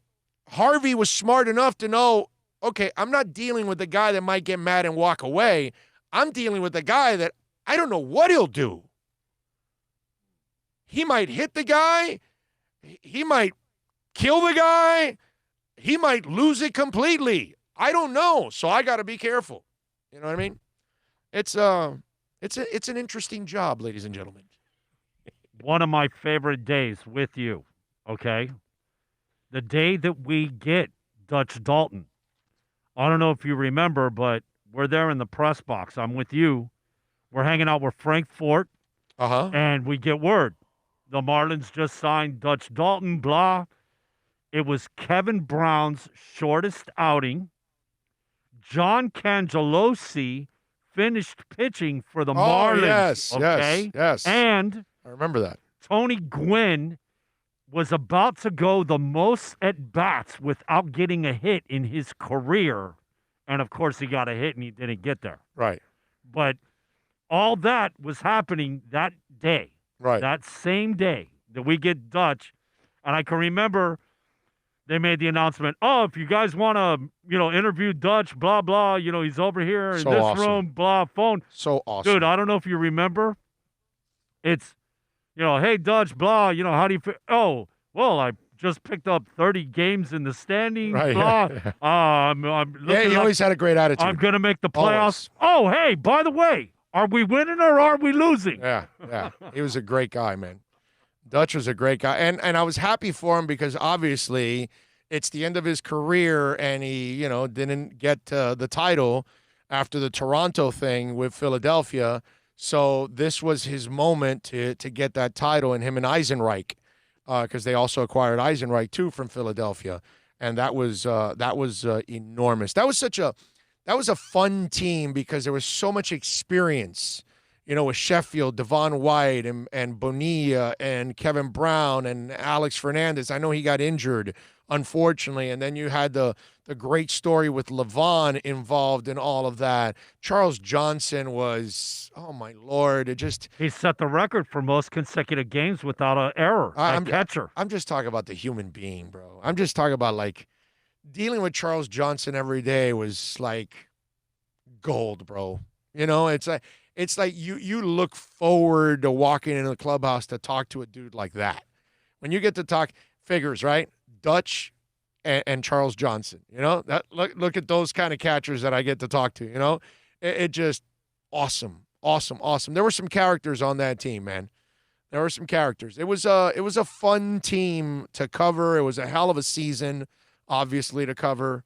Harvey was smart enough to know, okay, I'm not dealing with the guy that might get mad and walk away. I'm dealing with the guy that I don't know what he'll do. He might hit the guy. He might kill the guy. He might lose it completely. I don't know. So I got to be careful. You know what I mean? It's an interesting job, ladies and gentlemen. One of my favorite days with you, okay? The day that we get Dutch Dalton. I don't know if you remember, but we're there in the press box. I'm with you. We're hanging out with Frank Fort. And we get word. The Marlins just signed Dutch Dalton, blah. It was Kevin Brown's shortest outing. John Cangelosi finished pitching for the Marlins. Yes. And I remember that. Tony Gwynn was about to go the most at-bats without getting a hit in his career. And, of course, he got a hit and he didn't get there. Right. But all that was happening that day. Right. That same day that we get Dutch. And I can remember they made the announcement, if you guys want to, interview Dutch, blah, blah, he's over here in this room, blah, phone. So awesome. Dude, I don't know if you remember. It's, hey, Dutch, blah, how do you feel? Oh, well, I just picked up 30 games in the standings, right, blah. Yeah. I'm He always had a great attitude. I'm going to make the playoffs. Always. Oh, hey, by the way, are we winning or are we losing? Yeah. He was a great guy, man. Dutch was a great guy. And I was happy for him because obviously it's the end of his career and he, didn't get the title after the Toronto thing with Philadelphia. So this was his moment to get that title, and him and Eisenreich, because they also acquired Eisenreich too from Philadelphia. And that was enormous. That was a fun team because there was so much experience, with Sheffield, Devon White, and Bonilla, and Kevin Brown, and Alex Fernandez. I know he got injured, unfortunately. And then you had the great story with Levon involved in all of that. Charles Johnson was, oh, my Lord. He set the record for most consecutive games without an error at catcher. I'm just talking about the human being, bro. I'm just talking about, dealing with Charles Johnson every day was like gold, bro. It's like you look forward to walking into the clubhouse to talk to a dude like that. When you get to talk figures, right? Dutch and Charles Johnson, that look at those kind of catchers that I get to talk to, it just awesome. There were some characters on that team, man. There were some characters. It was a fun team to cover. It was a hell of a season, obviously, to cover.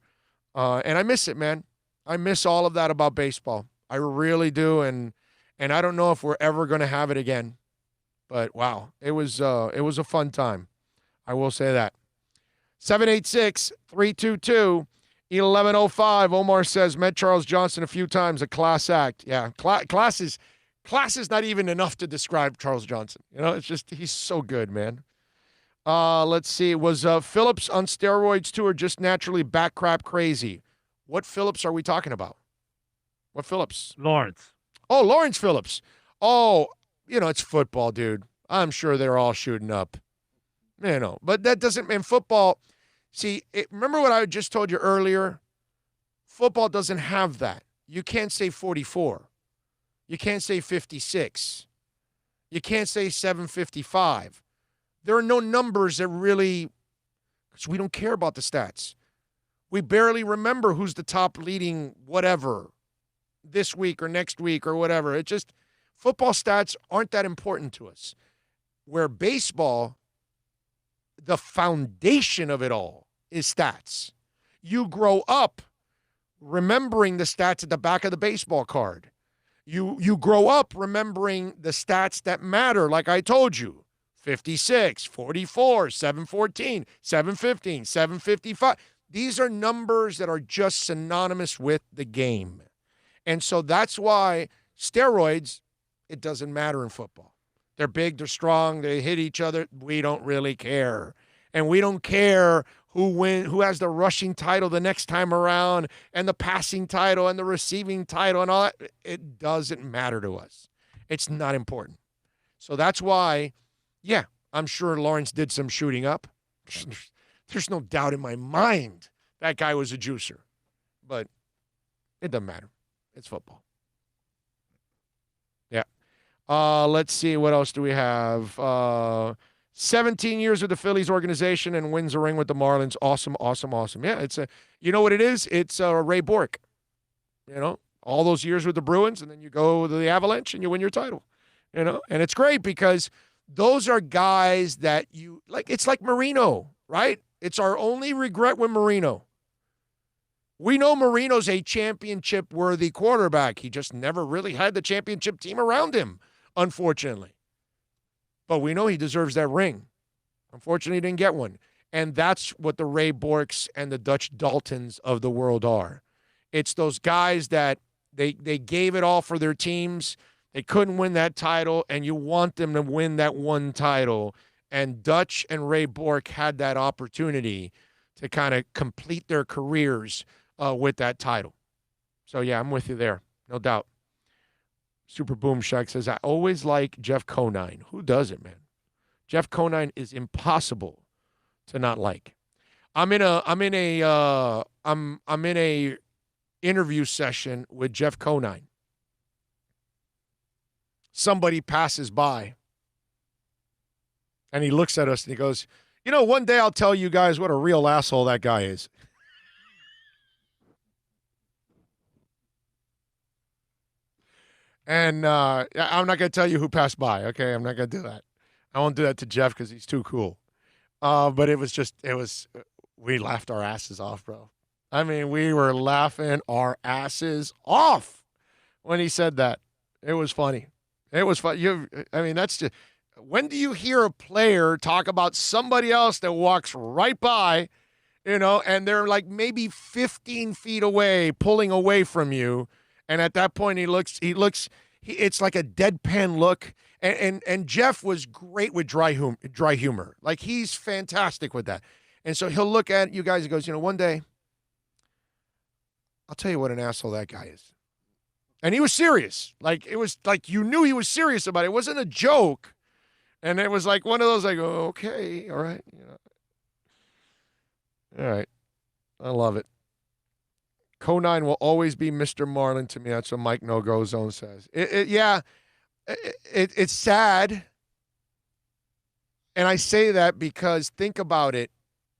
And I miss it, man. I miss all of that about baseball. I really do, and I don't know if we're ever going to have it again. But wow, it was a fun time. I will say that. 786-322-1105. Omar says met Charles Johnson a few times. A class act. Yeah, class is not even enough to describe Charles Johnson. It's just he's so good, man. Let's see. Was Phillips on steroids too, or just naturally back crap crazy? What Phillips are we talking about? What Phillips? Lawrence. Oh, Lawrence Phillips. Oh, it's football, dude. I'm sure they're all shooting up. But that doesn't in football. See, remember what I just told you earlier? Football doesn't have that. You can't say 44. You can't say 56. You can't say 755. There are no numbers that really, because we don't care about the stats. We barely remember who's the top leading whatever this week or next week or whatever. It just, football stats aren't that important to us. Where baseball, the foundation of it all is stats. You grow up remembering the stats at the back of the baseball card. You grow up remembering the stats that matter, like I told you. 56, 44, 714, 715, 755. These are numbers that are just synonymous with the game. And so that's why steroids, it doesn't matter in football. They're big, they're strong, they hit each other. We don't really care. And we don't care who has the rushing title the next time around and the passing title and the receiving title and all that. It doesn't matter to us. It's not important. So that's why, yeah, I'm sure Lawrence did some shooting up. There's no doubt in my mind that guy was a juicer. But it doesn't matter. It's football. Yeah. Let's see. What else do we have? 17 years with the Phillies organization and wins a ring with the Marlins. Awesome, awesome, awesome. Yeah, you know what it is? It's Ray Bork. All those years with the Bruins, and then you go to the Avalanche and you win your title. And it's great because those are guys that you like. It's like Marino, right? It's our only regret with Marino. We know Marino's a championship-worthy quarterback. He just never really had the championship team around him, unfortunately. But we know he deserves that ring. Unfortunately, he didn't get one. And that's what the Ray Borks and the Dutch Daltons of the world are. It's those guys that they gave it all for their teams. They couldn't win that title, and you want them to win that one title. And Dutch and Ray Bork had that opportunity to kind of complete their careers with that title. So, yeah, I'm with you there. No doubt. Super Boom Shack says, I always like Jeff Conine. Who doesn't, man? Jeff Conine is impossible to not like. I'm in a interview session with Jeff Conine. Somebody passes by and he looks at us and he goes, one day I'll tell you guys what a real asshole that guy is. And I'm not going to tell you who passed by, okay? I'm not going to do that. I won't do that to Jeff because he's too cool. But we laughed our asses off, bro. I mean, we were laughing our asses off when he said that. It was funny. It was fun. That's just, when do you hear a player talk about somebody else that walks right by, and they're like maybe 15 feet away, pulling away from you, and at that point it's like a deadpan look. And Jeff was great with dry humor. Like, he's fantastic with that. And so he'll look at you guys and goes, one day I'll tell you what an asshole that guy is. And he was serious. Like, it was like you knew he was serious about it. It wasn't a joke. And it was like one of those, like, oh, okay, all right. All right. I love it. Conine will always be Mr. Marlin to me. That's what Mike No Go Zone says. It's sad. And I say that because think about it.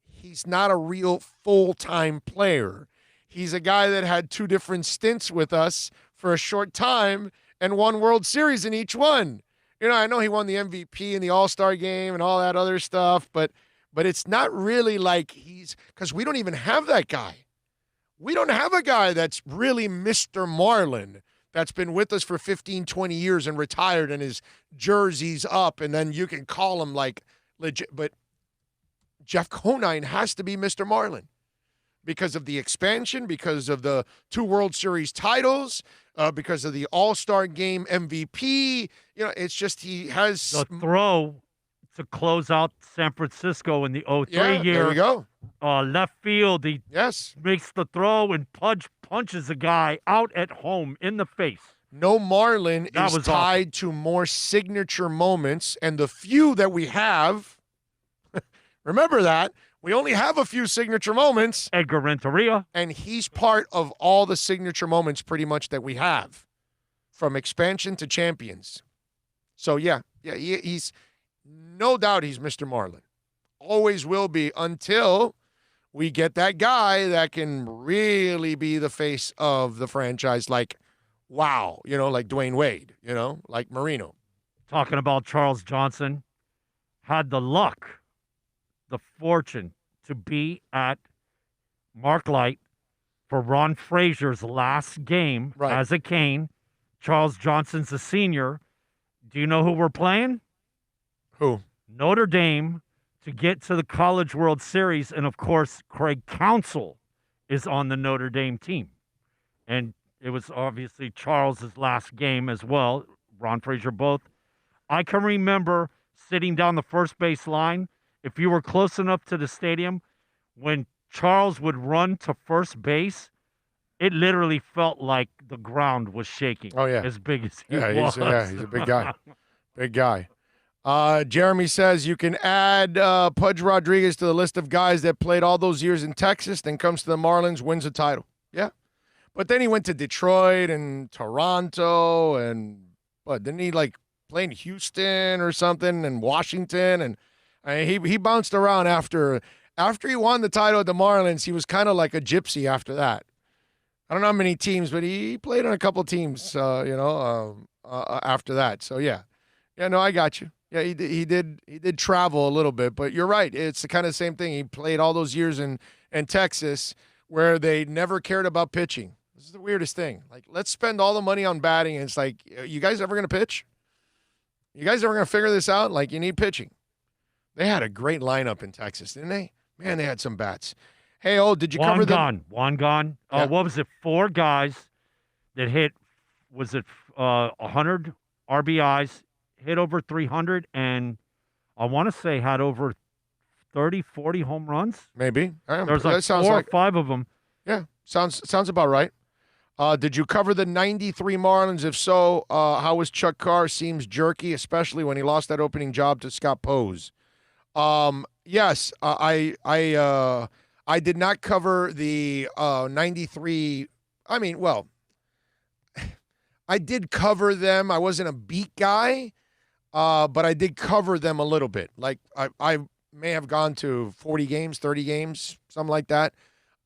He's not a real full-time player. He's a guy that had 2 different stints with us for a short time and won World Series in each one. I know he won the MVP in the All-Star game and all that other stuff, but it's not really like because we don't even have that guy. We don't have a guy that's really Mr. Marlin that's been with us for 15, 20 years and retired and his jersey's up, and then you can call him like legit. But Jeff Conine has to be Mr. Marlin because of the expansion, because of the 2 World Series titles, because of the All-Star Game MVP. It's just he has the throw to close out San Francisco in the 03 year. There we go. Left field. He makes the throw and punches a guy out at home in the face. No Marlin is tied to more signature moments, and the few that we have Remember that. We only have a few signature moments. Edgar Renteria. And he's part of all the signature moments pretty much that we have from expansion to champions. So, he's no doubt he's Mr. Marlin. Always will be until we get that guy that can really be the face of the franchise like, wow, like Dwayne Wade, like Marino. Talking about Charles Johnson, had the luck, the fortune to be at Mark Light for Ron Frazier's last game as a Cane. Charles Johnson's a senior. Do you know who we're playing? Who? Notre Dame to get to the College World Series. And, of course, Craig Counsell is on the Notre Dame team. And it was obviously Charles's last game as well. Ron Frazier both. I can remember sitting down the first base line. If you were close enough to the stadium, when Charles would run to first base, it literally felt like the ground was shaking. Oh, yeah. As big as he was. He's a big guy. Big guy. Jeremy says you can add Pudge Rodriguez to the list of guys that played all those years in Texas, then comes to the Marlins, wins a title. Yeah. But then he went to Detroit and Toronto and didn't he play in Houston or something and Washington? And he bounced around after he won the title at the Marlins. He was kind of like a gypsy after that. I don't know how many teams, but he played on a couple teams, after that. So, yeah. Yeah, no, I got you. Yeah, he did travel a little bit, but you're right. It's the kind of same thing. He played all those years in Texas where they never cared about pitching. This is the weirdest thing. Let's spend all the money on batting, and it's like, you guys ever going to pitch? You guys ever going to figure this out? You need pitching. They had a great lineup in Texas, didn't they? Man, they had some bats. Hey, did you cover them? One gone. Yeah. What was it? 4 guys that hit, 100 RBIs, hit over 300, and I want to say had over 30, 40 home runs. Maybe. There's 4 or 5 of them. Yeah, sounds about right. Did you cover the 93 Marlins? If so, how was Chuck Carr? Seems jerky, especially when he lost that opening job to Scott Pose. Yes, I did not cover the 93. I mean, well, I did cover them. I wasn't a beat guy, but I did cover them a little bit. I may have gone to 40 games, 30 games, something like that.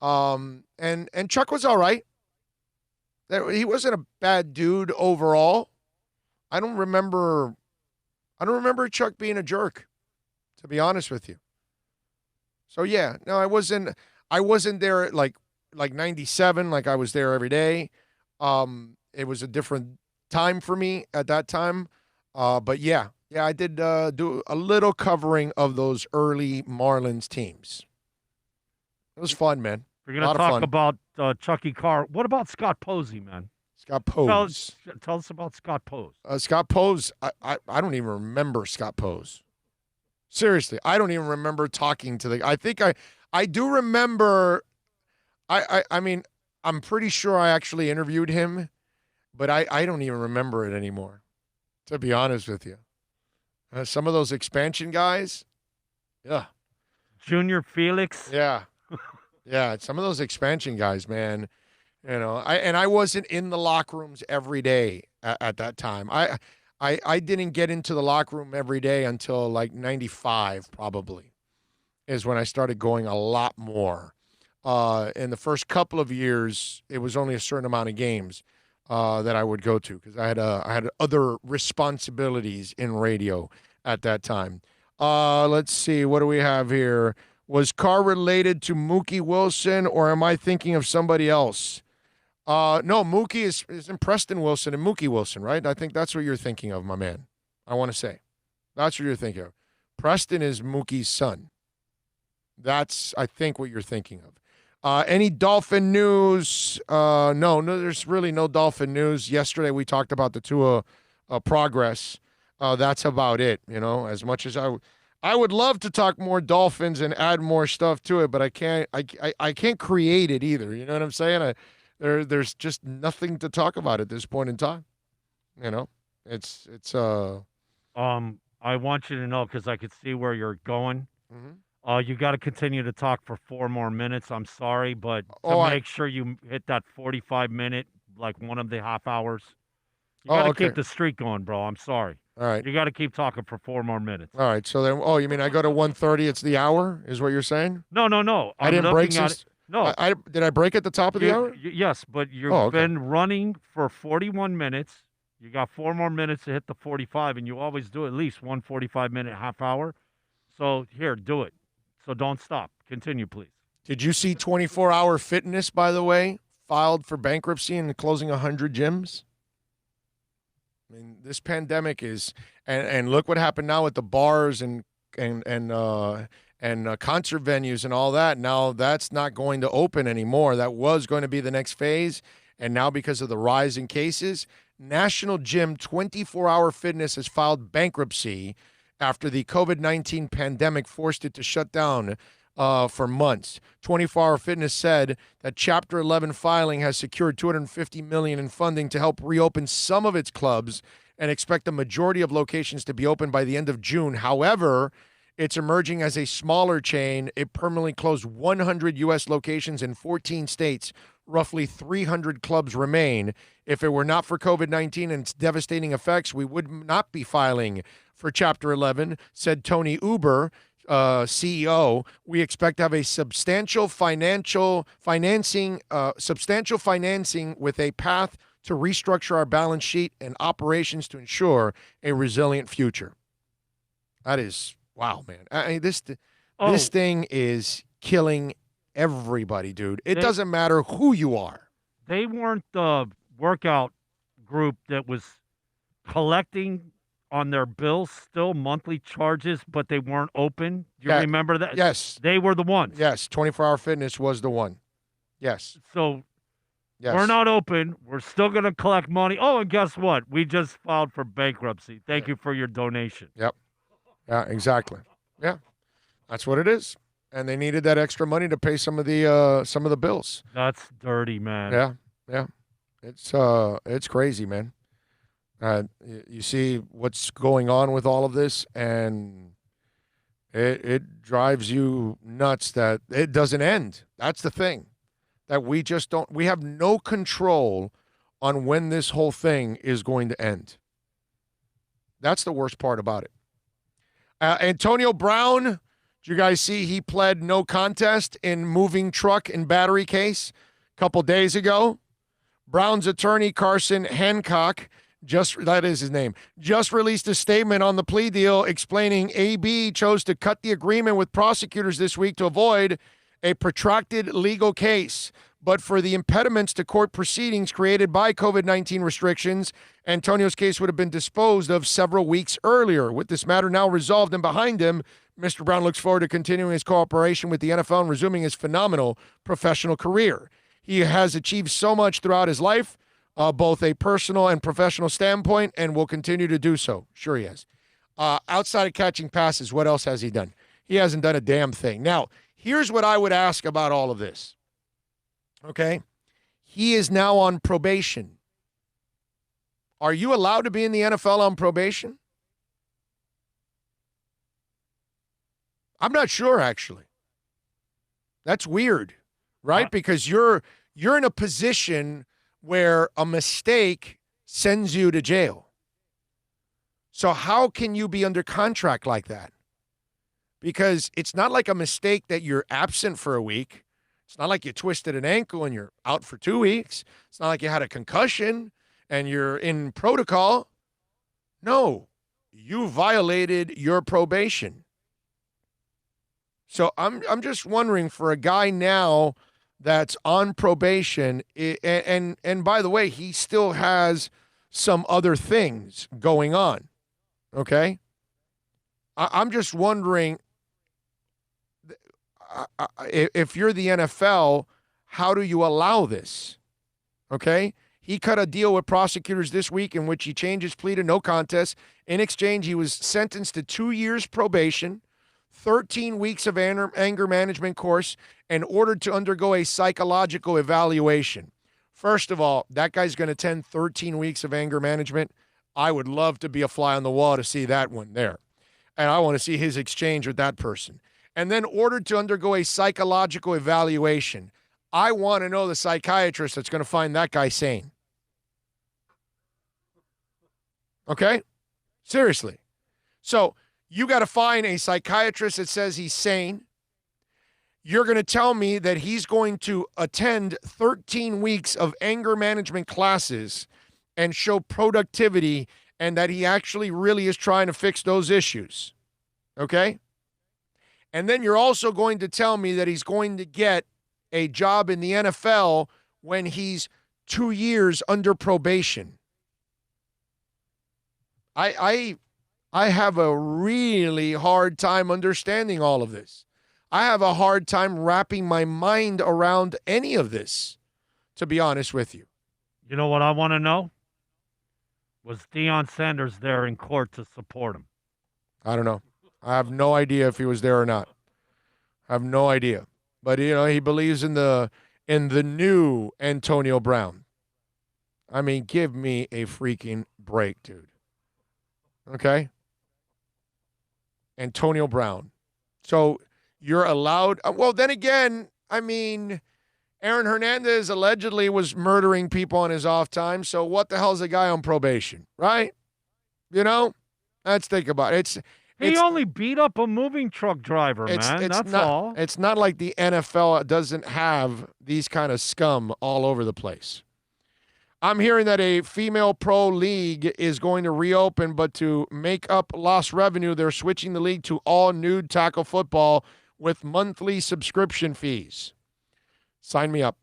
And Chuck was all right. He wasn't a bad dude overall. I don't remember Chuck being a jerk, to be honest with you. So yeah, no, I wasn't there at like 97, like I was there every day. It was a different time for me at that time. But yeah, I did do a little covering of those early Marlins teams. It was fun, man. We're going to talk about Chucky Carr. What about Scott Posey, man? Scott Pose. Tell us about Scott Pose. Scott Pose, I don't even remember Scott Pose. Seriously, I don't even remember talking to I think I do remember, I mean, I'm pretty sure I actually interviewed him, but I don't even remember it anymore, to be honest with you. Some of those expansion guys, yeah. Junior Felix. Yeah. Yeah, some of those expansion guys, man. I wasn't in the locker rooms every day at that time. I didn't get into the locker room every day until like 95 probably is when I started going a lot more. In the first couple of years, it was only a certain amount of games that I would go to because I had other responsibilities in radio at that time. Let's see, what do we have here? Was Carr related to Mookie Wilson, or am I thinking of somebody else? No, Mookie is in Preston Wilson and Mookie Wilson, right? I think that's what you're thinking of, my man. I want to say. That's what you're thinking of. Preston is Mookie's son. That's, I think, what you're thinking of. Any Dolphin news? No, there's really no Dolphin news. Yesterday we talked about the Tua progress. That's about it, as much as I would love to talk more Dolphins and add more stuff to it, but I can't. I can't create it either. You know what I'm saying? There's just nothing to talk about at this point in time. It's. I want you to know because I could see where you're going. Mm-hmm. You got to continue to talk for 4 more minutes. I'm sorry, but make sure you hit that 45-minute, like one of the half hours. You got to keep the streak going, bro. I'm sorry. All right. You got to keep talking for 4 more minutes. All right. So then, you mean I go to 1:30? It's the hour, is what you're saying? No. I didn't break since. No. Did I break at the top of the hour? Yes, but you've been running for 41 minutes. You got 4 more minutes to hit the 45, and you always do at least one 45-minute half hour. So here, do it. So don't stop. Continue, please. Did you see 24-Hour Fitness, by the way, filed for bankruptcy and closing 100 gyms? I mean, this pandemic is, and look what happened now with the bars and concert venues and all that. Now that's not going to open anymore. That was going to be the next phase, and now because of the rise in cases, National Gym 24-Hour Fitness has filed bankruptcy after the COVID-19 pandemic forced it to shut down for months. 24-Hour Fitness said that Chapter 11 filing has secured $250 million in funding to help reopen some of its clubs and expect the majority of locations to be open by the end of June. However, it's emerging as a smaller chain. It permanently closed 100 U.S. locations in 14 states. Roughly 300 clubs remain. If it were not for COVID-19 and its devastating effects, we would not be filing for Chapter 11, said Tony Uber, CEO. We expect to have a substantial financing with a path to restructure our balance sheet and operations to ensure a resilient future. That is, wow, man. I mean, this thing is killing everybody, dude. It doesn't matter who you are. They weren't the workout group that was collecting on their bills still monthly charges, but they weren't open. Do you remember that? Yes. They were the ones. Yes, 24-Hour Fitness was the one. Yes. So yes. We're not open. We're still going to collect money. Oh, and guess what? We just filed for bankruptcy. Thank you for your donation. Yep. Yeah, exactly. Yeah. That's what it is. And they needed that extra money to pay some of the bills. That's dirty, man. Yeah. It's crazy, man. You see what's going on with all of this, and it drives you nuts that it doesn't end. That's the thing, that we have no control on when this whole thing is going to end. That's the worst part about it. Antonio Brown, did you guys see he pled no contest in moving truck and battery case a couple days ago? Brown's attorney, Carson Hancock, that is his name, just released a statement on the plea deal explaining AB chose to cut the agreement with prosecutors this week to avoid a protracted legal case. But for the impediments to court proceedings created by COVID-19 restrictions, Antonio's case would have been disposed of several weeks earlier. With this matter now resolved and behind him, Mr. Brown looks forward to continuing his cooperation with the NFL and resuming his phenomenal professional career. He has achieved so much throughout his life, both a personal and professional standpoint, and will continue to do so. Sure he has. Outside of catching passes, what else has he done? He hasn't done a damn thing. Now, here's what I would ask about all of this. Okay? He is now on probation. Are you allowed to be in the NFL on probation? I'm not sure, actually. That's weird, right? Because you're in a position where a mistake sends you to jail. So how can you be under contract like that? Because it's not like a mistake that you're absent for a week. It's not like you twisted an ankle and you're out for 2 weeks. It's not like you had a concussion and you're in protocol. No, you violated your probation. So I'm just wondering, for a guy now that's on probation, and by the way, he still has some other things going on, okay? I'm just wondering, if you're the NFL, how do you allow this, okay? He cut a deal with prosecutors this week in which he changed his plea to no contest. In exchange, he was sentenced to 2 years probation, 13 weeks of anger management course, and ordered to undergo a psychological evaluation. First of all, that guy's going to attend 13 weeks of anger management. I would love to be a fly on the wall to see that one there. And I want to see his exchange with that person. and then ordered to undergo a psychological evaluation. I want to know the psychiatrist that's going to find that guy sane. Okay? Seriously. So you got to find a psychiatrist that says he's sane. You're going to tell me that he's going to attend 13 weeks of anger management classes and show productivity and that he actually really is trying to fix those issues. Okay? And then you're also going to tell me that he's going to get a job in the NFL when he's 2 years under probation. I have a really hard time understanding all of this. I have a hard time wrapping my mind around any of this, to be honest with you. You know what I want to know? Was Deion Sanders there in court to support him? I don't know. I have no idea if he was there or not. I have no idea. But, he believes in the new Antonio Brown. I mean, give me a freaking break, dude. Okay? Antonio Brown. So you're allowed. Well, then again, I mean, Aaron Hernandez allegedly was murdering people on his off time. So what the hell's a guy on probation, right? Let's think about it. He only beat up a moving truck driver, man. That's all. It's not like the NFL doesn't have these kind of scum all over the place. I'm hearing that a female pro league is going to reopen, but to make up lost revenue, they're switching the league to all nude tackle football with monthly subscription fees. Sign me up.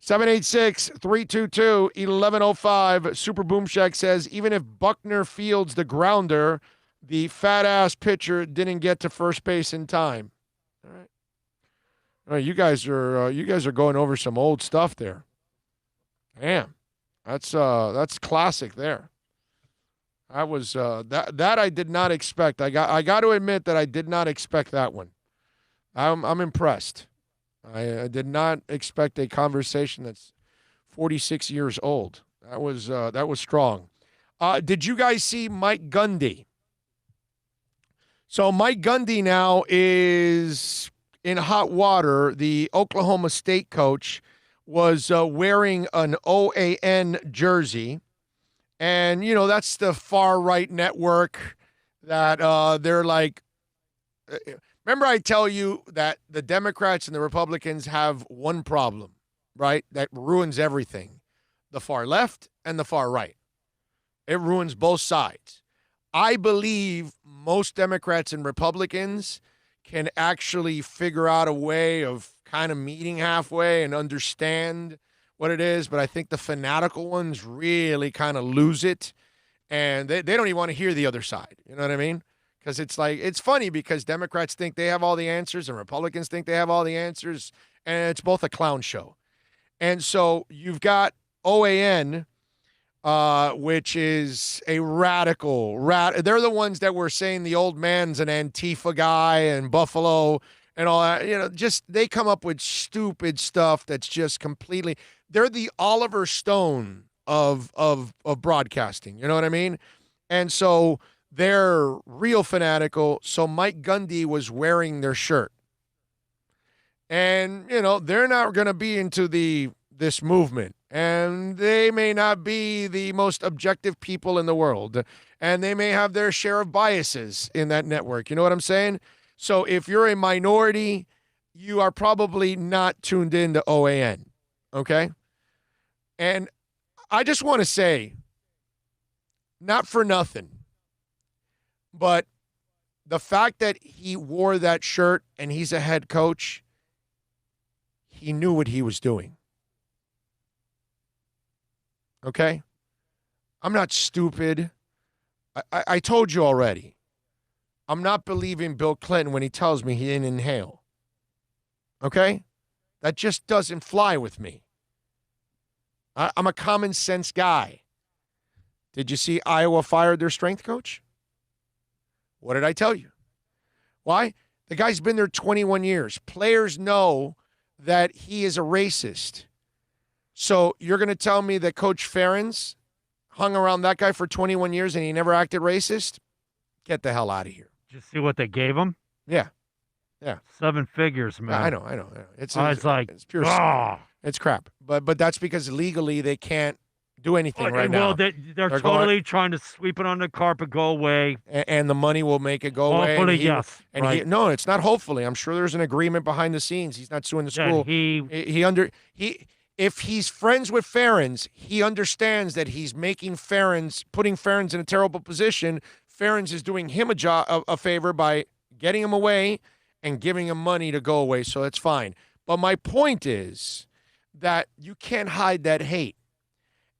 786-322-1105. Super Boom Shack says, even if Buckner fields the grounder, the fat-ass pitcher didn't get to first base in time. All right. You guys are going over some old stuff there. Damn. That's classic there. That was that I did not expect. I got to admit that I did not expect that one. I'm impressed. I did not expect a conversation that's 46 years old. That was strong. Did you guys see Mike Gundy? So Mike Gundy now is in hot water. The Oklahoma State coach was wearing an OAN jersey. And, that's the far-right network that they're like remember I tell you that the Democrats and the Republicans have one problem, right, that ruins everything, the far left and the far right. It ruins both sides. I believe most Democrats and Republicans can actually figure out a way of kind of meeting halfway and understand what it is, but I think the fanatical ones really kind of lose it, and they don't even want to hear the other side. You know what I mean? Because it's funny because Democrats think they have all the answers and Republicans think they have all the answers, and it's both a clown show. And so you've got OAN, which is a radical. They're the ones that were saying the old man's an Antifa guy and Buffalo and all that. Just they come up with stupid stuff that's just completely. They're the Oliver Stone of broadcasting. You know what I mean? And so they're real fanatical. So Mike Gundy was wearing their shirt. And, they're not going to be into this movement. And they may not be the most objective people in the world. And they may have their share of biases in that network. You know what I'm saying? So if you're a minority, you are probably not tuned into OAN. Okay? And I just want to say, not for nothing, but the fact that he wore that shirt and he's a head coach, he knew what he was doing. Okay? I'm not stupid. I told you already. I'm not believing Bill Clinton when he tells me he didn't inhale. Okay? That just doesn't fly with me. I'm a common sense guy. Did you see Iowa fired their strength coach? What did I tell you? Why? The guy's been there 21 years. Players know that he is a racist. So you're going to tell me that Coach Ferentz hung around that guy for 21 years and he never acted racist? Get the hell out of here. Did you see what they gave him? Yeah. Yeah. 7 figures, man. I know. It's pure. ah. It's crap. But that's because legally they can't do anything right now. Well, they're totally trying to sweep it under the carpet, go away. And the money will make it go away. Hopefully, yes. And right. No, it's not hopefully. I'm sure there's an agreement behind the scenes. He's not suing the school. If he's friends with Ferens, he understands that he's putting Ferens in a terrible position. Ferens is doing him a favor by getting him away and giving him money to go away, so it's fine. But my point is that you can't hide that hate.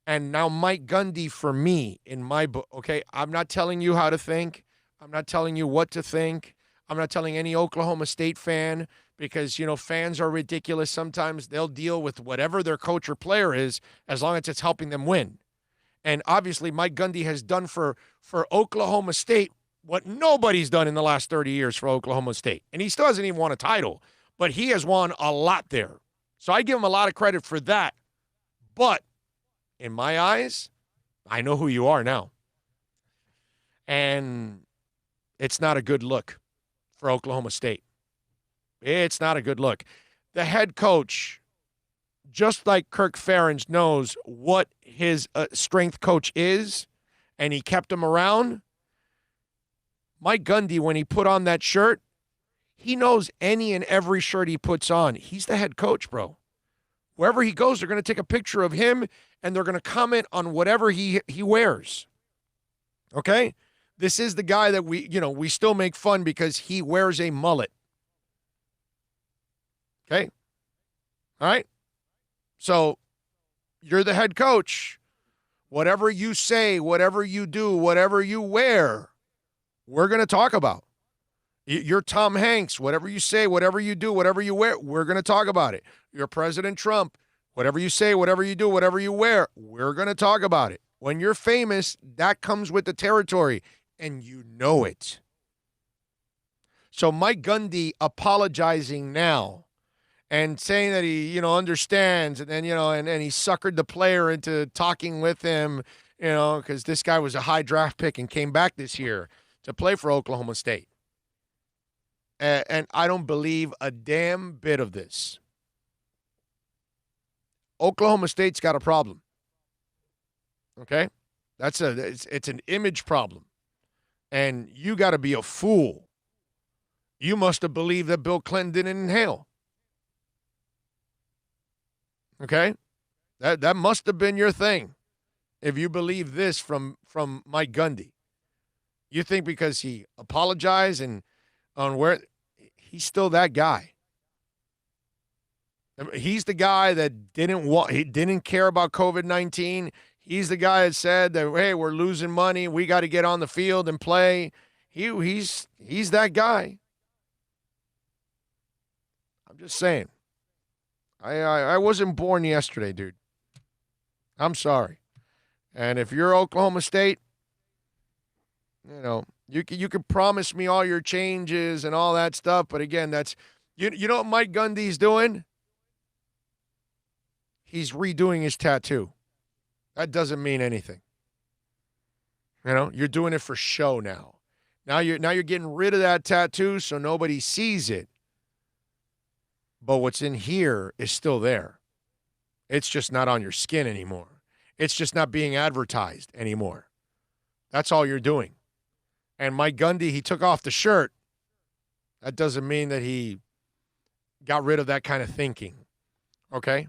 And now Mike Gundy, for me, in my book, okay, I'm not telling you how to think. I'm not telling you what to think. I'm not telling any Oklahoma State fan because, fans are ridiculous. Sometimes they'll deal with whatever their coach or player is as long as it's helping them win. And obviously Mike Gundy has done for Oklahoma State what nobody's done in the last 30 years for Oklahoma State. And he still hasn't even won a title, but he has won a lot there. So I give him a lot of credit for that. But in my eyes, I know who you are now. And it's not a good look for Oklahoma State. It's not a good look. The head coach, just like Kirk Ferentz, knows what his strength coach is, and he kept him around. Mike Gundy, when he put on that shirt, he knows any and every shirt he puts on. He's the head coach, bro. Wherever he goes, they're going to take a picture of him, and they're going to comment on whatever he wears. Okay? This is the guy that we still make fun because he wears a mullet. Okay? All right? So, you're the head coach. Whatever you say, whatever you do, whatever you wear, we're going to talk about. You're Tom Hanks. Whatever you say, whatever you do, whatever you wear, we're going to talk about it. You're President Trump. Whatever you say, whatever you do, whatever you wear, we're going to talk about it. When you're famous, that comes with the territory, and you know it. So Mike Gundy apologizing now and saying that he, understands, and then, and he suckered the player into talking with him, because this guy was a high draft pick and came back this year to play for Oklahoma State. And I don't believe a damn bit of this. Oklahoma State's got a problem. Okay? It's an image problem. And you got to be a fool. You must have believed that Bill Clinton didn't inhale. Okay? That must have been your thing. If you believe this from Mike Gundy. You think because he apologized and on where he's still that guy. He's the guy that he didn't care about COVID-19. He's the guy that said that, hey, we're losing money. We got to get on the field and play. He's that guy. I'm just saying. I wasn't born yesterday, dude. I'm sorry. And if you're Oklahoma State, you can promise me all your changes and all that stuff, but again, that's you know what Mike Gundy's doing? He's redoing his tattoo. That doesn't mean anything. You're doing it for show now. Now you're getting rid of that tattoo so nobody sees it. But what's in here is still there. It's just not on your skin anymore. It's just not being advertised anymore. That's all you're doing. And Mike Gundy, he took off the shirt. That doesn't mean that he got rid of that kind of thinking. Okay?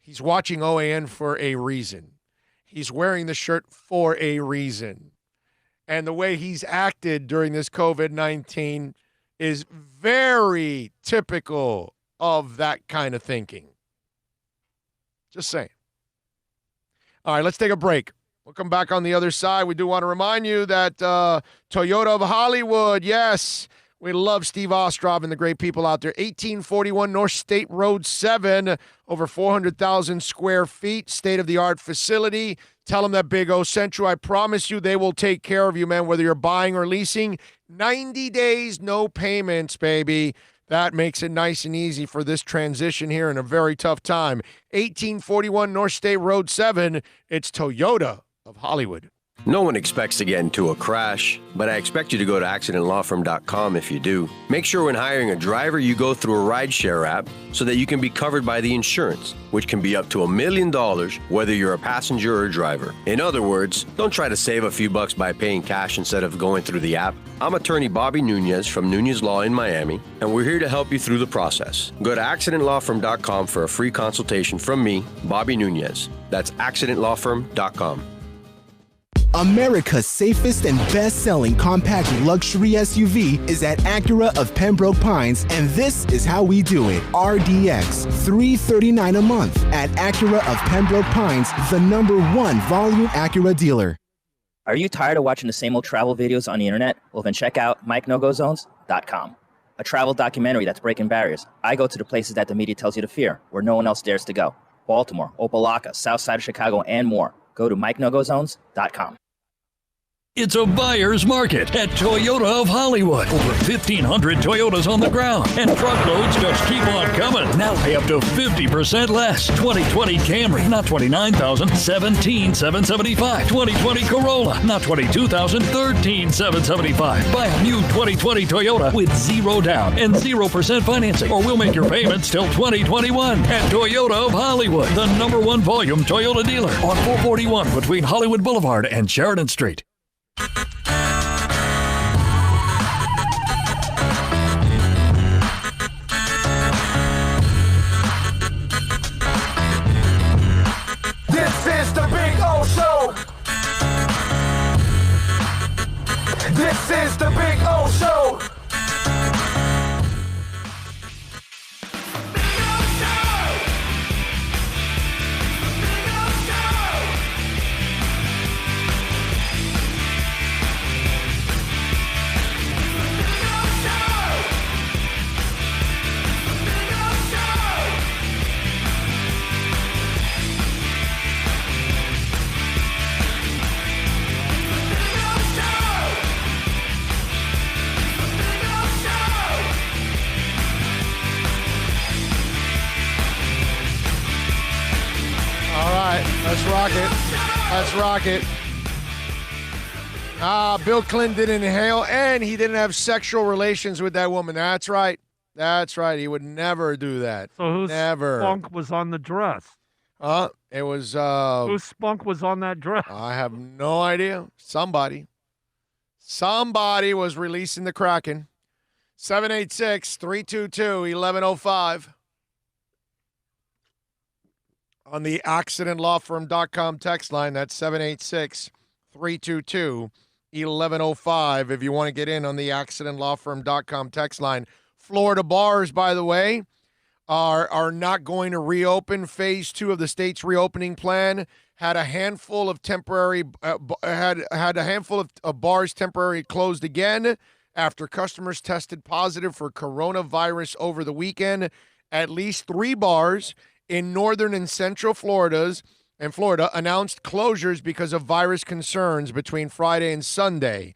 He's watching OAN for a reason. He's wearing the shirt for a reason. And the way he's acted during this COVID-19 is very typical of that kind of thinking. Just saying. All right, let's take a break. We'll come back on the other side. We do want to remind you that Toyota of Hollywood, yes, we love Steve Ostrov and the great people out there. 1841 North State Road 7, over 400,000 square feet, state-of-the-art facility. Tell them that Big O sent you. I promise you they will take care of you, man, whether you're buying or leasing. 90 days, no payments, baby. That makes it nice and easy for this transition here in a very tough time. 1841 North State Road 7, it's Toyota of Hollywood. No one expects to get into a crash, but I expect you to go to accidentlawfirm.com if you do. Make sure when hiring a driver, you go through a rideshare app so that you can be covered by the insurance, which can be up to $1 million whether you're a passenger or a driver. In other words, don't try to save a few bucks by paying cash instead of going through the app. I'm attorney Bobby Nunez from Nunez Law in Miami, and we're here to help you through the process. Go to accidentlawfirm.com for a free consultation from me, Bobby Nunez. That's accidentlawfirm.com. America's safest and best-selling compact luxury SUV is at Acura of Pembroke Pines, and this is how we do it. RDX, $339 a month at Acura of Pembroke Pines, the #1 volume Acura dealer. Are you tired of watching the same old travel videos on the internet? Well, then check out MikeNoGoZones.com, a travel documentary that's breaking barriers. I go to the places that the media tells you to fear, where no one else dares to go. Baltimore, Opelika, South Side of Chicago, and more. Go to MikeNoGoZones.com. It's a buyer's market at Toyota of Hollywood. Over 1,500 Toyotas on the ground, and truckloads just keep on coming. Now pay up to 50% less. 2020 Camry, not $29,000, $17,775. 2020 Corolla, not $22,000, $13,775. Buy a new 2020 Toyota with 0 down and 0% financing, or we'll make your payments till 2021 at Toyota of Hollywood, the #1 volume Toyota dealer on 441 between Hollywood Boulevard and Sheridan Street. This is the Big O Show. This is the Big O Show. Let's rock it. Let's rock it. Bill Clinton didn't inhale, and he didn't have sexual relations with that woman. That's right. That's right. He would never do that. So whose never. spunk was on the dress? It was... whose spunk was on that dress? I have no idea. Somebody was releasing the Kraken. 786-322-1105. On the accidentlawfirm.com text line, that's 786-322-1105 if you want to get in on the accidentlawfirm.com text line. Florida bars, by the way, are not going to reopen. Phase 2 of the state's reopening plan had a handful of temporary had a handful of bars temporarily closed again after customers tested positive for coronavirus over the weekend. At least 3 bars in northern and central Florida announced closures because of virus concerns between Friday and Sunday.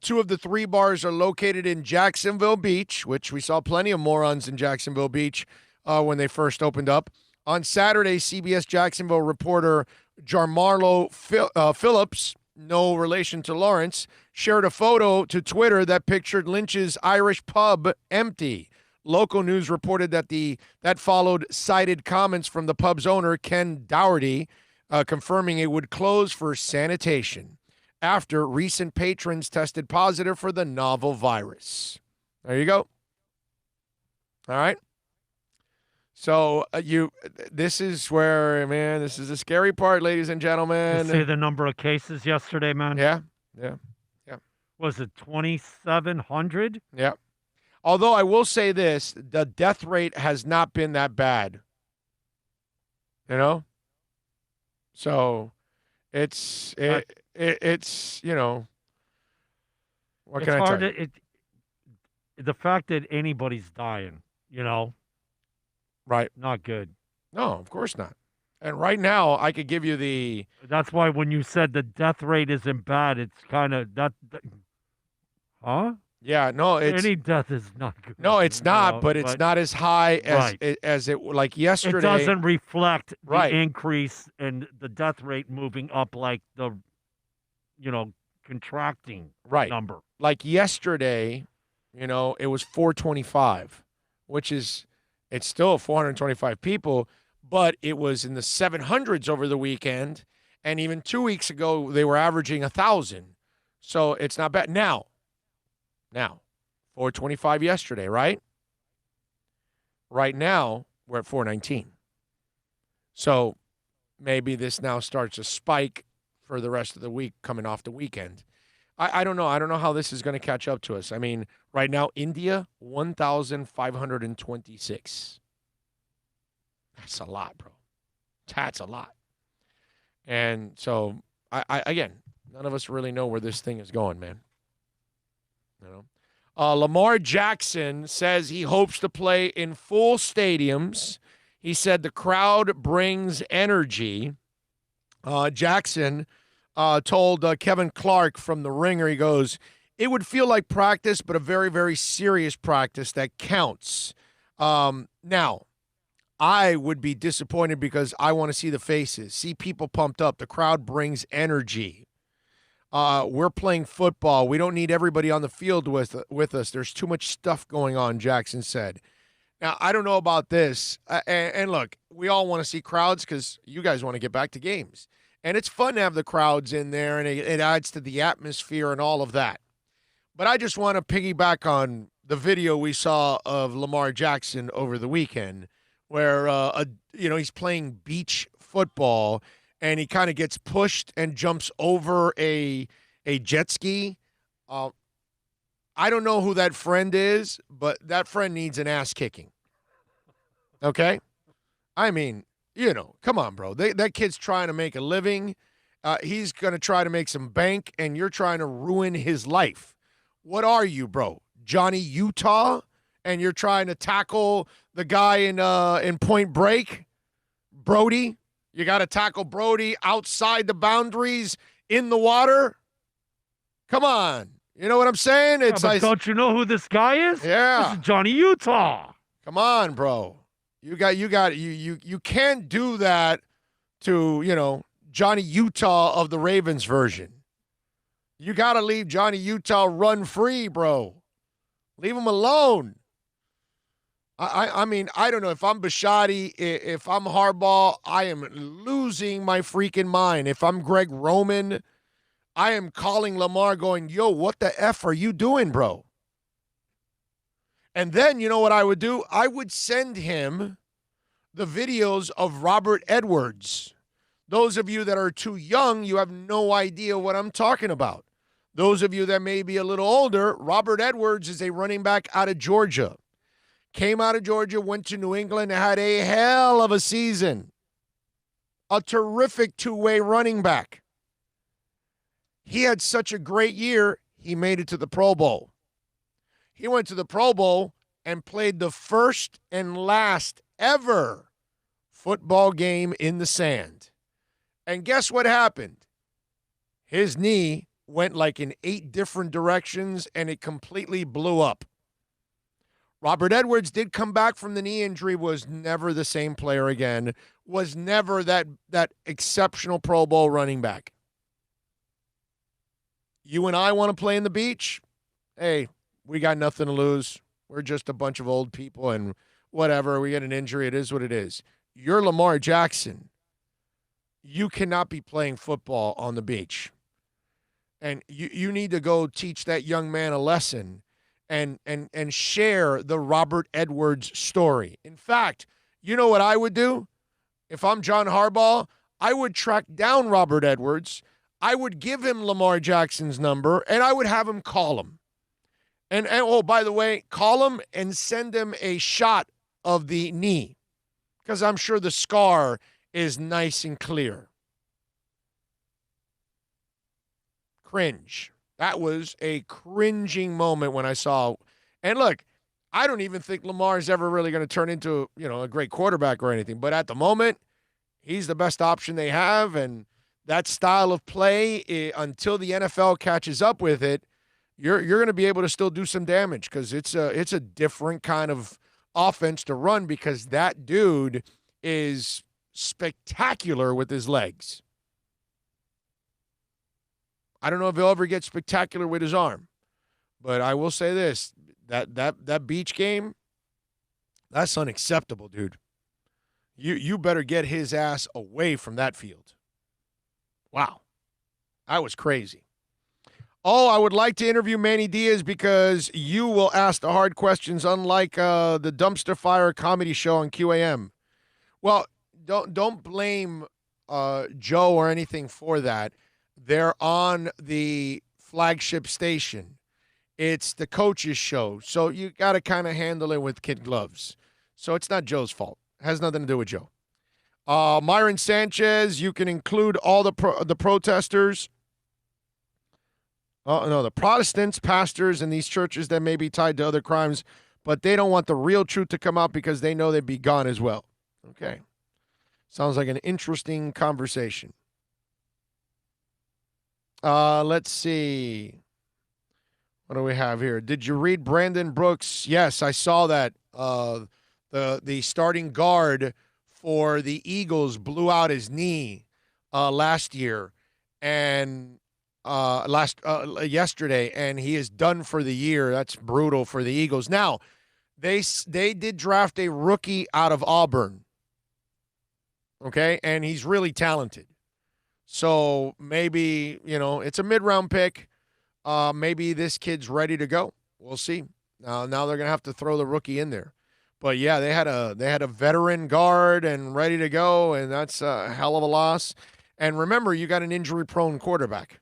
2 of the 3 bars are located in Jacksonville Beach, which we saw plenty of morons in Jacksonville Beach when they first opened up. On Saturday, CBS Jacksonville reporter Jarmarlo Phillips, no relation to Lawrence, shared a photo to Twitter that pictured Lynch's Irish pub empty. Local news reported that followed cited comments from the pub's owner, Ken Dougherty, confirming it would close for sanitation after recent patrons tested positive for the novel virus. There you go. All right. So this is where, man, this is the scary part, ladies and gentlemen. You see the number of cases yesterday, man? Yeah. Was it 2,700? Yeah. Although I will say this, the death rate has not been that bad. You know? So it's you know, what can I tell you? The fact that anybody's dying, you know, right? Not good. No, of course not. And right now, I could give you the. That's why when you said the death rate isn't bad, it's kind of that. Huh? Yeah, no, any death is not good. No, it's not, but it's not as high as it like yesterday. It doesn't reflect the increase in the death rate moving up like the contracting Right. number. Like yesterday, it was 425, which is, it's still 425 people, but it was in the 700s over the weekend. And even 2 weeks ago, they were averaging 1,000. So it's not bad. Now, 425 yesterday, right? Right now, we're at 419. So maybe this now starts a spike for the rest of the week coming off the weekend. I don't know. I don't know how this is going to catch up to us. I mean, right now, India, 1,526. That's a lot, bro. That's a lot. And so, again, none of us really know where this thing is going, man. Lamar Jackson says he hopes to play in full stadiums. He said the crowd brings energy. Jackson told Kevin Clark from The Ringer, he goes, it would feel like practice, but a very, very serious practice that counts. Now, I would be disappointed because I want to see the faces, see people pumped up. The crowd brings energy. We're playing football. We don't need everybody on the field with us. There's too much stuff going on, Jackson said. Now, I don't know about this. And look, we all want to see crowds because you guys want to get back to games. And it's fun to have the crowds in there, and it adds to the atmosphere and all of that. But I just want to piggyback on the video we saw of Lamar Jackson over the weekend where, he's playing beach football, and he kind of gets pushed and jumps over a jet ski. I don't know who that friend is, but that friend needs an ass kicking. Okay? I mean, come on, bro. That kid's trying to make a living. He's going to try to make some bank, and you're trying to ruin his life. What are you, bro? Johnny Utah? And you're trying to tackle the guy in Point Break? Brody? You got to tackle Brody outside the boundaries in the water? Come on. You know what I'm saying? It's but don't you know who this guy is? Yeah. This is Johnny Utah. Come on, bro. You can't do that to, Johnny Utah of the Ravens version. You got to leave Johnny Utah run free, bro. Leave him alone. I mean, I don't know. If I'm Bisciotti, if I'm Harbaugh, I am losing my freaking mind. If I'm Greg Roman, I am calling Lamar going, yo, what the F are you doing, bro? And then, you know what I would do? I would send him the videos of Robert Edwards. Those of you that are too young, you have no idea what I'm talking about. Those of you that may be a little older, Robert Edwards is a running back out of Georgia. Came out of Georgia, went to New England, had a hell of a season. A terrific two-way running back. He had such a great year, he made it to the Pro Bowl. He went to the Pro Bowl and played the first and last ever football game in the sand. And guess what happened? His knee went like in 8 different directions, and it completely blew up. Robert Edwards did come back from the knee injury, was never the same player again, was never that exceptional Pro Bowl running back. You and I want to play in the beach? Hey, we got nothing to lose. We're just a bunch of old people, and whatever. We get an injury. It is what it is. You're Lamar Jackson. You cannot be playing football on the beach. And you need to go teach that young man a lesson and share the Robert Edwards story. In fact, you know what I would do? If I'm John Harbaugh, I would track down Robert Edwards. I would give him Lamar Jackson's number, and I would have him call him. And oh, by the way, call him and send him a shot of the knee, because I'm sure the scar is nice and clear. Cringe. That was a cringing moment when I saw. And look, I don't even think Lamar is ever really going to turn into, a great quarterback or anything. But at the moment, he's the best option they have. And that style of play, until the NFL catches up with it, you're going to be able to still do some damage, because it's a different kind of offense to run, because that dude is spectacular with his legs. I don't know if he'll ever get spectacular with his arm, but I will say this, that beach game, that's unacceptable, dude. You better get his ass away from that field. Wow. That was crazy. Oh, I would like to interview Manny Diaz because you will ask the hard questions, unlike the Dumpster Fire comedy show on QAM. Well, don't blame Joe or anything for that. They're on the flagship station. It's the coach's show, so you got to kind of handle it with kid gloves. So it's not Joe's fault. It has nothing to do with Joe. Myron Sanchez, you can include all the protesters. No, the Protestants, pastors in these churches that may be tied to other crimes, but they don't want the real truth to come out because they know they'd be gone as well. Okay. Sounds like an interesting conversation. Let's see. What do we have here? Did you read Brandon Brooks? Yes, I saw that. The starting guard for the Eagles blew out his knee last year and yesterday, and he is done for the year. That's brutal for the Eagles. Now, they did draft a rookie out of Auburn, okay, and he's really talented. So maybe, it's a mid-round pick. Maybe this kid's ready to go. We'll see. Now they're gonna have to throw the rookie in there. But yeah, they had a veteran guard and ready to go, and that's a hell of a loss. And remember, you got an injury-prone quarterback,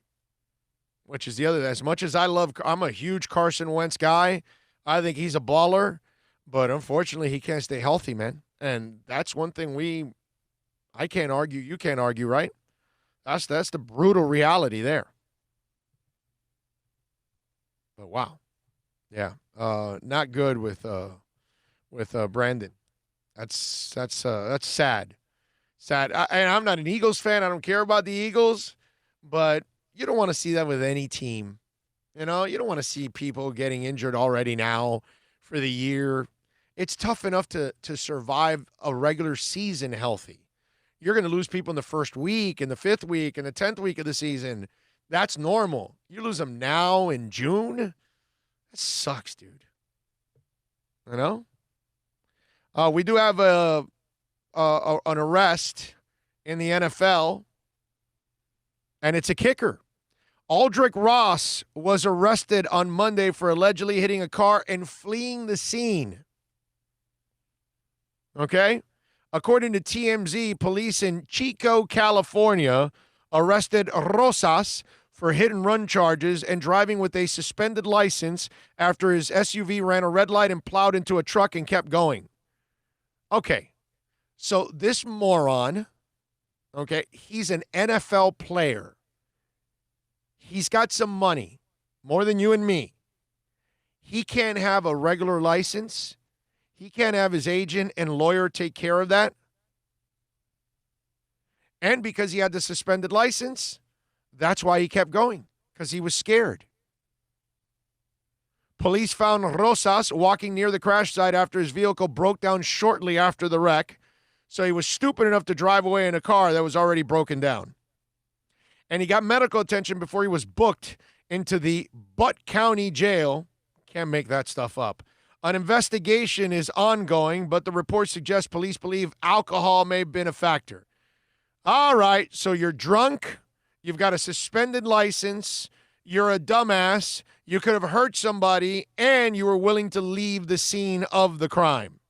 which is the other. As much as I'm a huge Carson Wentz guy. I think he's a baller, but unfortunately, he can't stay healthy, man. And that's one thing I can't argue. You can't argue, right? That's the brutal reality there. But wow, yeah, not good with Brandon. That's sad. Sad. And I'm not an Eagles fan. I don't care about the Eagles, but you don't want to see that with any team. You don't want to see people getting injured already now for the year. It's tough enough to survive a regular season healthy. You're going to lose people in the first week, in the 5th week, in the 10th week of the season. That's normal. You lose them now in June? That sucks, dude. We do have an arrest in the NFL, and it's a kicker. Aldrick Ross was arrested on Monday for allegedly hitting a car and fleeing the scene. Okay? According to TMZ, police in Chico, California, arrested Rosas for hit-and-run charges and driving with a suspended license after his SUV ran a red light and plowed into a truck and kept going. Okay, so this moron, okay, he's an NFL player. He's got some money, more than you and me. He can't have a regular license. He can't have his agent and lawyer take care of that. And because he had the suspended license, that's why he kept going, because he was scared. Police found Rosas walking near the crash site after his vehicle broke down shortly after the wreck. So he was stupid enough to drive away in a car that was already broken down. And he got medical attention before he was booked into the Butte County Jail. Can't make that stuff up. An investigation is ongoing, but the report suggests police believe alcohol may have been a factor. All right, so you're drunk. You've got a suspended license. You're a dumbass. You could have hurt somebody, and you were willing to leave the scene of the crime.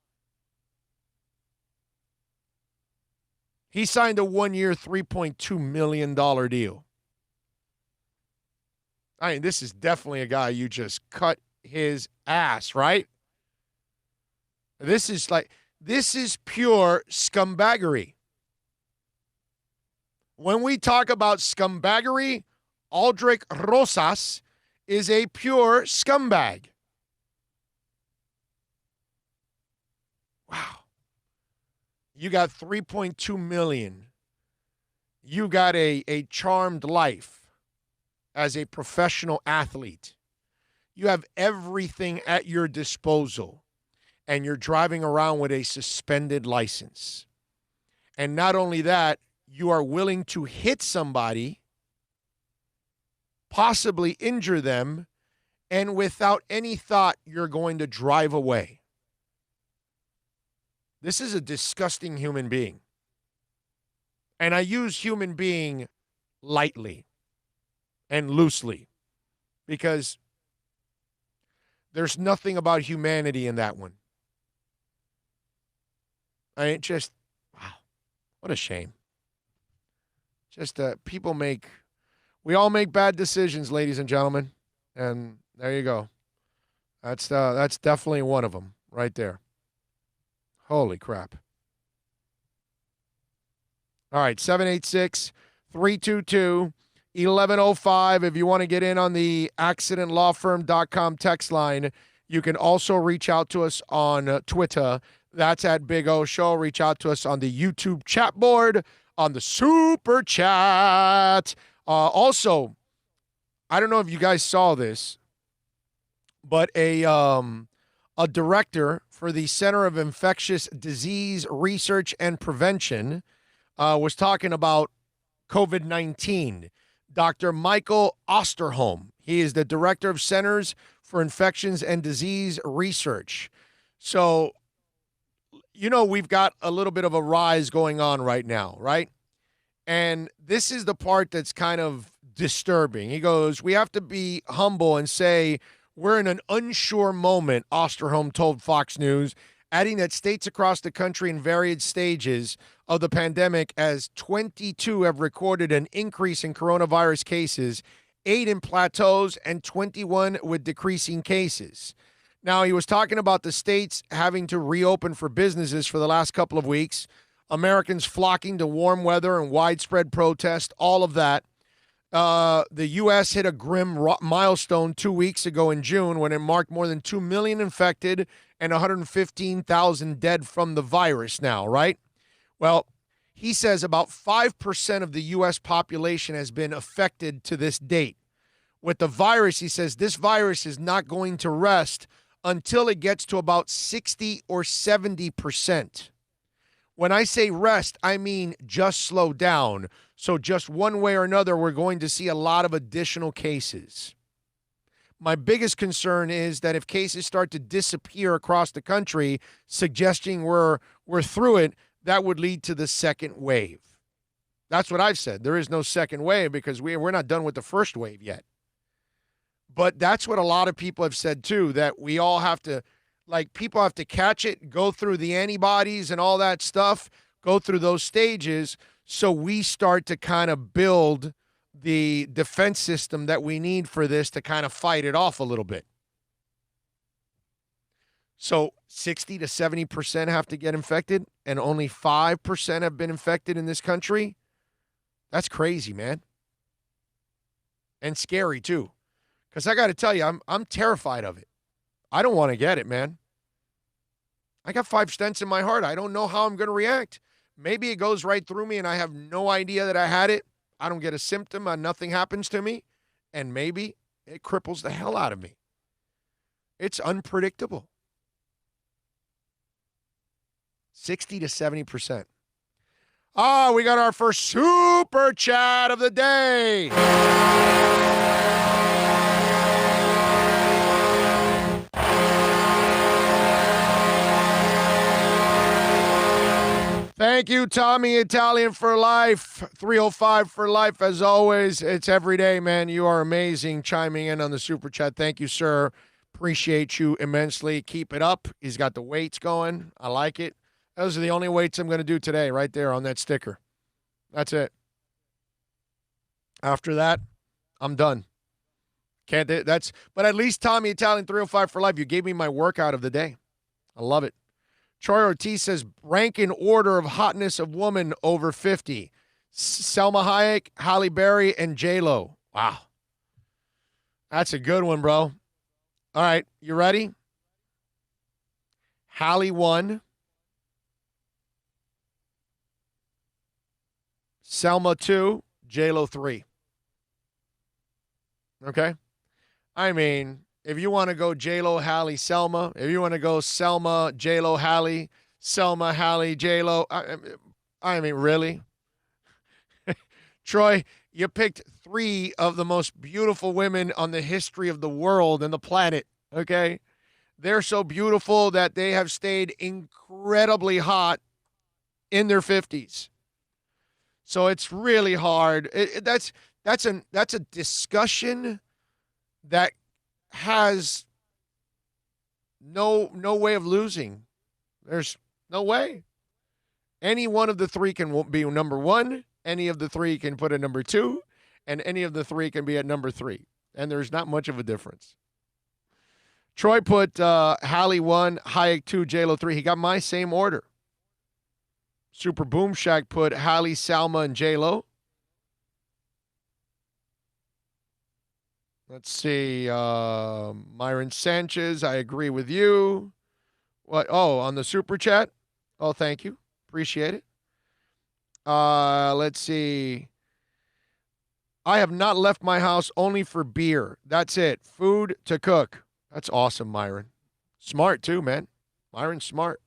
He signed a 1-year, $3.2 million deal. I mean, this is definitely a guy you just cut his ass, right? This is pure scumbaggery. When we talk about scumbaggery, Aldrick Rosas is a pure scumbag. Wow. You got $3.2 million. You got a charmed life as a professional athlete. You have everything at your disposal, and you're driving around with a suspended license. And not only that, you are willing to hit somebody possibly injure them, and without any thought, you're going to drive away. This is a disgusting human being. And I use human being lightly and loosely because there's nothing about humanity in that one. Wow, what a shame. Just we all make bad decisions, ladies and gentlemen. And there you go. That's definitely one of them right there. Holy crap. All right, 786-322-1105. If you want to get in on the accidentlawfirm.com text line, you can also reach out to us on Twitter. That's at Big O Show. Reach out to us on the YouTube chat board, on the Super Chat. Also, I don't know if you guys saw this, but a director for the Center of Infectious Disease Research and Prevention was talking about COVID-19. Dr. Michael Osterholm. He is the director of Centers for Infections and Disease Research. So, we've got a little bit of a rise going on right now, right? And this is the part that's kind of disturbing. He goes, we have to be humble and say we're in an unsure moment, Osterholm told Fox News, adding that states across the country in various stages of the pandemic, as 22 have recorded an increase in coronavirus cases, 8 in plateaus, and 21 with decreasing cases. Now, he was talking about the states having to reopen for businesses for the last couple of weeks, Americans flocking to warm weather and widespread protest, all of that. The U.S. hit a grim milestone 2 weeks ago in June when it marked more than 2 million infected and 115,000 dead from the virus now, right? Well, he says about 5% of the U.S. population has been affected to this date. With the virus, he says this virus is not going to rest until it gets to about 60 or 70%. When I say rest, I mean just slow down. So just one way or another, we're going to see a lot of additional cases. My biggest concern is that if cases start to disappear across the country, suggesting we're through it, that would lead to the second wave. That's what I've said. There is no second wave because we're not done with the first wave yet. But that's what a lot of people have said too, that we all have to, people have to catch it, go through the antibodies and all that stuff, go through those stages so we start to kind of build the defense system that we need for this to kind of fight it off a little bit. So 60 to 70% have to get infected and only 5% have been infected in this country. That's crazy, man. And scary too. Because I got to tell you, I'm terrified of it. I don't want to get it, man. I got 5 stents in my heart. I don't know how I'm going to react. Maybe it goes right through me and I have no idea that I had it. I don't get a symptom and nothing happens to me. And maybe it cripples the hell out of me. It's unpredictable. 60 to 70%. We got our first super chat of the day. Thank you, Tommy Italian for life. 305 for life, as always. It's every day, man. You are amazing chiming in on the super chat. Thank you, sir. Appreciate you immensely. Keep it up. He's got the weights going. I like it. Those are the only weights I'm going to do today, right there on that sticker. That's it. After that, I'm done. But at least Tommy Italian 305 for life. You gave me my workout of the day. I love it. Troy Ortiz says, rank in order of hotness of woman over 50. Selma Hayek, Halle Berry, and J-Lo. Wow. That's a good one, bro. All right, you ready? Halle 1. Selma 2. J-Lo 3. Okay? I mean, if you want to go J-Lo, Halle, Selma, if you want to go Selma, J-Lo, Halle, Selma, Halle, J-Lo, I mean, really? Troy, You picked 3 of the most beautiful women on the history of the world and the planet, okay? They're so beautiful that they have stayed incredibly hot in their 50s. So it's really hard. That's a discussion that has no way of losing. There's no way. Any one of the 3 can be number 1. Any of the 3 can put a number 2, and any of the 3 can be at number 3. And there's not much of a difference. Troy put Hallie 1, Hayek 2, J-Lo 3. He got my same order. Super Boom Shack put Hallie, Salma, and J-Lo. Let's see. Myron Sanchez, I agree with you. What? Oh, on the Super Chat? Oh, thank you. Appreciate it. Let's see. I have not left my house only for beer. That's it. Food to cook. That's awesome, Myron. Smart, too, man. Myron's smart.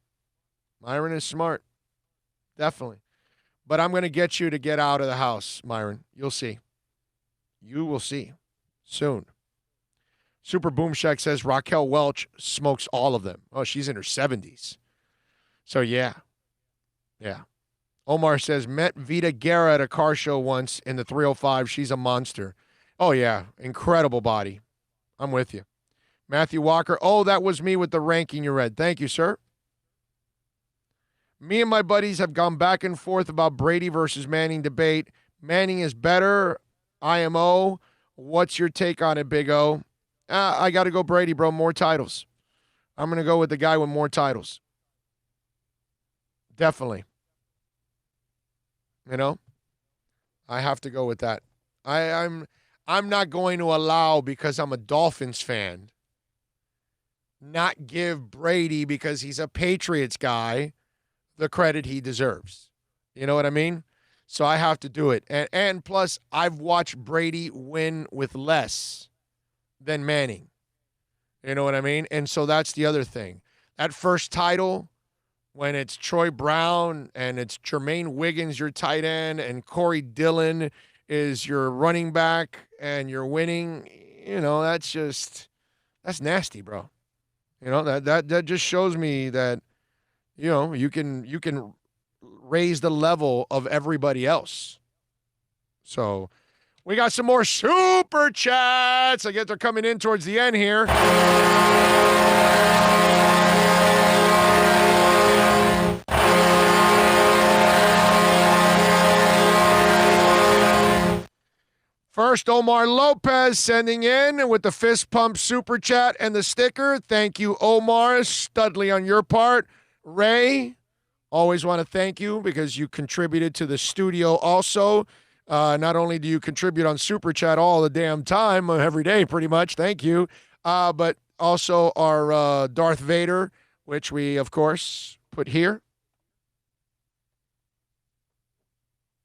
Myron is smart. Definitely. But I'm going to get you to get out of the house, Myron. You'll see. You will see. Soon. Super Boom Shack says Raquel Welch smokes all of them. Oh, she's in her 70s. So, yeah. Yeah. Omar says, met Vita Guerra at a car show once in the 305. She's a monster. Oh, yeah. Incredible body. I'm with you. Matthew Walker. Oh, that was me with the ranking you read. Thank you, sir. Me and my buddies have gone back and forth about Brady versus Manning debate. Manning is better. IMO. What's your take on it, Big O? I got to go Brady, bro. More titles. I'm going to go with the guy with more titles. Definitely. You know? I have to go with that. I'm not going to allow, because I'm a Dolphins fan, not give Brady, because he's a Patriots guy, the credit he deserves. You know what I mean? So I have to do it. And plus, I've watched Brady win with less than Manning. You know what I mean? And so that's the other thing. That first title, when it's Troy Brown and it's Jermaine Wiggins, your tight end, and Corey Dillon is your running back, and you're winning, you know, that's nasty, bro. You know, that just shows me that, you know, you can raise the level of everybody else. So we got some more super chats. I guess they're coming in towards the end here. First, Omar Lopez sending in with the fist pump super chat and the sticker. Thank you, Omar. Studley on your part. Ray, always want to thank you because you contributed to the studio also. Not only do you contribute on super chat all the damn time, every day pretty much, thank you, but also our Darth Vader, which we, of course, put here.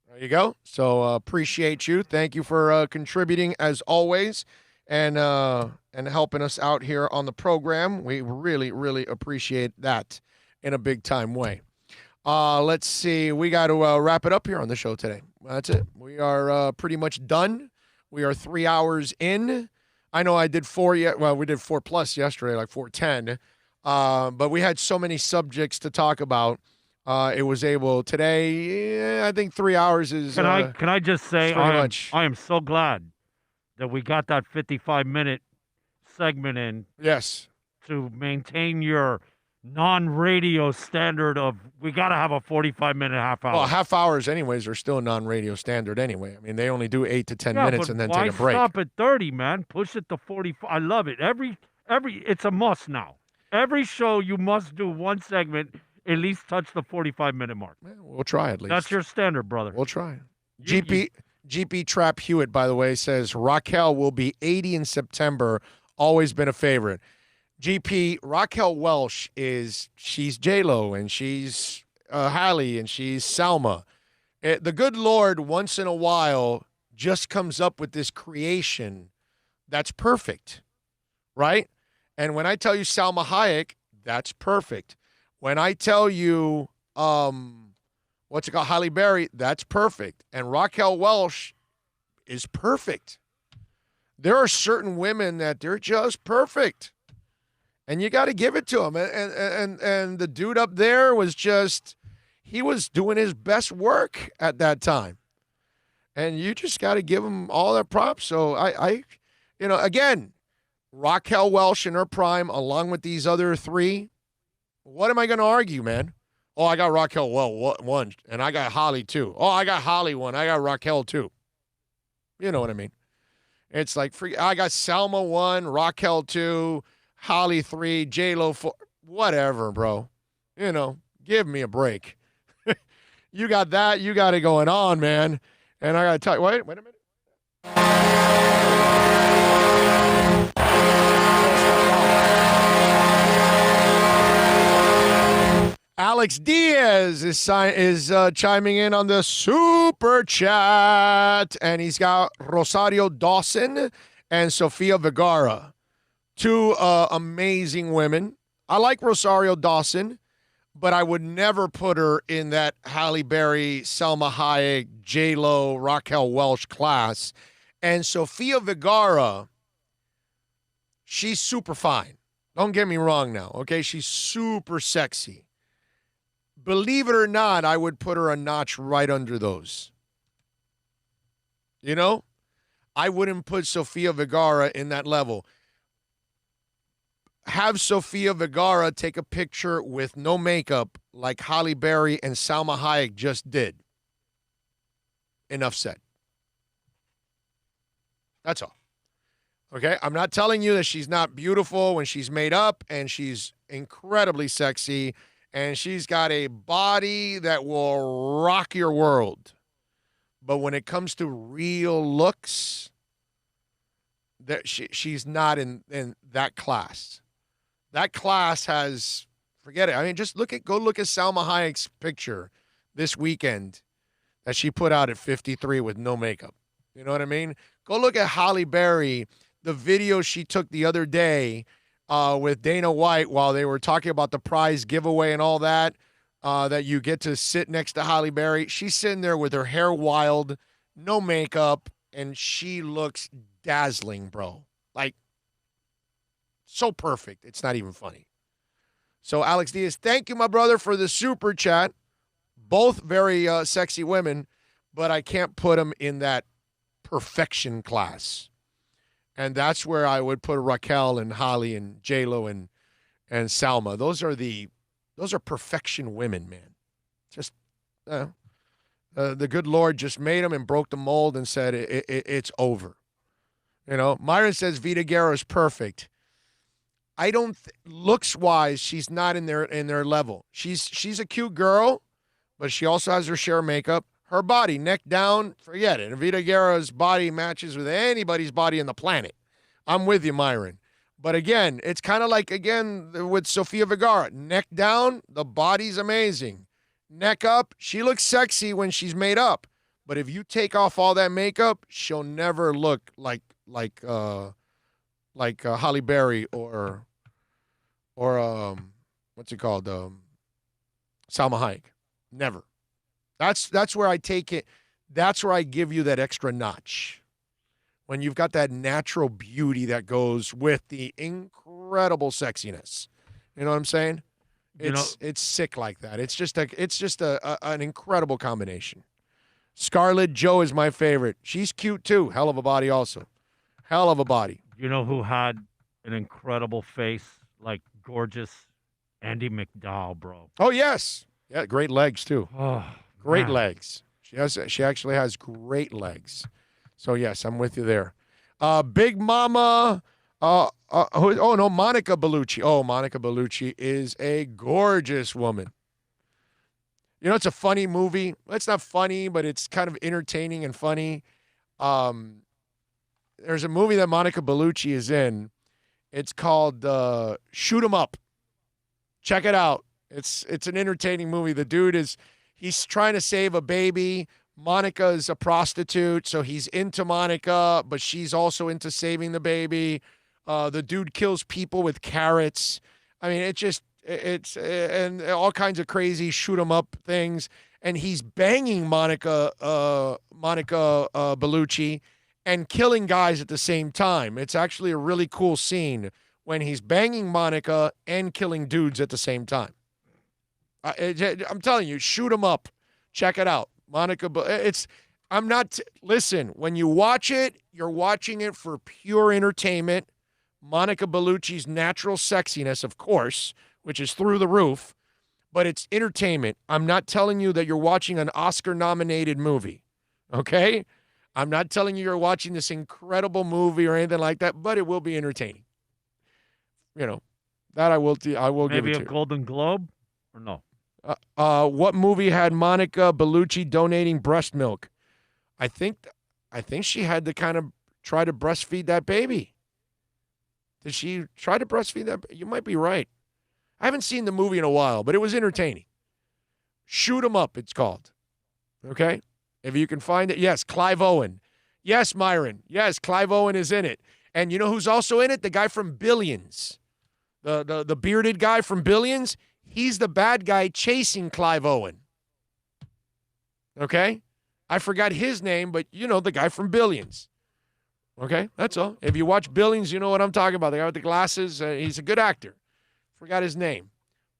There you go. So appreciate you. Thank you for contributing as always, and helping us out here on the program. We really, really appreciate that in a big time way. Let's see. We got to wrap it up here on the show today. That's it. We are pretty much done. We are 3 hours in. I know I did 4 yet. Well, we did 4 plus yesterday, like 4:10. But we had so many subjects to talk about. It was able today. I think 3 hours is. Can I just say I am so glad that we got that 55-minute segment in. Yes. To maintain your non-radio standard of we got to have a 45-minute half hour. Well, half hours anyways are still non-radio standard anyway. I mean, they only do 8 to 10 minutes and then take a break. Why stop at 30, man? Push it to 45. I love it. It's a must now. Every show you must do one segment, at least touch the 45-minute mark. Yeah, we'll try at least. That's your standard, brother. We'll try. GP Trap Hewitt, by the way, says Raquel will be 80 in September. Always been a favorite. GP, Raquel Welch she's J-Lo, and she's Hallie, and she's Salma. The good Lord, once in a while, just comes up with this creation that's perfect, right? And when I tell you Salma Hayek, that's perfect. When I tell you, Halle Berry, that's perfect. And Raquel Welch is perfect. There are certain women that they're just perfect. And you got to give it to him. And the dude up there was just, he was doing his best work at that time. And you just got to give him all that props. So I again, Raquel Welch in her prime, along with these other three. What am I going to argue, man? Oh, I got Raquel one, and I got Holly two. Oh, I got Holly one. I got Raquel two. You know what I mean? It's like I got Selma 1, Raquel 2, Holly 3, J-Lo 4. Whatever, bro. Give me a break. You got that. You got it going on, man. And I got to tell you, wait a minute. Alex Diaz is chiming in on the super chat, and he's got Rosario Dawson and Sofia Vergara, two amazing women. I like Rosario Dawson, but I would never put her in that Halle Berry, Salma Hayek, J-Lo, Raquel Welch class. And Sofia Vergara, she's super fine. Don't get me wrong now, okay? She's super sexy. Believe it or not, I would put her a notch right under those. I wouldn't put Sofia Vergara in that level. Have Sofia Vergara take a picture with no makeup like Halle Berry and Salma Hayek just did. Enough said. That's all. Okay? I'm not telling you that she's not beautiful when she's made up, and she's incredibly sexy. And she's got a body that will rock your world. But when it comes to real looks, she's not in that class. That class has, forget it. I mean, go look at Salma Hayek's picture this weekend that she put out at 53 with no makeup. You know what I mean? Go look at Halle Berry, the video she took the other day with Dana White while they were talking about the prize giveaway and all that, that you get to sit next to Halle Berry. She's sitting there with her hair wild, no makeup, and she looks dazzling, bro. Like, so perfect. It's not even funny. So, Alex Diaz, thank you, my brother, for the super chat. Both very sexy women, but I can't put them in that perfection class. And that's where I would put Raquel and Holly and J-Lo and Salma. Those are perfection women, man. Just the good Lord just made them and broke the mold and said it's over. Myron says Vita Guerra is perfect. I don't looks wise, she's not in their level. She's a cute girl, but she also has her share of makeup. Her body, neck down, forget it. Vita Guerra's body matches with anybody's body on the planet. I'm with you, Myron. But again, it's kind of like, with Sofia Vergara. Neck down, the body's amazing. Neck up, she looks sexy when she's made up. But if you take off all that makeup, she'll never look like Halle Berry or what's it called? Salma Hayek. Never. That's where I take it. That's where I give you that extra notch. When you've got that natural beauty that goes with the incredible sexiness. You know what I'm saying? It's sick like that. It's just an incredible combination. Scarlett Joe is my favorite. She's cute too. Hell of a body also. Hell of a body. You know who had an incredible face, like gorgeous? Andy McDowell, bro. Oh, yes. Yeah, great legs too. Oh, great man. legs. She actually has great legs. So, yes, I'm with you there. Big Mama, Monica Bellucci. Oh, Monica Bellucci is a gorgeous woman. It's a funny movie. It's not funny, but it's kind of entertaining and funny. There's a movie that Monica Bellucci is in. It's called Shoot 'Em Up. Check it out. It's an entertaining movie. The dude he's trying to save a baby. Monica is a prostitute, so he's into Monica, but she's also into saving the baby. The dude kills people with carrots. I mean, it's and all kinds of crazy shoot 'em up things. And he's banging Monica Bellucci, and killing guys at the same time. It's actually a really cool scene when he's banging Monica and killing dudes at the same time. I'm telling you, shoot him up. Check it out. Monica, listen, when you watch it, you're watching it for pure entertainment. Monica Bellucci's natural sexiness, of course, which is through the roof, but it's entertainment. I'm not telling you that you're watching an Oscar-nominated movie, okay? I'm not telling you you're watching this incredible movie or anything like that, but it will be entertaining. You know, that I will give it to you. Maybe a Golden Globe or no? What movie had Monica Bellucci donating breast milk? I think she had to kind of try to breastfeed that baby. Did she try to breastfeed that? You might be right. I haven't seen the movie in a while, but it was entertaining. Shoot 'em up, it's called. Okay? If you can find it. Yes, Clive Owen. Yes, Myron. Yes, Clive Owen is in it. And you know who's also in it? The guy from Billions. The bearded guy from Billions. He's the bad guy chasing Clive Owen. Okay? I forgot his name, but you know the guy from Billions. Okay? That's all. If you watch Billions, you know what I'm talking about. The guy with the glasses. He's a good actor. Forgot his name.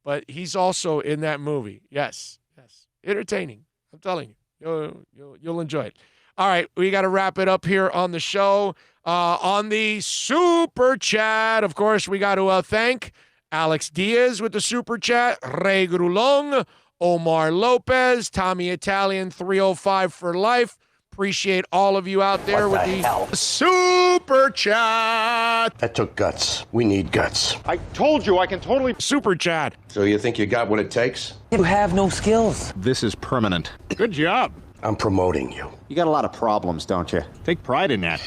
But he's also in that movie. Yes. Yes. Entertaining. I'm telling you. You'll enjoy it. All right. We got to wrap it up here on the show. On the Super Chat, of course, we got to thank Alex Diaz with the Super Chat, Ray Grulong, Omar Lopez, Tommy Italian 305 for life. Appreciate all of you out there with the Super Chat. That took guts. We need guts. I told you I can totally Super Chat. So you think you got what it takes? You have no skills. This is permanent. Good job. I'm promoting you. You got a lot of problems, don't you? Take pride in that.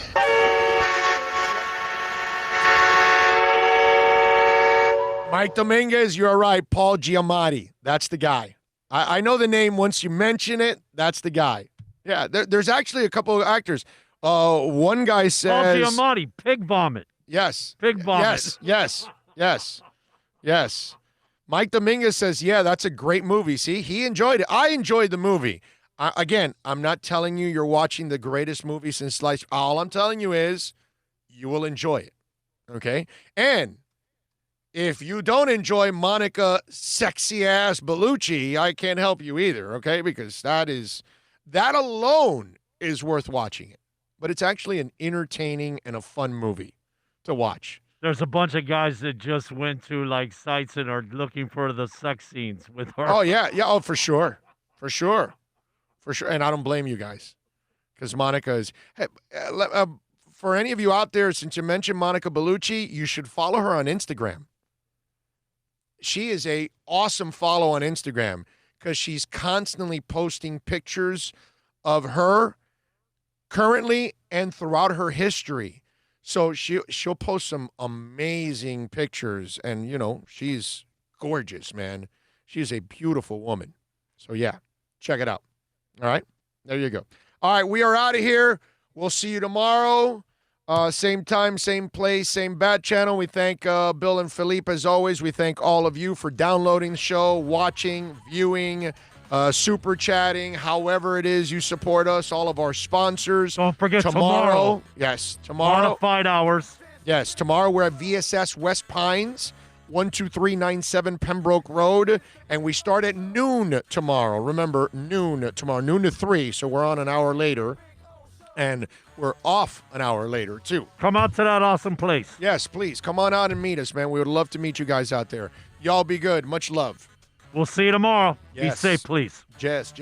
Mike Dominguez, you're right. Paul Giamatti. That's the guy. I know the name once you mention it. That's the guy. Yeah, there's actually a couple of actors. One guy says... Paul Giamatti, pig vomit. Yes. Pig vomit. Yes. Mike Dominguez says, yeah, that's a great movie. See, he enjoyed it. I enjoyed the movie. Again, I'm not telling you you're watching the greatest movie since sliced. All I'm telling you is you will enjoy it. Okay? And if you don't enjoy Monica sexy-ass Bellucci, I can't help you either, okay? Because that alone is worth watching it. But it's actually an entertaining and a fun movie to watch. There's a bunch of guys that just went to like sites and are looking for the sex scenes with her. Oh, yeah. Oh, for sure. And I don't blame you guys because Monica is for any of you out there, since you mentioned Monica Bellucci, you should follow her on Instagram. She is a awesome follow on Instagram because she's constantly posting pictures of her currently and throughout her history. So she'll post some amazing pictures, and, you know, she's gorgeous, man. She's a beautiful woman. So, yeah, check it out. All right? There you go. All right, we are out of here. We'll see you tomorrow. Same time, same place, same bat channel. We thank Bill and Philippe, as always. We thank all of you for downloading the show, watching, viewing, super chatting, however it is you support us, all of our sponsors. Don't forget tomorrow. Yes, tomorrow. Modified hours. Yes, tomorrow we're at VSS West Pines, 12397 Pembroke Road, and we start at noon tomorrow. Remember, noon tomorrow, noon to 3, so we're on an hour later. And we're off an hour later, too. Come out to that awesome place. Yes, please. Come on out and meet us, man. We would love to meet you guys out there. Y'all be good. Much love. We'll see you tomorrow. Yes. Be safe, please. Jess.